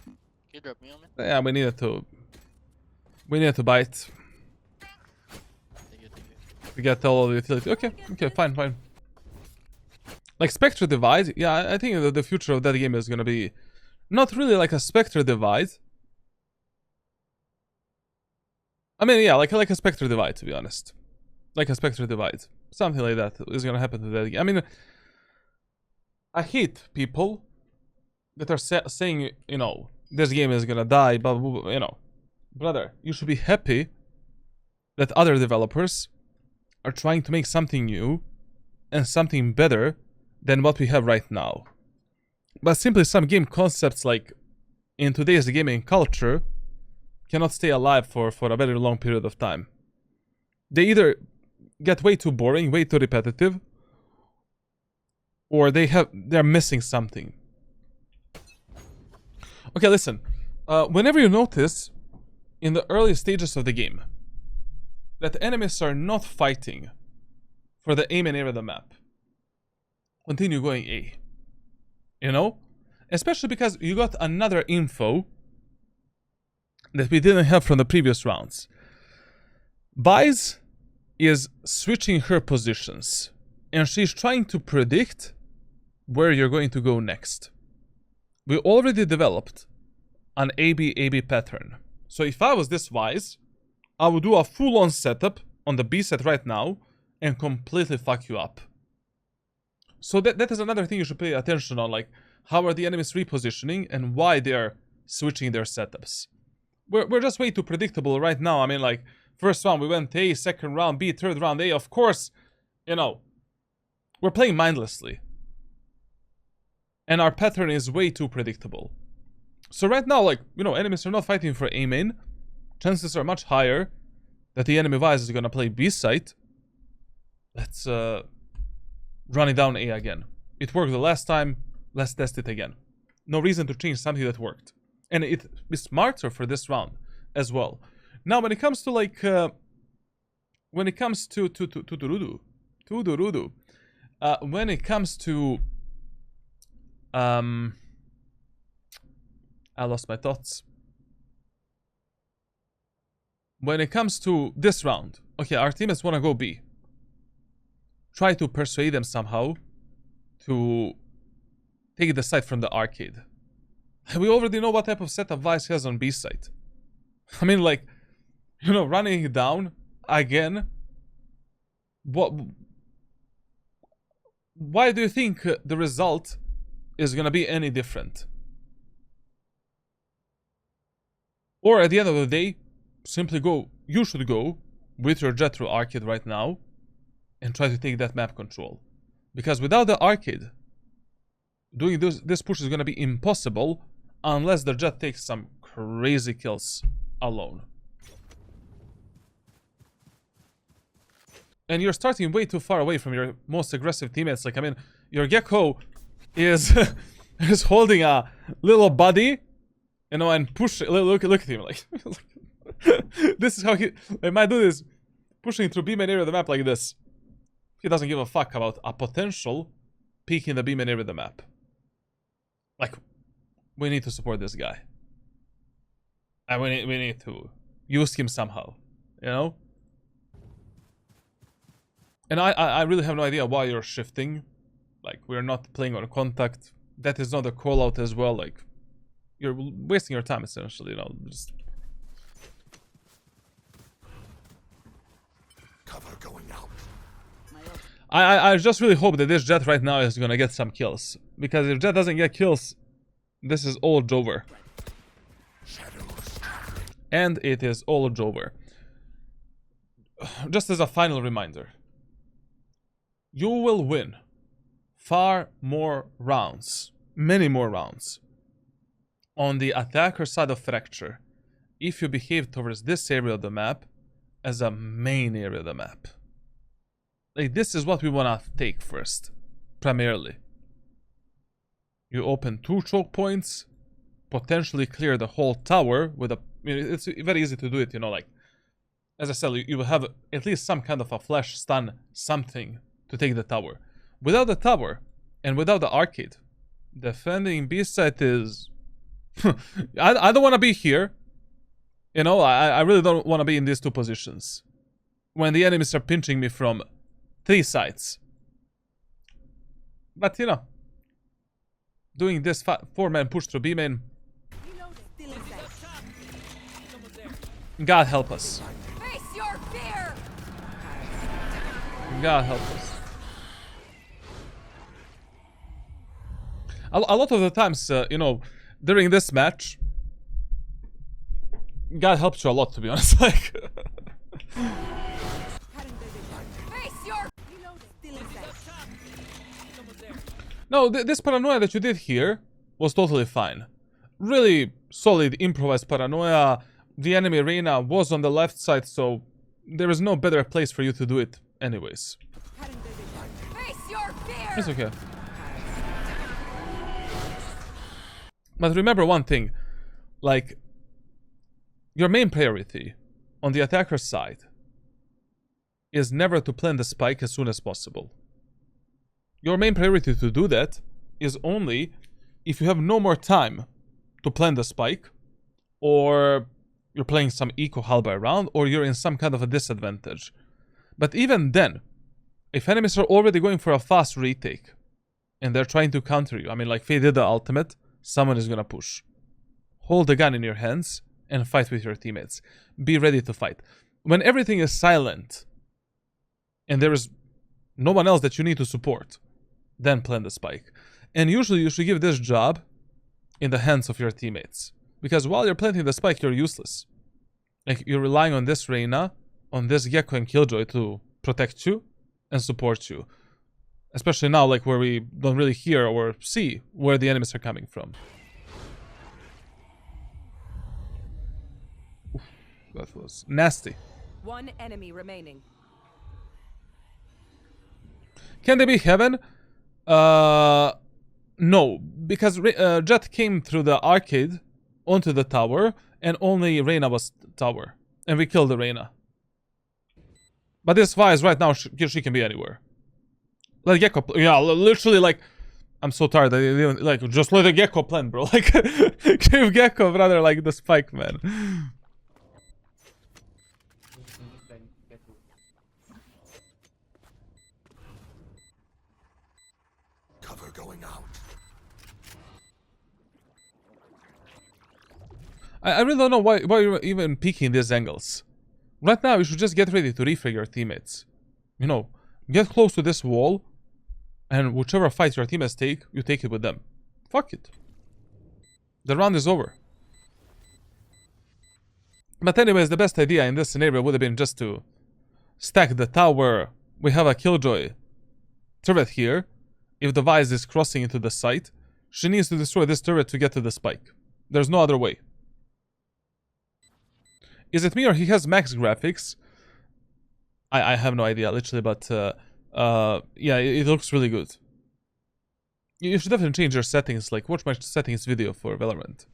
Can you drop me on me? Yeah, we needed to bite Thank you, thank you. to get all of the utility. Okay, fine. Like Spectre Divide, yeah, I think that the future of that game is gonna be not really like a Spectre Divide. I mean, yeah, like a Spectre Divide, to be honest. Like a Spectre Divide. Something like that is gonna happen to that game. I mean, I hate people that are saying, you know, this game is gonna die, but, you know. Brother, you should be happy that other developers are trying to make something new and something better than what we have right now. But simply some game concepts, like in today's gaming culture, cannot stay alive for a very long period of time. They either get way too boring, way too repetitive, or they're missing something. Okay, listen. Whenever you notice in the early stages of the game that the enemies are not fighting for the aim and area of the map, continue going A. You know? Especially because you got another info that we didn't have from the previous rounds. Vice is switching her positions, and she's trying to predict where you're going to go next. We already developed an AB-AB pattern. So if I was this wise, I would do a full-on setup on the B set right now and completely fuck you up. So that is another thing you should pay attention on, like how are the enemies repositioning and why they're switching their setups. We're just way too predictable right now. I mean, like, first round we went A, second round B, third round A. Of course, you know, we're playing mindlessly. And our pattern is way too predictable. So right now, like, you know, enemies are not fighting for A main. Chances are much higher that the enemy Vice is gonna play B site. Let's run it down A again. It worked the last time, let's test it again. No reason to change something that worked. And it is smarter for this round as well. Now, when it comes to like, when it comes to Durudu, when it comes to, I lost my thoughts. When it comes to this round, okay, our teammates want to go B. Try to persuade them somehow to take the site from the arcade. We already know what type of setup Vice has on B site. I mean, like, you know, running it down again. Why do you think the result is gonna be any different? Or at the end of the day, simply go. You should go with your jet through arcade right now and try to take that map control. Because without the arcade, doing this push is gonna be impossible unless the jet takes some crazy kills alone. And you're starting way too far away from your most aggressive teammates. Like, I mean, your Gecko is is holding a little buddy, you know, and push. Look at him, like This is how he... Like, my dude is pushing through B-main area of the map like this. He doesn't give a fuck about a potential peek in the B-main area of the map. Like, we need to support this guy. And we need to use him somehow. You know? And I really have no idea why you're shifting. Like, we're not playing on contact. That is not a call out as well. Like, you're wasting your time essentially, you know. Just... Cover going out. I just really hope that this Jet right now is gonna get some kills. Because if Jet doesn't get kills, this is all over. Shadows traveling. And it is all over. Just as a final reminder. You will win far more rounds, many more rounds, on the attacker side of Fracture if you behave towards this area of the map as a main area of the map. Like, this is what we want to take first, primarily. You open 2 choke points, potentially clear the whole tower with a... I mean, it's very easy to do it, you know, like... As I said, you will have at least some kind of a flash stun, something to take the tower. Without the tower, and without the arcade, defending B site is... I don't want to be here. You know, I really don't want to be in these 2 positions. When the enemies are pinching me from 3 sides. But, you know, doing this 4-man push through B-main, God help us. Face your fear! God help us. A lot of the times, you know, during this match, God helps you a lot, to be honest. Like, Face your... no, this paranoia that you did here was totally fine. Really solid improvised paranoia. The enemy arena was on the left side, so there is no better place for you to do it anyways. Face your fear! It's okay. But remember one thing, like, your main priority on the attacker's side is never to plant the spike as soon as possible. Your main priority to do that is only if you have no more time to plant the spike, or you're playing some eco halberd round, or you're in some kind of a disadvantage. But even then, if enemies are already going for a fast retake, and they're trying to counter you, I mean, like Faye did the ultimate, someone is gonna push. Hold the gun in your hands and fight with your teammates. Be ready to fight. When everything is silent and there is no one else that you need to support, then plant the spike. And usually you should give this job in the hands of your teammates. Because while you're planting the spike, you're useless. Like, you're relying on this Reyna, on this Gecko and Killjoy to protect you and support you. Especially now, like, where we don't really hear or see where the enemies are coming from. Oof, that was nasty. 1 enemy remaining. Can they be heaven? No, because Jet came through the arcade onto the tower, and only Reyna was tower, and we killed the Reyna. But this Vice right now, she can be anywhere. Let Gecko, yeah, literally, like, I'm so tired. I didn't, like, just let the Gecko plant, bro. Like, give Gecko rather like the spike, man. Cover going out. I really don't know why you're even peeking these angles. Right now, you should just get ready to refrag your teammates. You know, get close to this wall, and whichever fight your teammates take, you take it with them. Fuck it. The round is over. But anyways, the best idea in this scenario would have been just to stack the tower. We have a Killjoy turret here. If the Vice is crossing into the site, she needs to destroy this turret to get to the spike. There's no other way. Is it me or he has max graphics? I have no idea, literally, but yeah, it looks really good. You should definitely change your settings, like watch my settings video for Valorant.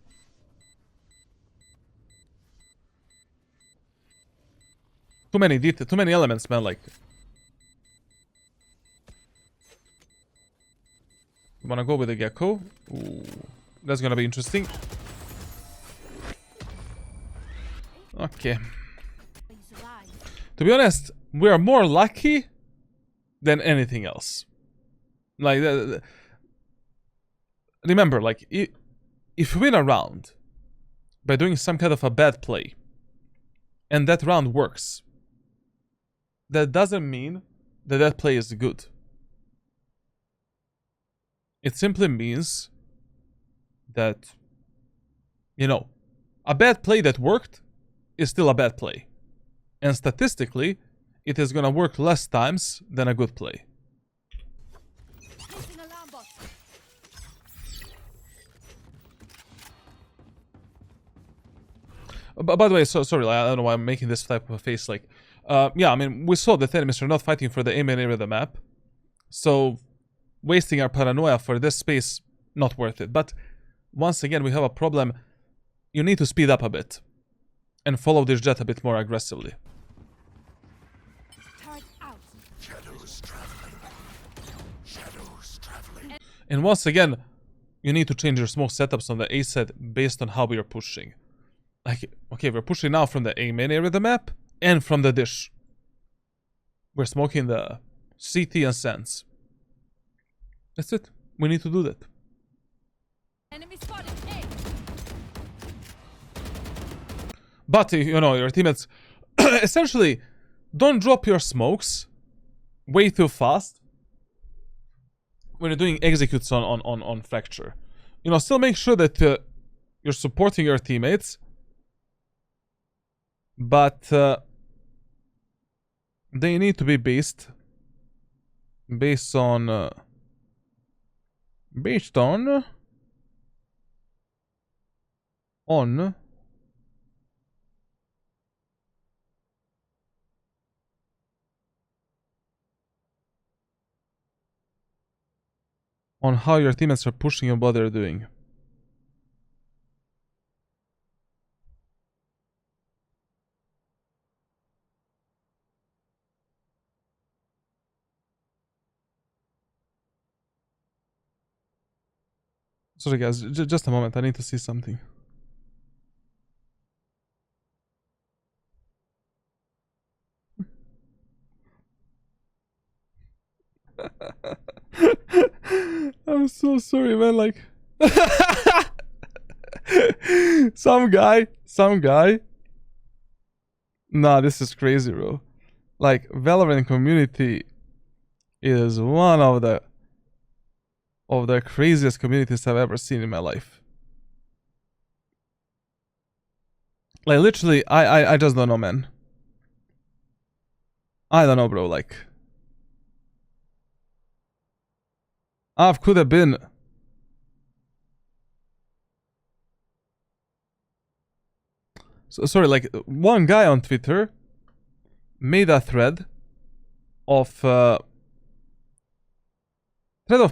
Too many details, too many elements, man. Like, you wanna go with the gecko? Ooh, that's gonna be interesting. Okay. To be honest, we are more lucky than anything else. Like, remember, like, if we win a round by doing some kind of a bad play, and that round works, that doesn't mean that that play is good. It simply means that, you know, a bad play that worked is still a bad play. And statistically, it is gonna work less times than a good play. Placing alarm bot. By the way, so sorry, I don't know why I'm making this type of a face. Like, yeah, I mean, we saw that enemies are not fighting for the aim area of the map, so wasting our paranoia for this space, not worth it. But once again, we have a problem. You need to speed up a bit and follow this jet a bit more aggressively. Turret out. Shadows traveling. Shadows traveling. And once again, you need to change your smoke setups on the A side based on how we are pushing. Like, okay, we're pushing now from the A main area of the map and from the dish. We're smoking the CT and sands. That's it. We need to do that. Enemy spotted. A. But, you know, your teammates essentially don't drop your smokes way too fast when you're doing executes on fracture. You know, still make sure that you're supporting your teammates, but they need to be based on how your teammates are pushing and what they're doing. Sorry guys, just a moment, I need to see something. I'm so sorry, man, like... Some guy... Nah, this is crazy, bro. Like, Valorant community is one of the craziest communities I've ever seen in my life. Like, literally, I just don't know, man. I don't know, bro, like... could have been... So, sorry, like, one guy on Twitter made a thread of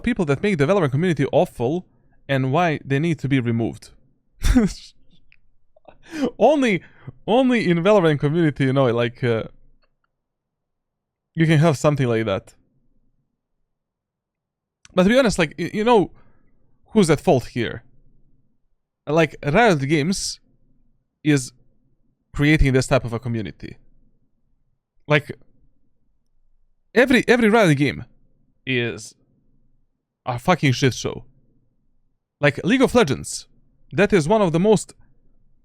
people that make the Valorant community awful and why they need to be removed. only in Valorant community, you know, like you can have something like that. But to be honest, like, you know, who's at fault here? Like, Riot Games is creating this type of a community. Like, every Riot game is a fucking shit show. Like, League of Legends, that is one of the most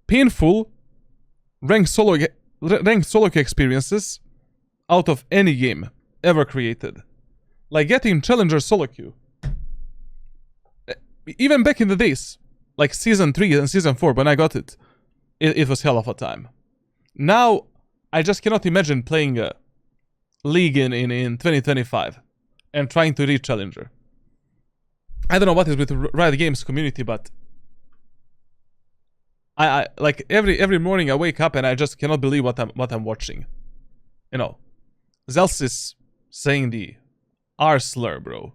painful ranked solo queue experiences out of any game ever created. Like, getting Challenger solo queue. Even back in the days, like Season 3 and Season 4, when I got it, it was hell of a time. Now, I just cannot imagine playing a League in 2025 and trying to reach Challenger. I don't know what is with Riot Games community, but I like every morning I wake up and I just cannot believe what I'm watching. You know, Zelsis saying the R slur, bro,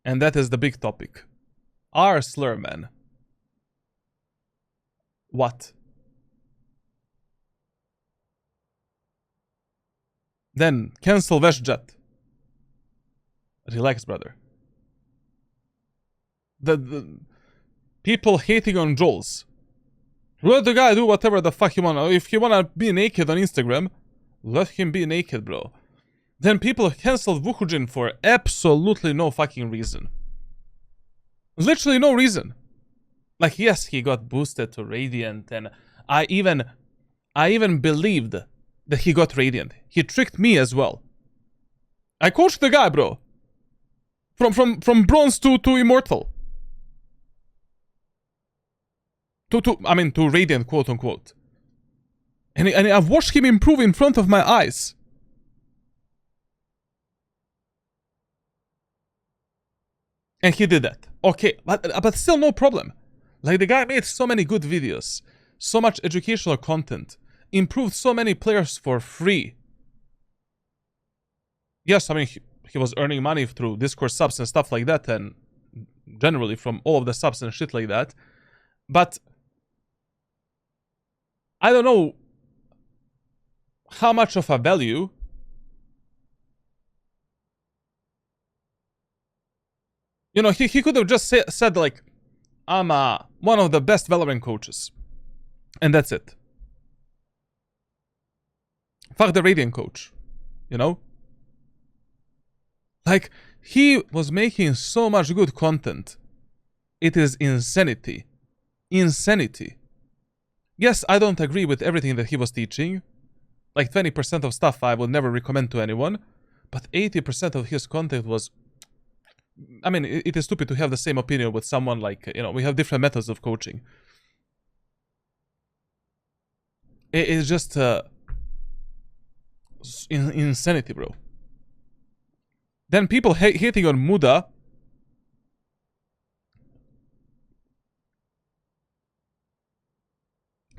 and that is the big topic. R slur, man. What? Then cancel WestJet. Relax, brother. The people hating on Joel's. Let the guy do whatever the fuck he wanna. If he wanna be naked on Instagram, let him be naked, bro. Then people canceled Vuhujin for absolutely no fucking reason. Literally no reason. Like, yes, he got boosted to Radiant, and I even believed that he got Radiant. He tricked me as well. I coached the guy, bro. From bronze to immortal. To Radiant, quote unquote. And I've watched him improve in front of my eyes. And he did that. Okay, but still no problem. Like, the guy made so many good videos, so much educational content, improved so many players for free. Yes, I mean, he was earning money through Discord subs and stuff like that, and generally from all of the subs and shit like that. But I don't know how much of a value you know, he could have just said like, I'm one of the best Valorant coaches. And that's it. Fuck the Radiant coach. You know? Like, he was making so much good content. It is insanity. Insanity. Yes, I don't agree with everything that he was teaching. Like, 20% of stuff I would never recommend to anyone. But 80% of his content was... I mean, it is stupid to have the same opinion with someone like, you know, we have different methods of coaching. It's just insanity, bro. Then people hating on Muda.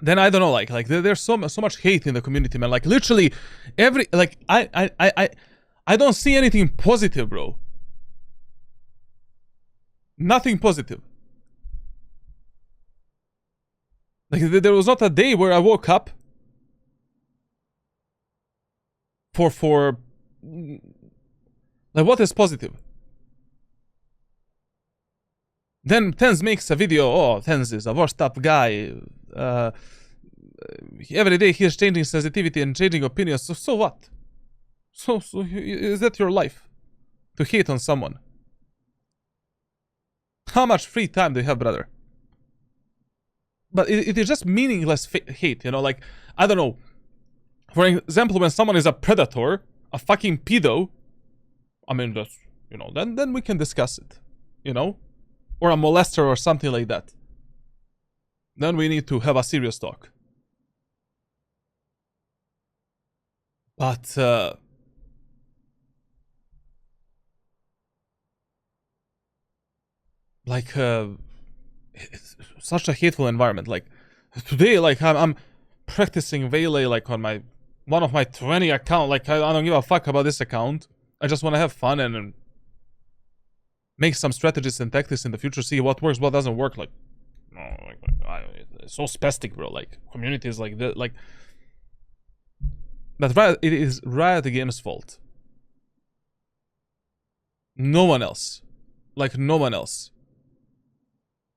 Then I don't know, like there's so much hate in the community, man. Like, literally every, like, I don't see anything positive, bro. Nothing positive. Like, there was not a day where I woke up for like, what is positive? Then Tenz makes a video. Oh, Tenz is a washed up guy. Every day he's changing sensitivity and changing opinions. So what? So is that your life? To hate on someone? How much free time do you have, brother? But it is just meaningless hate, you know? Like, I don't know. For example, when someone is a predator, a fucking pedo, I mean, that's, you know, then we can discuss it, you know? Or a molester or something like that. Then we need to have a serious talk. But, like, it's such a hateful environment. Like, today, like, I'm practicing Melee, like, on one of my 20 account. Like, I don't give a fuck about this account. I just want to have fun and make some strategies and tactics in the future, see what works, what doesn't work. Like, no, it's so spastic, bro. Like, community is like that, like. But it is Riot Games' fault. No one else. Like, no one else.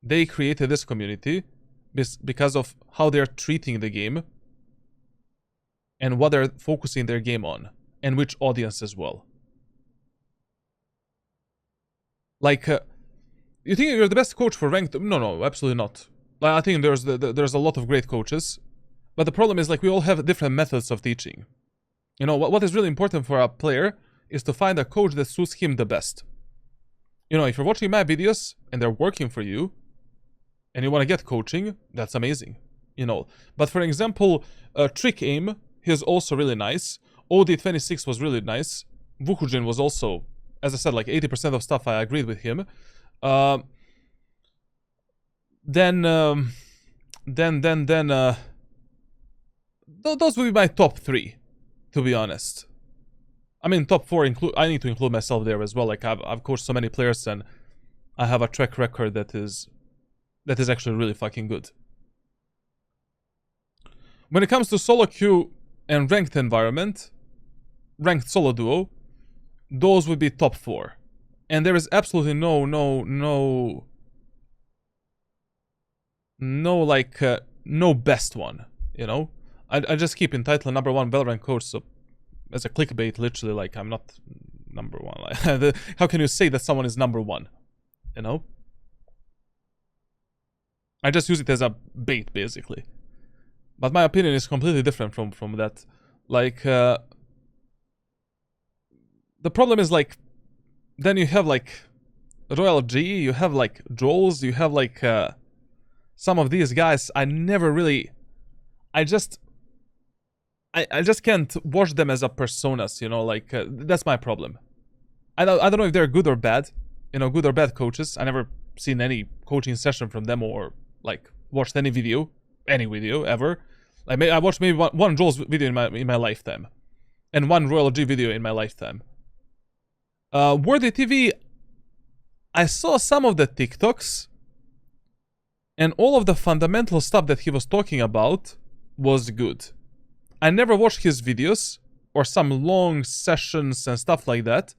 They created this community because of how they're treating the game and what they're focusing their game on, and which audience as well. Like, you think you're the best coach for ranked? No, absolutely not. Like, I think there's a lot of great coaches, but the problem is, like, we all have different methods of teaching. You know, what is really important for a player is to find a coach that suits him the best. You know, if you're watching my videos and they're working for you, and you want to get coaching, that's amazing. You know, but for example, Trick Aim, he's also really nice. OD26 was really nice. Vuhujin was also, as I said, like 80% of stuff I agreed with him. Then those would be my top 3, to be honest. I mean, top 4 I need to include myself there as well. Like, I've coached so many players and I have a track record that is actually really fucking good. When it comes to solo queue and ranked environment, ranked solo duo, those would be top 4. And there is absolutely no like, no best one, you know? I just keep entitled number 1 Valorant coach, so as a clickbait, literally, like, I'm not number 1. Like, how can you say that someone is number 1, you know? I just use it as a bait, basically. But my opinion is completely different from that. Like, the problem is, like, then you have, like, Royal G, you have, like, Joels, you have, like, some of these guys, I never really... I just can't watch them as a personas, you know, like, that's my problem. I don't know if they're good or bad, you know, good or bad coaches. I never seen any coaching session from them or, like, watched any video ever. Like, I watched maybe one Joel's video in my lifetime, and one Royal G video in my lifetime. Worthy TV, I saw some of the TikToks, and all of the fundamental stuff that he was talking about was good. I never watched his videos, or some long sessions and stuff like that.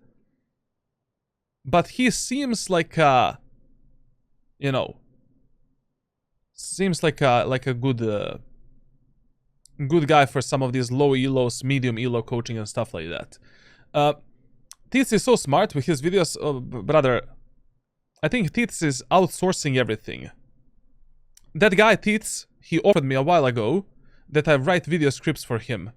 But he seems like a, you know, seems like a good guy for some of these low elos, medium elo coaching and stuff like that. Teets is so smart with his videos, brother. I think Teets is outsourcing everything. That guy Teets, he offered me a while ago that I write video scripts for him.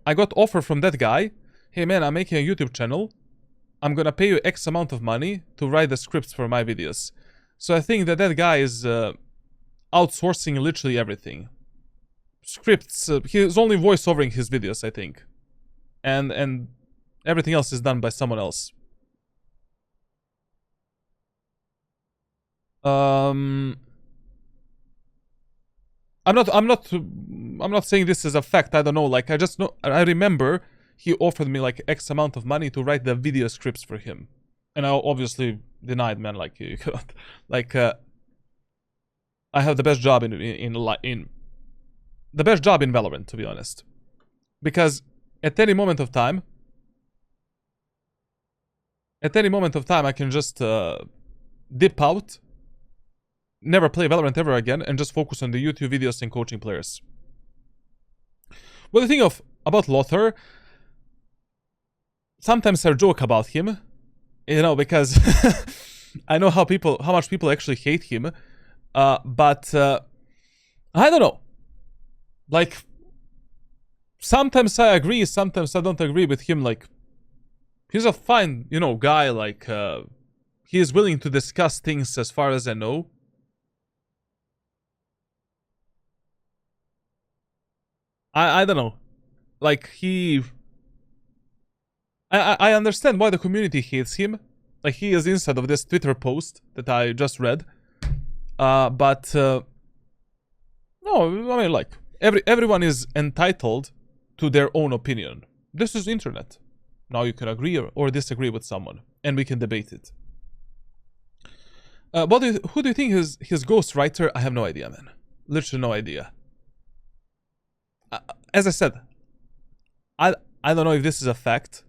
I got offer from that guy. Hey man, I'm making a YouTube channel. I'm gonna pay you X amount of money to write the scripts for my videos. So I think that guy is outsourcing literally everything. Scripts, he's only voiceovering his videos, I think. And everything else is done by someone else. I'm not saying this is a fact. I don't know. Like, I just know. I remember he offered me like X amount of money to write the video scripts for him, and I obviously denied. Man, like, you can't. Like, I have the best job in the best job in Valorant, to be honest, because at any moment of time, I can just dip out. Never play Valorant ever again, and just focus on the YouTube videos and coaching players. What do you think about Lothar? Sometimes I joke about him, you know, because I know how much people actually hate him. But I don't know. Like, sometimes I agree, sometimes I don't agree with him. Like, he's a fine, you know, guy. Like, he is willing to discuss things, as far as I know. I don't know. Like, I understand why the community hates him. Like, he is inside of this Twitter post that I just read. But no, I mean, like, everyone is entitled to their own opinion. This is internet. Now you can agree or disagree with someone, and we can debate it. Who do you think is his ghostwriter? I have no idea, man. Literally no idea. As I said, I don't know if this is a fact,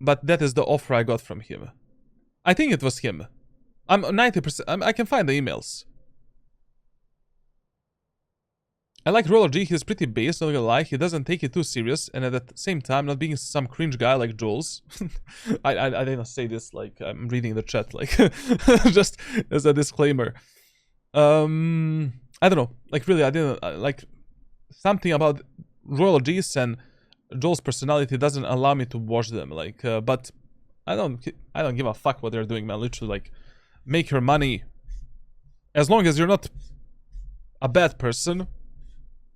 but that is the offer I got from him. I think it was him. I'm 90%. I can find the emails. I like Roller G. He's pretty base, not gonna lie. He doesn't take it too serious, and at the same time, not being some cringe guy like Jules. I didn't say this, like, I'm reading the chat, like, just as a disclaimer. I don't know. Like, really, I didn't, like, something about Royal G's and Joel's personality doesn't allow me to watch them. Like, but I don't give a fuck what they're doing, man. Literally, like, make your money. As long as you're not a bad person,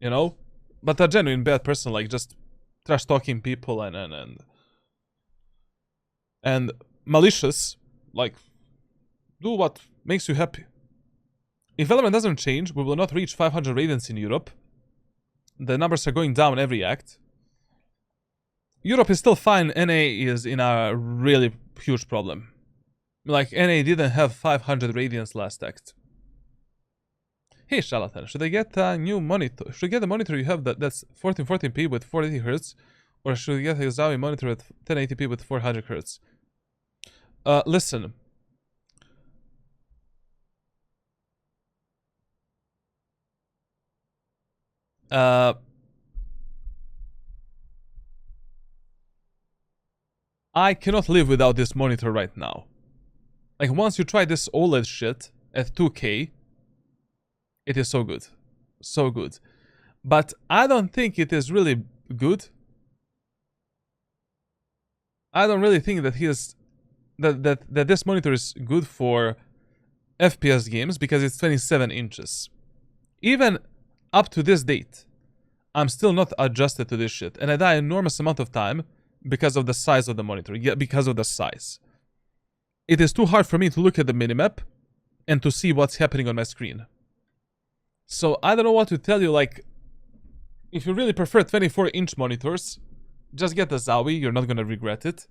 you know, but a genuine bad person, like just trash talking people and malicious, like, do what makes you happy. If Valorant doesn't change, we will not reach 500 radiants in Europe. The numbers are going down every act. Europe is still fine. NA is in a really huge problem. Like, NA didn't have 500 radiants last act. Hey, Charlatan, should I get a new monitor? Should I get a monitor you have that's 1440p with 480 Hz? Or should we get a Xiaomi monitor at 1080p with 400 Hz? Listen. I cannot live without this monitor right now. Like, once you try this OLED shit at 2K, it is so good. So good. But I don't think it is really good. I don't really think that that this monitor is good for FPS games because it's 27 inches. Even up to this date, I'm still not adjusted to this shit. And I die an enormous amount of time because of the size of the monitor. Yeah, because of the size. It is too hard for me to look at the minimap and to see what's happening on my screen. So I don't know what to tell you. Like, if you really prefer 24-inch monitors, just get the Zowie. You're not gonna regret it.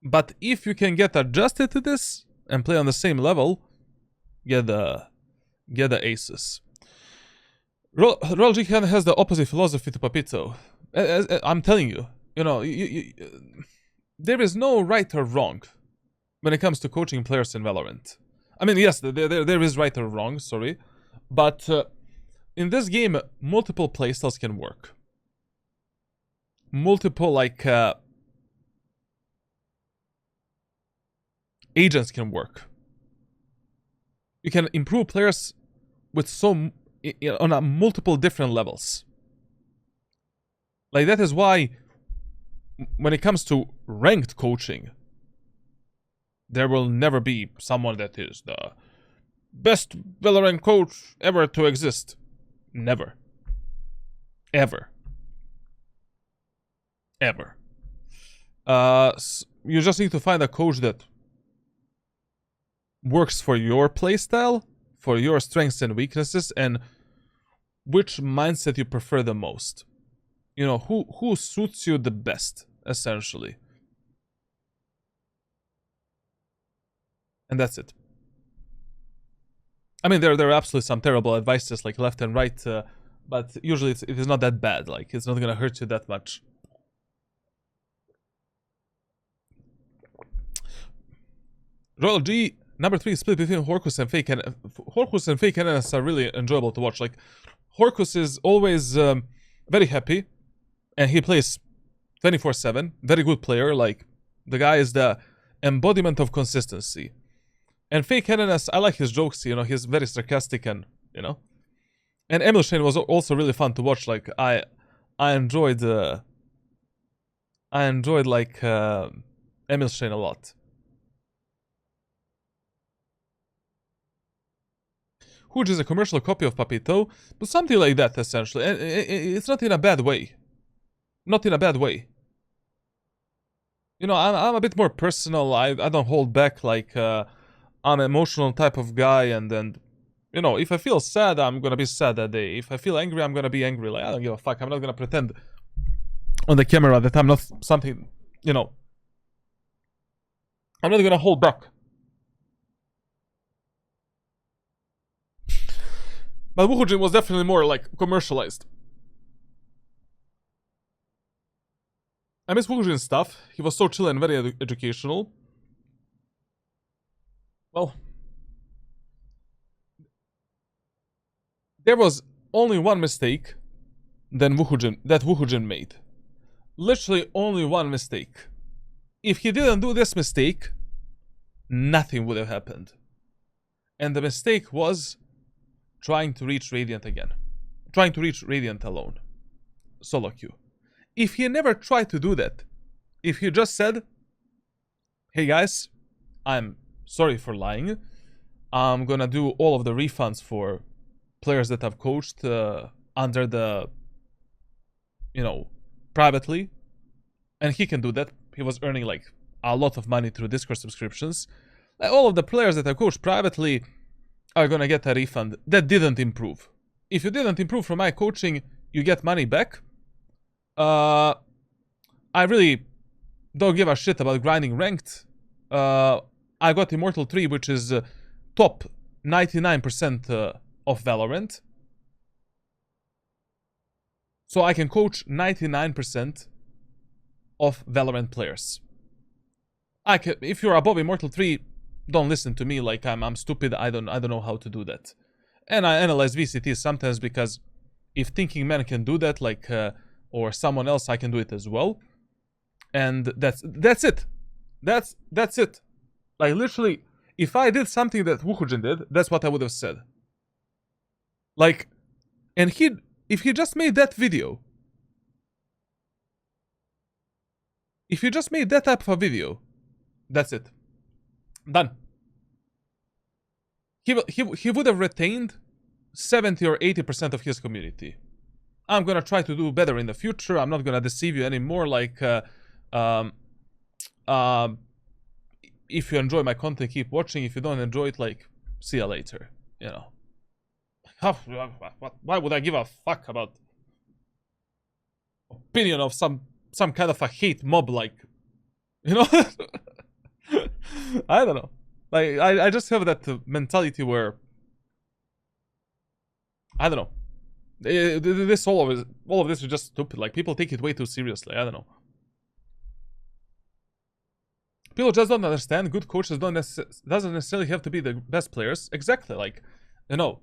But if you can get adjusted to this and play on the same level, get the Asus. Royal G has the opposite philosophy to Papito. I'm telling you, you know, there is no right or wrong when it comes to coaching players in Valorant. I mean, yes, there is right or wrong, sorry. But in this game, multiple playstyles can work. Multiple, like, agents can work. You can improve players with on multiple different levels. Like, that is why when it comes to ranked coaching, there will never be someone that is the best Valorant coach ever to exist. Never. Ever. Ever. You just need to find a coach that works for your playstyle, for your strengths and weaknesses, and which mindset you prefer the most. You know, who suits you the best, essentially. And that's it. I mean, there are absolutely some terrible advices, like left and right, but usually it is not that bad. Like, it's not gonna hurt you that much. Royal G, number 3, split between Horcus and Fake. And Horcus and Fake NS are really enjoyable to watch. Like, Horcus is always very happy, and he plays 24/7. Very good player. Like, the guy is the embodiment of consistency. And Fake NS, I like his jokes. You know, he's very sarcastic, and you know. And Emil Shane was also really fun to watch. Like, I enjoyed like Emil Shane a lot. Which is a commercial copy of Papito, but something like that, essentially. And it's not in a bad way. Not in a bad way. You know, I'm a bit more personal. I don't hold back. Like, I'm an emotional type of guy, and then, you know, if I feel sad, I'm gonna be sad that day. If I feel angry, I'm gonna be angry. Like, I don't give a fuck. I'm not gonna pretend on the camera that I'm not something, you know. I'm not gonna hold back. But Wuhujin was definitely more, like, commercialized. I miss Wuhujin's stuff. He was so chill and very educational. Well, there was only one mistake that Wuhujin made. Literally only one mistake. If he didn't do this mistake, nothing would have happened. And the mistake was trying to reach Radiant again. Trying to reach Radiant alone. Solo queue. If he never tried to do that, if he just said, hey guys, I'm sorry for lying. I'm gonna do all of the refunds for players that I've coached under the, you know, privately. And he can do that. He was earning like a lot of money through Discord subscriptions. Like, all of the players that I coached privately are gonna get a refund. That didn't improve. If you didn't improve from my coaching, you get money back. I really don't give a shit about grinding ranked. I got Immortal 3, which is top 99% of Valorant. So I can coach 99% of Valorant players. I can, if you're above Immortal 3, don't listen to me like I'm stupid. I don't know how to do that. And I analyze VCT sometimes because if thinking man can do that, like or someone else, I can do it as well. And that's it. That's it. Like literally, if I did something that Wukujin did, that's what I would have said. Like, and if he just made that video, if you just made that type of a video, that's it. Done. He would have retained 70 or 80% of his community. I'm gonna try to do better in the future. I'm not gonna deceive you anymore. Like, if you enjoy my content, keep watching. If you don't enjoy it, like, see you later. You know. Why would I give a fuck about opinion of some kind of a hate mob, like, you know? I don't know. Like, I just have that mentality where, I don't know. This all of this is just stupid. Like, people take it way too seriously. I don't know. People just don't understand. Good coaches doesn't necessarily have to be the best players. Exactly. Like, you know,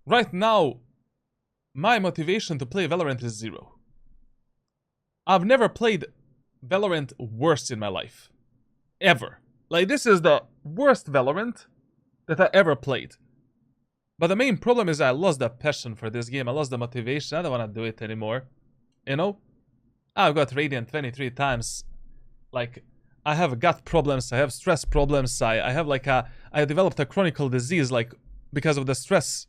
right now, my motivation to play Valorant is 0. I've never played Valorant worse in my life. Ever. Like, this is the worst Valorant that I ever played. But the main problem is I lost the passion for this game. I lost the motivation. I don't want to do it anymore. You know? I've got Radiant 23 times. Like, I have gut problems. I have stress problems. I have like I developed a chronic disease, like, because of the stress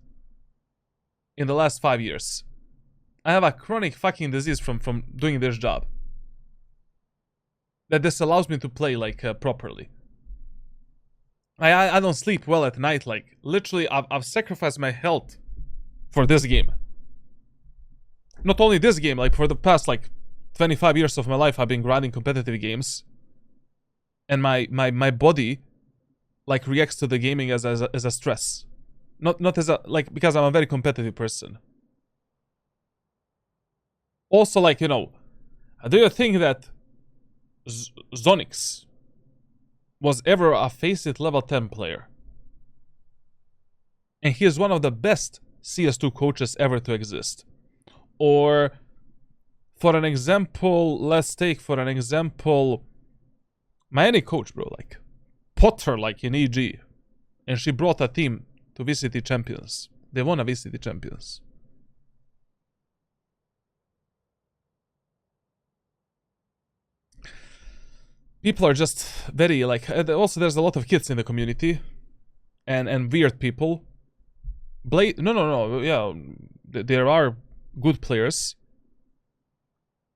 in the last 5 years. I have a chronic fucking disease from doing this job. That this allows me to play, like, properly. I don't sleep well at night. Like, literally, I've sacrificed my health for this game. Not only this game, like, for the past, like, 25 years of my life, I've been grinding competitive games. And my body, like, reacts to the gaming as a stress. Not as a, like, because I'm a very competitive person. Also, like, you know, do you think that Zonix was ever a Faceit level 10 player? And he is one of the best CS2 coaches ever to exist. Or, for an example, let's take for an example, my any coach, bro, like, Potter, like, in EG. And she brought a team to VCT Champions. They won a VCT Champions. People are just very, like, also there's a lot of kids in the community. And weird people. No, yeah. There are good players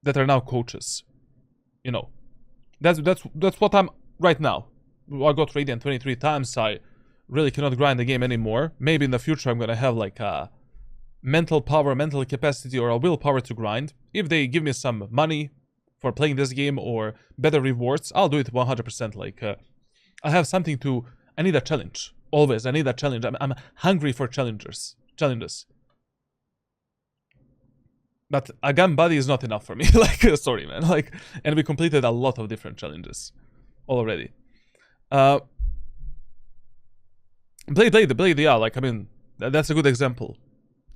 that are now coaches. You know. That's what I'm right now. I got Radiant 23 times. I really cannot grind the game anymore. Maybe in the future I'm gonna have, like, a mental power, mental capacity, or a willpower to grind. If they give me some money for playing this game or better rewards, I'll do it 100%. Like, I have something to... I need a challenge. Always, I need a challenge. I'm hungry for challenges. But a gun body is not enough for me. Like, sorry, man. Like, and we completed a lot of different challenges already. Blade, yeah, like, I mean, that's a good example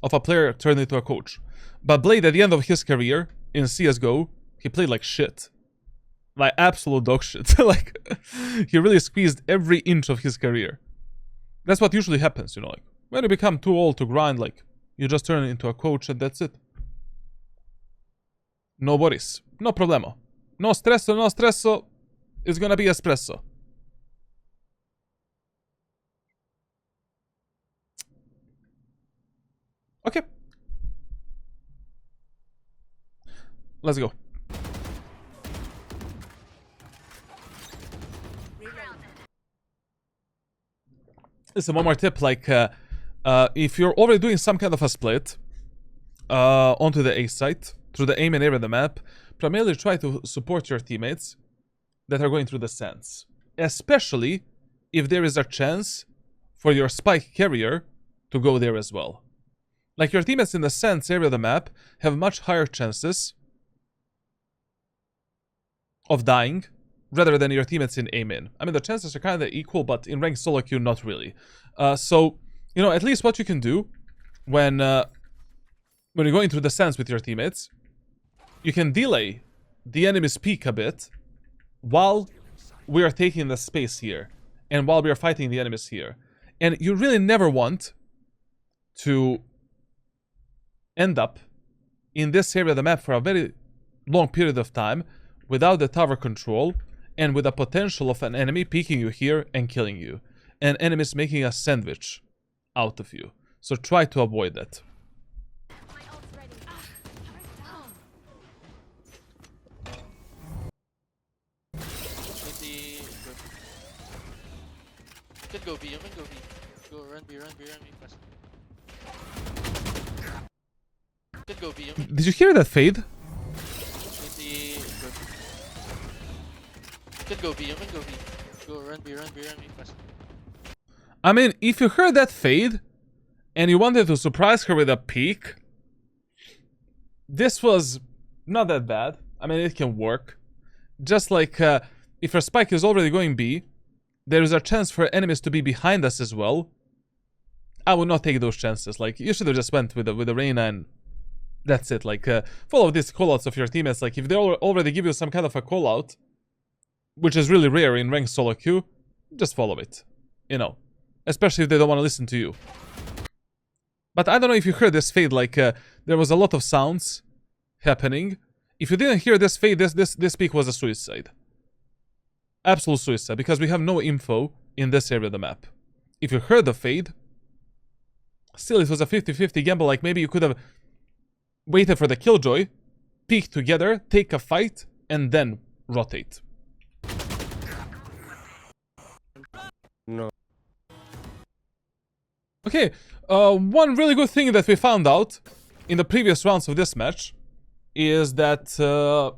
of a player turned into a coach. But Blade, at the end of his career in CSGO, he played like shit. Like, absolute dog shit. Like, he really squeezed every inch of his career. That's what usually happens, you know, like, when you become too old to grind, like, you just turn into a coach and that's it. No worries. No problemo. No stresso. It's gonna be espresso. Okay. Let's go. Listen, one more tip, like, if you're already doing some kind of a split onto the A site, through the aim and area of the map, primarily try to support your teammates that are going through the sands. Especially if there is a chance for your spike carrier to go there as well. Like, your teammates in the sense area of the map have much higher chances of dying rather than your teammates in Omen. I mean, the chances are kind of equal, but in ranked solo queue, not really. So, you know, at least what you can do when you're going through the sense with your teammates, you can delay the enemy's peak a bit while we are taking the space here and while we are fighting the enemies here. And you really never want to end up in this area of the map for a very long period of time without the tower control and with the potential of an enemy peeking you here and killing you, and enemies making a sandwich out of you. So try to avoid that. My ult's ready. Maybe could go B, Omen go B. Go run B, run B, run B fast. Could go B, Omen. Did you hear that fade? Maybe could go B, Omen go B. Go run B, run B, run B fast. I mean, if you heard that fade and you wanted to surprise her with a peek, this was not that bad. I mean, it can work. Just like if her spike is already going B, there is a chance for enemies to be behind us as well. I would not take those chances. Like, you should have just went with the Reyna and that's it. Like, follow these callouts of your teammates. Like, if they already give you some kind of a callout, which is really rare in ranked solo queue, just follow it. You know, especially if they don't want to listen to you. But I don't know if you heard this fade. Like, there was a lot of sounds happening. If you didn't hear this fade, this peak was a suicide. Absolute suicide, because we have no info in this area of the map. If you heard the fade, still it was a 50-50 gamble. Like, maybe you could have waited for the killjoy, peek together, take a fight, and then rotate. No. Okay, one really good thing that we found out in the previous rounds of this match is that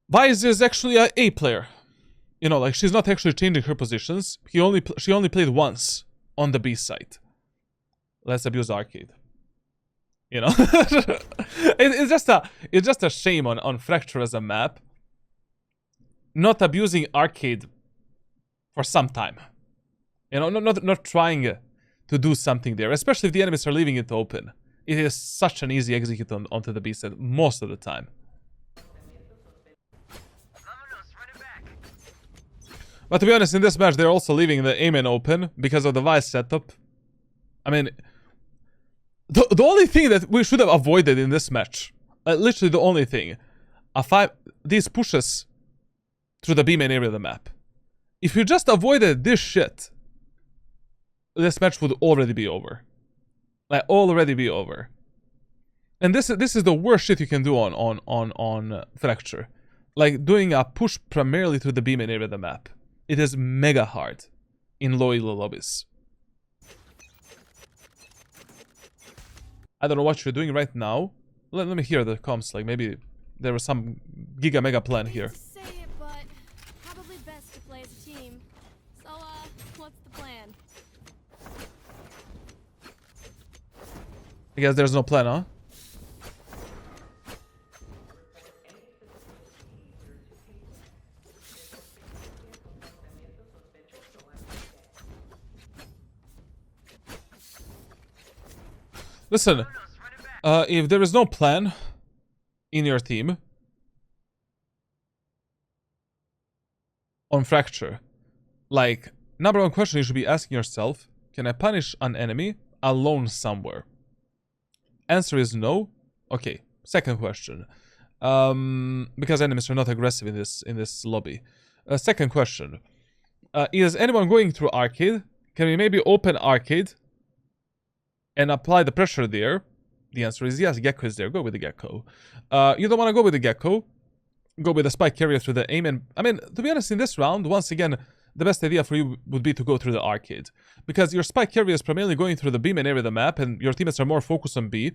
Vice is actually a A player. You know, like, she's not actually changing her positions. She only played once on the B side. Let's abuse arcade. You know, it's just a shame on Fracture as a map not abusing arcade for some time. You know, not trying to do something there, especially if the enemies are leaving it open. It is such an easy execute onto the B side most of the time. But to be honest, in this match, they're also leaving the Omen open because of the Vice setup. I mean, the only thing that we should have avoided in this match, literally the only thing, these pushes through the B main area of the map. If you just avoided this shit, this match would already be over. Like, already be over. And this is the worst shit you can do on Fracture. Like, doing a push primarily through the B main area of the map. It is mega hard in low elo lobbies. I don't know what you're doing right now. Let me hear the comms. Like, maybe there was some giga mega plan here. Say it, but probably best to play as a team. So, what's the plan? I guess there's no plan, huh? Listen, if there is no plan in your team on Fracture, like, number one question you should be asking yourself, can I punish an enemy alone somewhere? Answer is no. Okay, second question. Because enemies are not aggressive in this lobby. Second question. Is anyone going through arcade? Can we maybe open arcade and apply the pressure there? The answer is yes. Gecko is there. Go with the Gecko. You don't want to go with the Gecko. Go with the spike carrier through the aim. And I mean, to be honest, in this round, once again, the best idea for you would be to go through the arcade. Because your spike carrier is primarily going through the B main area of the map, and your teammates are more focused on B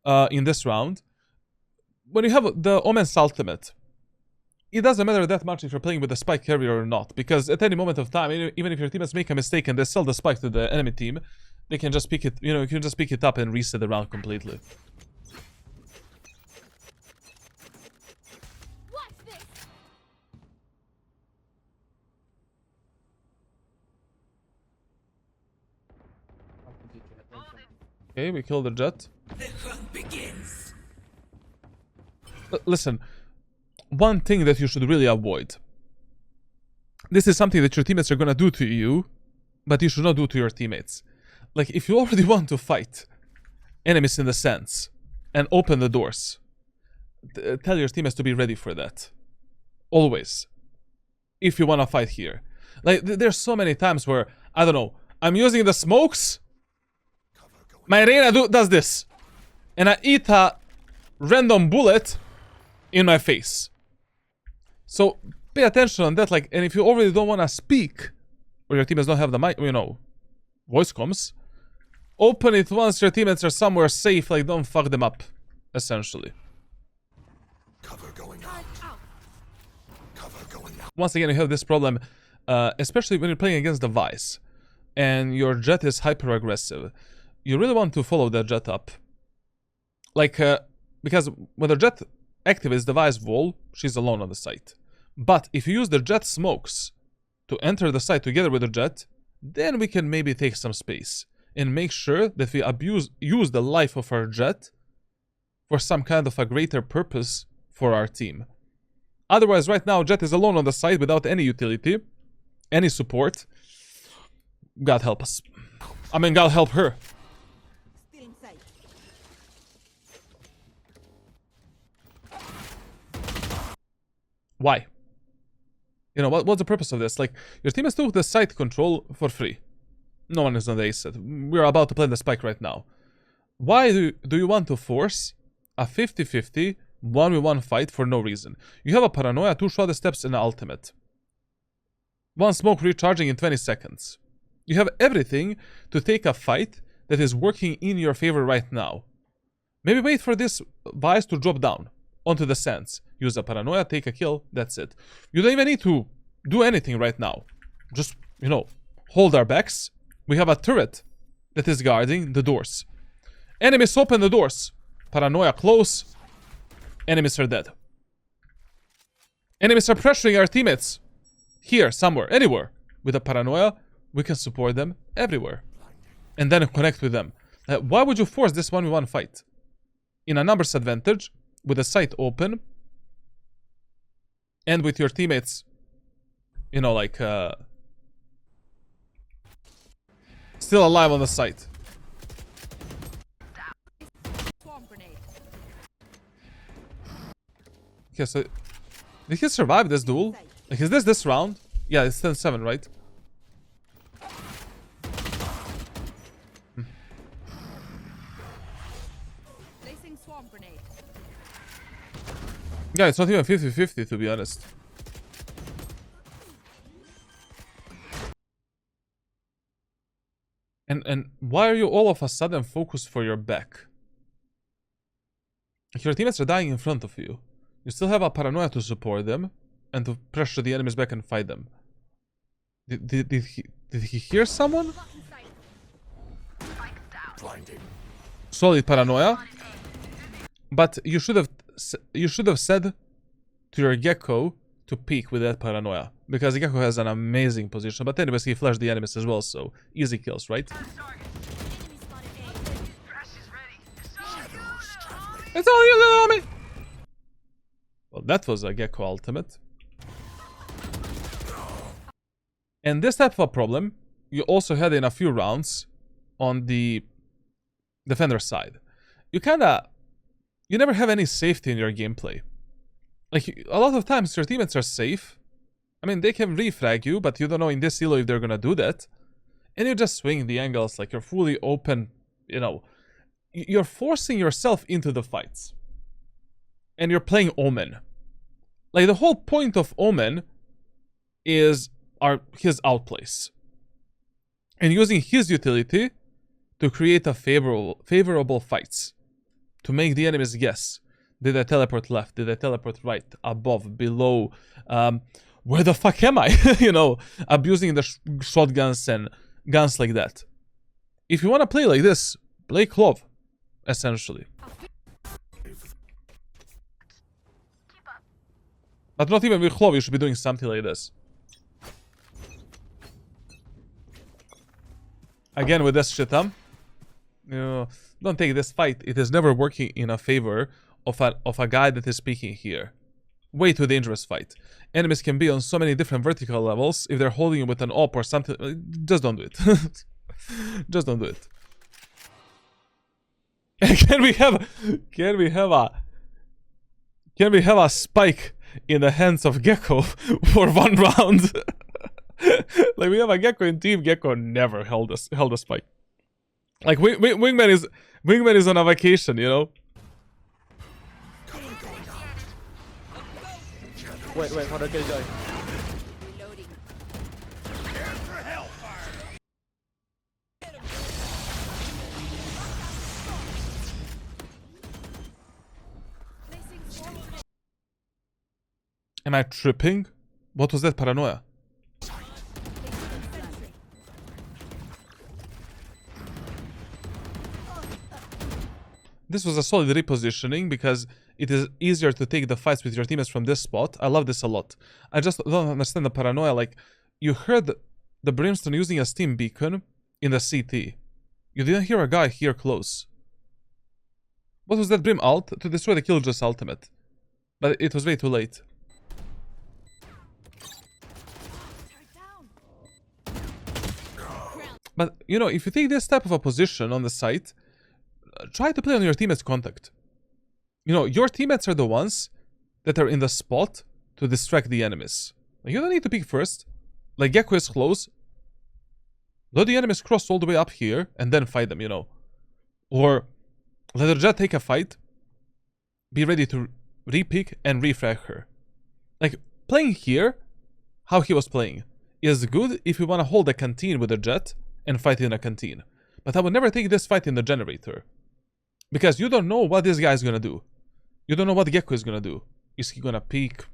in this round. When you have the Omen's ultimate, it doesn't matter that much if you're playing with the spike carrier or not. Because at any moment of time, even if your teammates make a mistake and they sell the spike to the enemy team, they can just pick it, you know, you can just pick it up and reset the round completely. Watch this. Okay, we killed the jet. Listen, one thing that you should really avoid. This is something that your teammates are gonna do to you, but you should not do to your teammates. Like, if you already want to fight enemies in the sense and open the doors, tell your teammates to be ready for that. Always. If you want to fight here. Like, there's so many times where, I don't know, I'm using the smokes, my Reyna does this, and I eat a random bullet in my face. So, pay attention on that, like, and if you already don't want to speak, or your teammates don't have the mic, you know, voice comms, open it once your teammates are somewhere safe, like, don't fuck them up, essentially. Cover going out. Cover going out. Once again, you have this problem, especially when you're playing against the Vice, and your jet is hyper-aggressive. You really want to follow that jet up. Like, because when the jet activates the Vice wall, she's alone on the site. But if you use the jet smokes to enter the site together with the jet, then we can maybe take some space and make sure that we use the life of our jet for some kind of a greater purpose for our team. Otherwise, right now, jet is alone on the site without any utility, any support. God help us. I mean, God help her. Still inside. Why? You know, what's the purpose of this? Like, your team has took the site control for free. No one is on the ace set. We're about to play the spike right now. Why do you want to force a 50-50 1v1 fight for no reason? You have a paranoia, 2 shot steps, and an ultimate. 1 smoke recharging in 20 seconds. You have everything to take a fight that is working in your favor right now. Maybe wait for this Vice to drop down onto the sands. Use a paranoia, take a kill, that's it. You don't even need to do anything right now. Just, you know, hold our backs. We have a turret that is guarding the doors. Enemies open the doors. Paranoia close. Enemies are dead. Enemies are pressuring our teammates. Here, somewhere, anywhere. With a paranoia, we can support them everywhere. And then connect with them. Why would you force this 1v1 fight? In a numbers advantage, with the site open, and with your teammates, you know, like, still alive on the site. Okay, so did he survive this duel? Like, is this round? Yeah, it's 10-7, right? Placing swarm grenade. Yeah, it's not even 50-50, to be honest. And why are you all of a sudden focused for your back? Like, your teammates are dying in front of you. You still have a paranoia to support them and to pressure the enemies back and fight them. Did he hear someone? Blinding. Solid paranoia. But you should have said to your Gecko to peek with that paranoia, because Gecko has an amazing position. But anyways, he flashed the enemies as well, so easy kills, right? It's all you, little homie! Well, that was a Gecko ultimate. And this type of a problem you also had in a few rounds on the defender side. You never have any safety in your gameplay. Like, a lot of times your teammates are safe. I mean, they can refrag you, but you don't know in this elo if they're gonna do that. And you just swing the angles, like, you're fully open, you know. You're forcing yourself into the fights. And you're playing Omen. Like, the whole point of Omen is his outplays. And using his utility to create a favorable fights. To make the enemies guess. Did I teleport left? Did I teleport right? Above? Below? Where the fuck am I? You know, abusing the shotguns and guns like that. If you want to play like this, play Clove, essentially. But not even with Clove, you should be doing something like this. Again, with this shit, you know, don't take this fight. It is never working in a favor of a guy that is speaking here. Way too dangerous fight. Enemies can be on so many different vertical levels. If they're holding you with an op or something, just don't do it. Just don't do it. Can we have a spike in the hands of Gecko for 1 round? Like, we have a Gecko in team. Gecko never held a spike. Like, Wingman is on a vacation, you know. Wait, for the killjoy. Reloading. Placing swarm grenade. Am I tripping? What was that paranoia? This was a solid repositioning because it is easier to take the fights with your teammates from this spot. I love this a lot. I just don't understand the paranoia. Like, you heard the Brimstone using a steam beacon in the CT. You didn't hear a guy here close. What was that Brim ult? To destroy the Killjoy's ultimate. But it was way too late. But, you know, if you take this type of a position on the site, try to play on your teammates' contact. You know, your teammates are the ones that are in the spot to distract the enemies. Like, you don't need to pick first. Like, Gecko is close. Let the enemies cross all the way up here and then fight them, you know. Or let the Jet take a fight. Be ready to re-pick and refrag her. Like, playing here, how he was playing, is good if you want to hold a canteen with the Jet and fight in a canteen. But I would never take this fight in the generator. Because you don't know what this guy is gonna do. You don't know what Gecko is gonna do. Is he gonna peek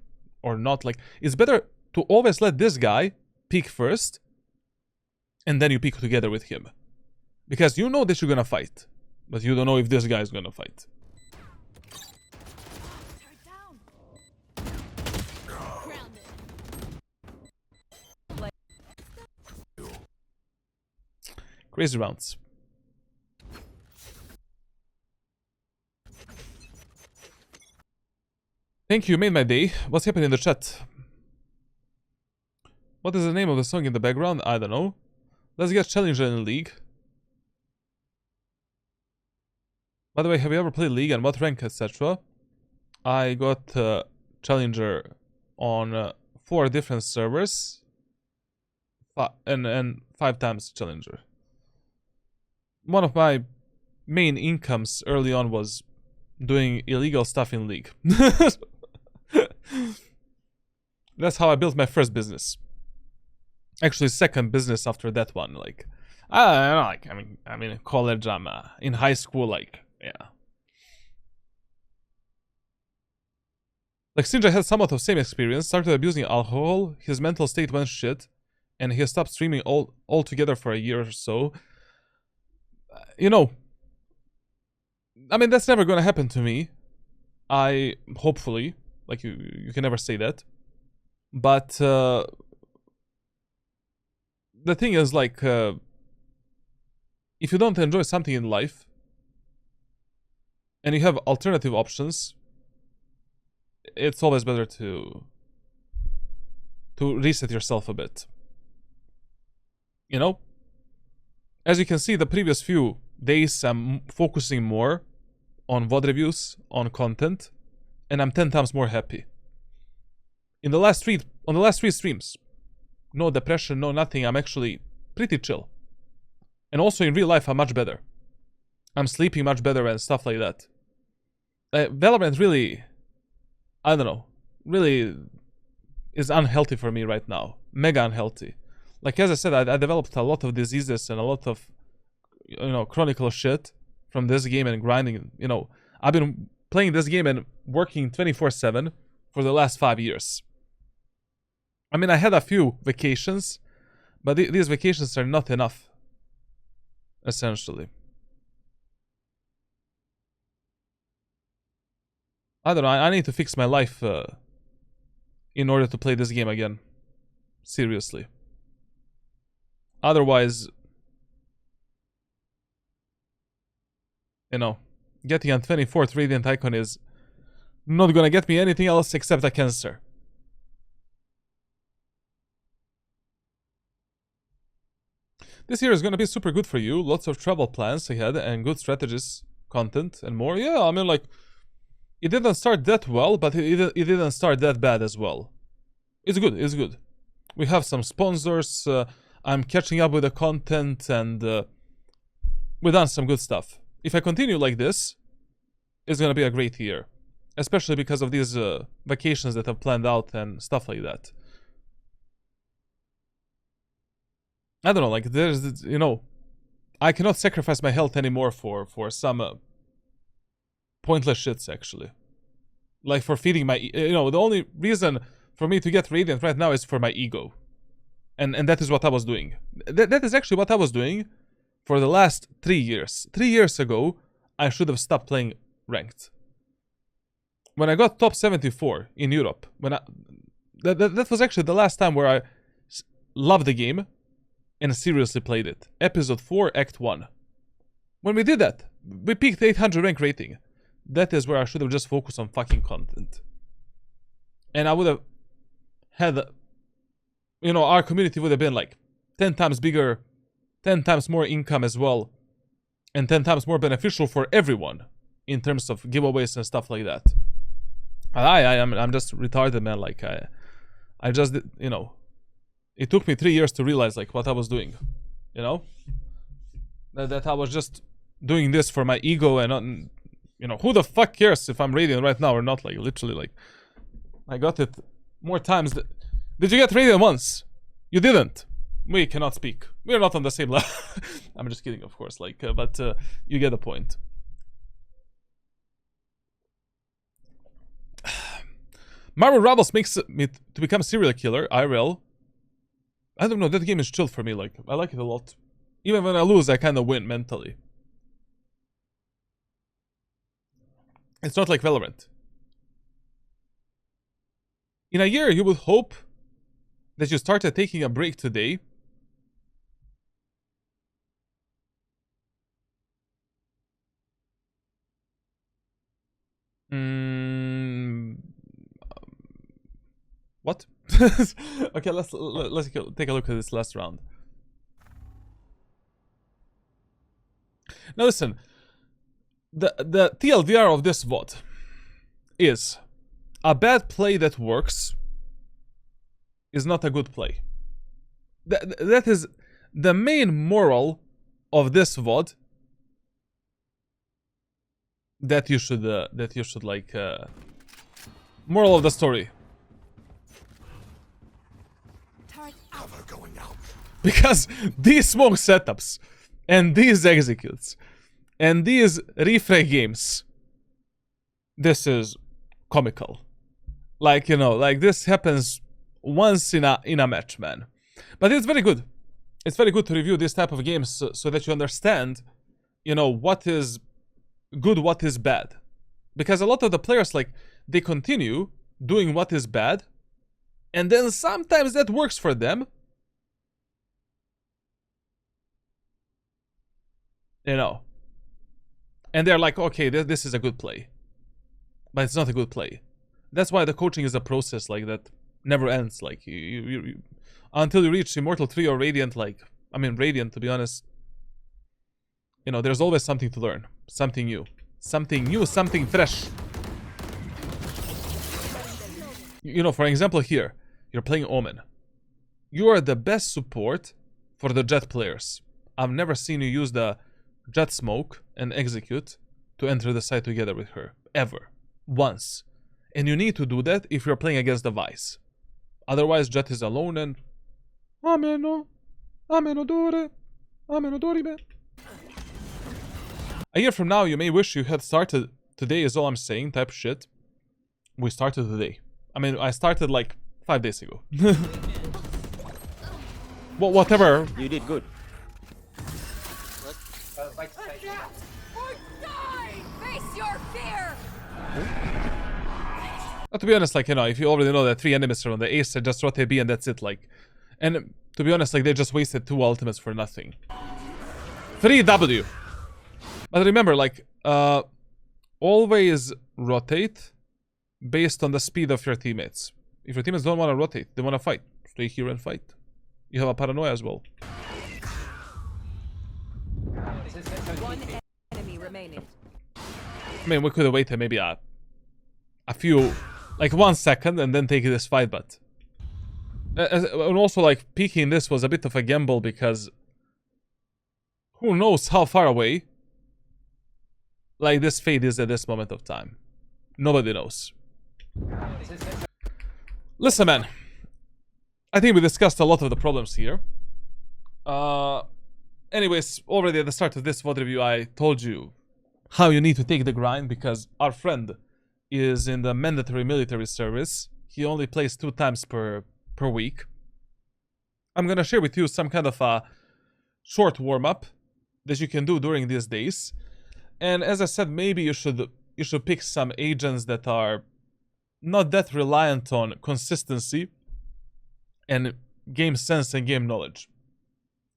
or not? Like, it's better to always let this guy peek first, and then you peek together with him. Because you know that you're gonna fight, but you don't know if this guy is gonna fight. Crazy rounds. Thank you, made my day. What's happening in the chat? What is the name of the song in the background? I don't know. Let's get Challenger in League. By the way, have you ever played League and what rank, etc.? I got Challenger on 4 different servers. And 5 times Challenger. One of my main incomes early on was doing illegal stuff in League. That's how I built my first business. Actually, second business after that one. Like, I don't know, like, I'm in college, I'm in high school, like, yeah. Like, Sinja had somewhat of the same experience, started abusing alcohol, his mental state went shit, and he stopped streaming altogether for a year or so. You know, I mean, that's never gonna happen to me. Hopefully, like, you can never say that. But, the thing is, like, if you don't enjoy something in life, and you have alternative options, it's always better to reset yourself a bit. You know? As you can see, the previous few days, I'm focusing more on VOD reviews, on content, and I'm 10 times more happy. On the last 3 streams, no depression, no nothing, I'm actually pretty chill. And also in real life, I'm much better. I'm sleeping much better and stuff like that. Valorant really, I don't know, really is unhealthy for me right now. Mega unhealthy. Like, as I said, I developed a lot of diseases and a lot of, you know, chronic shit from this game and grinding. You know, I've been playing this game and working 24/7 for the last 5 years. I mean, I had a few vacations, but these vacations are not enough. essentially. I don't know, I need to fix my life in order to play this game again. Seriously. Otherwise, you know, getting a 24th Radiant icon is not gonna get me anything else except a cancer. This year is gonna be super good for you. Lots of travel plans ahead and good strategies, content, and more. Yeah, I mean, like, it didn't start that well, but it didn't start that bad as well. It's good, it's good. We have some sponsors, I'm catching up with the content, and we've done some good stuff. If I continue like this, it's gonna be a great year. Especially because of these vacations that I've planned out and stuff like that. I don't know, like, there's, you know, I cannot sacrifice my health anymore for some pointless shits, actually. Like, for feeding my, you know, the only reason for me to get Radiant right now is for my ego. And that is what I was doing. That is actually what I was doing for the last 3 years. 3 years ago, I should have stopped playing ranked. When I got top 74 in Europe, when that was actually the last time where I loved the game and seriously played it. Episode 4, Act 1. When we did that, we peaked 800 rank rating. That is where I should have just focused on fucking content. And I would have had, you know, our community would have been like 10 times bigger, 10 times more income as well, and 10 times more beneficial for everyone in terms of giveaways and stuff like that. I'm just retarded, man. Like, I just, you know, it took me 3 years to realize, like, what I was doing, you know? That I was just doing this for my ego and not, you know, who the fuck cares if I'm Radiant right now or not? Like, literally, like, I got it more times. Did you get Radiant once? You didn't. We cannot speak. We are not on the same level. I'm just kidding, of course, like, but you get the point. Marvel Rebels makes me to become a serial killer, IRL. I don't know, that game is chill for me, like, I like it a lot. Even when I lose, I kind of win mentally. It's not like Valorant. In a year, you would hope that you started taking a break today. What? Okay, let's take a look at this last round. Now listen, the TLDR of this VOD is a bad play that works is not a good play. That is the main moral of this VOD that you should like moral of the story. Cover going out. Because these smoke setups and these executes and these refrag games, this is comical. Like, you know, like, this happens once in a match, man. But it's very good. It's very good to review this type of games so that you understand, you know, what is good, what is bad. Because a lot of the players, like, they continue doing what is bad, and then sometimes that works for them. You know. And they're like, okay, this is a good play. But it's not a good play. That's why the coaching is a process, like, that never ends. Like, you until you reach Immortal 3 or Radiant, like, I mean, Radiant, to be honest. You know, there's always something to learn. Something new. Something new, something fresh. You know, for example, here, you're playing Omen. You are the best support for the Jet players. I've never seen you use the Jet smoke and execute to enter the site together with her. Ever. Once. And you need to do that if you're playing against the Vice. Otherwise, Jet is alone and... Ameno. Amenodore. Amenodoribe. A year from now, you may wish you had started today is all I'm saying type shit. We started today. I mean, I started like 5 days ago. Well, whatever. You did good. What? Right side. Or die! Face your fear! To be honest, like, you know, if you already know that 3 enemies are on the ace, just rotate B and that's it, like. And to be honest, like, they just wasted 2 ultimates for nothing. 3W. But remember, like, always rotate based on the speed of your teammates. If your teammates don't want to rotate, they want to fight, stay here and fight. You have a paranoia as well. One enemy remaining. I mean, we could have waited maybe a few, like 1 second and then take this fight, but... and also, like, peeking this was a bit of a gamble because... who knows how far away, like, this fade is at this moment of time. Nobody knows. Listen, man. I think we discussed a lot of the problems here. Anyways, already at the start of this VOD review, I told you how you need to take the grind because our friend is in the mandatory military service. He only plays 2 times per week. I'm gonna share with you some kind of a short warm-up that you can do during these days. And as I said, maybe you should pick some agents that are not that reliant on consistency and game sense and game knowledge.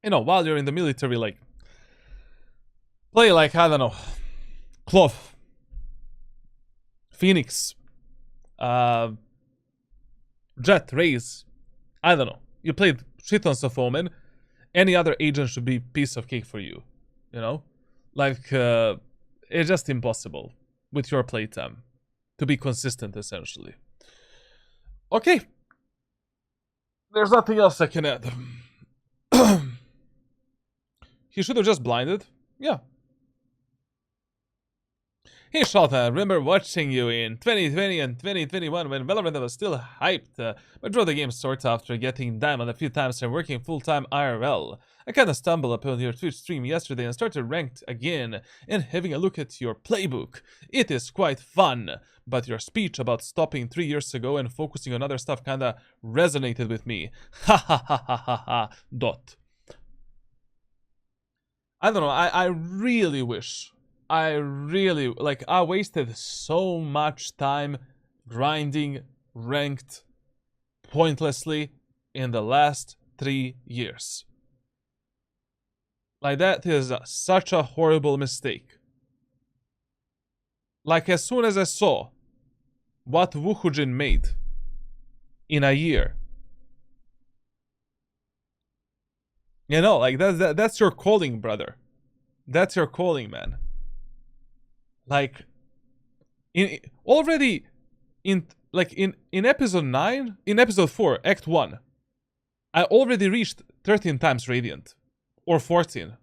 You know, while you're in the military, like, play like, I don't know, Clove, Phoenix, Jet, Raze, I don't know. You played shit tons of Omen. Any other agent should be piece of cake for you, you know? Like, it's just impossible with your playtime to be consistent, essentially. Okay. There's nothing else I can add. He should have just blinded. Yeah. Hey Charlatan, I remember watching you in 2020 and 2021 when Valorant was still hyped, but drove the game sort after getting diamond a few times and working full-time IRL. I kinda stumbled upon your Twitch stream yesterday and started ranked again and having a look at your playbook. It is quite fun, but your speech about stopping 3 years ago and focusing on other stuff kinda resonated with me. Ha ha ha ha ha ha. Dot. I don't know, I really wish... I wasted so much time grinding ranked pointlessly in the last 3 years. Like, that is such a horrible mistake. Like, as soon as I saw what Wuhujin made in a year, you know, like, that's your calling, brother. That's your calling, man. Like, in episode 9, in episode 4, act 1, I already reached 13 times Radiant. Or 14.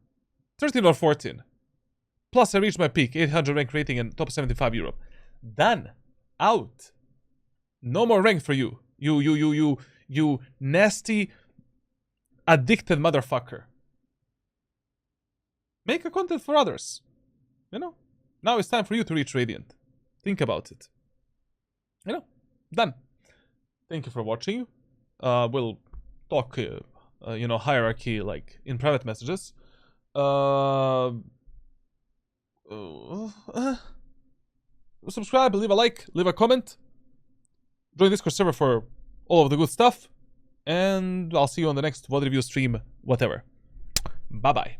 13 or 14. Plus I reached my peak, 800 rank rating and top 75 Europe. Done. Out. No more rank for you. You nasty, addicted motherfucker. Make a content for others. You know? Now it's time for you to reach Radiant. Think about it. You know, done. Thank you for watching. We'll talk, you know, hierarchy, like, in private messages. Subscribe, leave a like, leave a comment. Join Discord server for all of the good stuff. And I'll see you on the next VOD review stream, whatever. Bye-bye.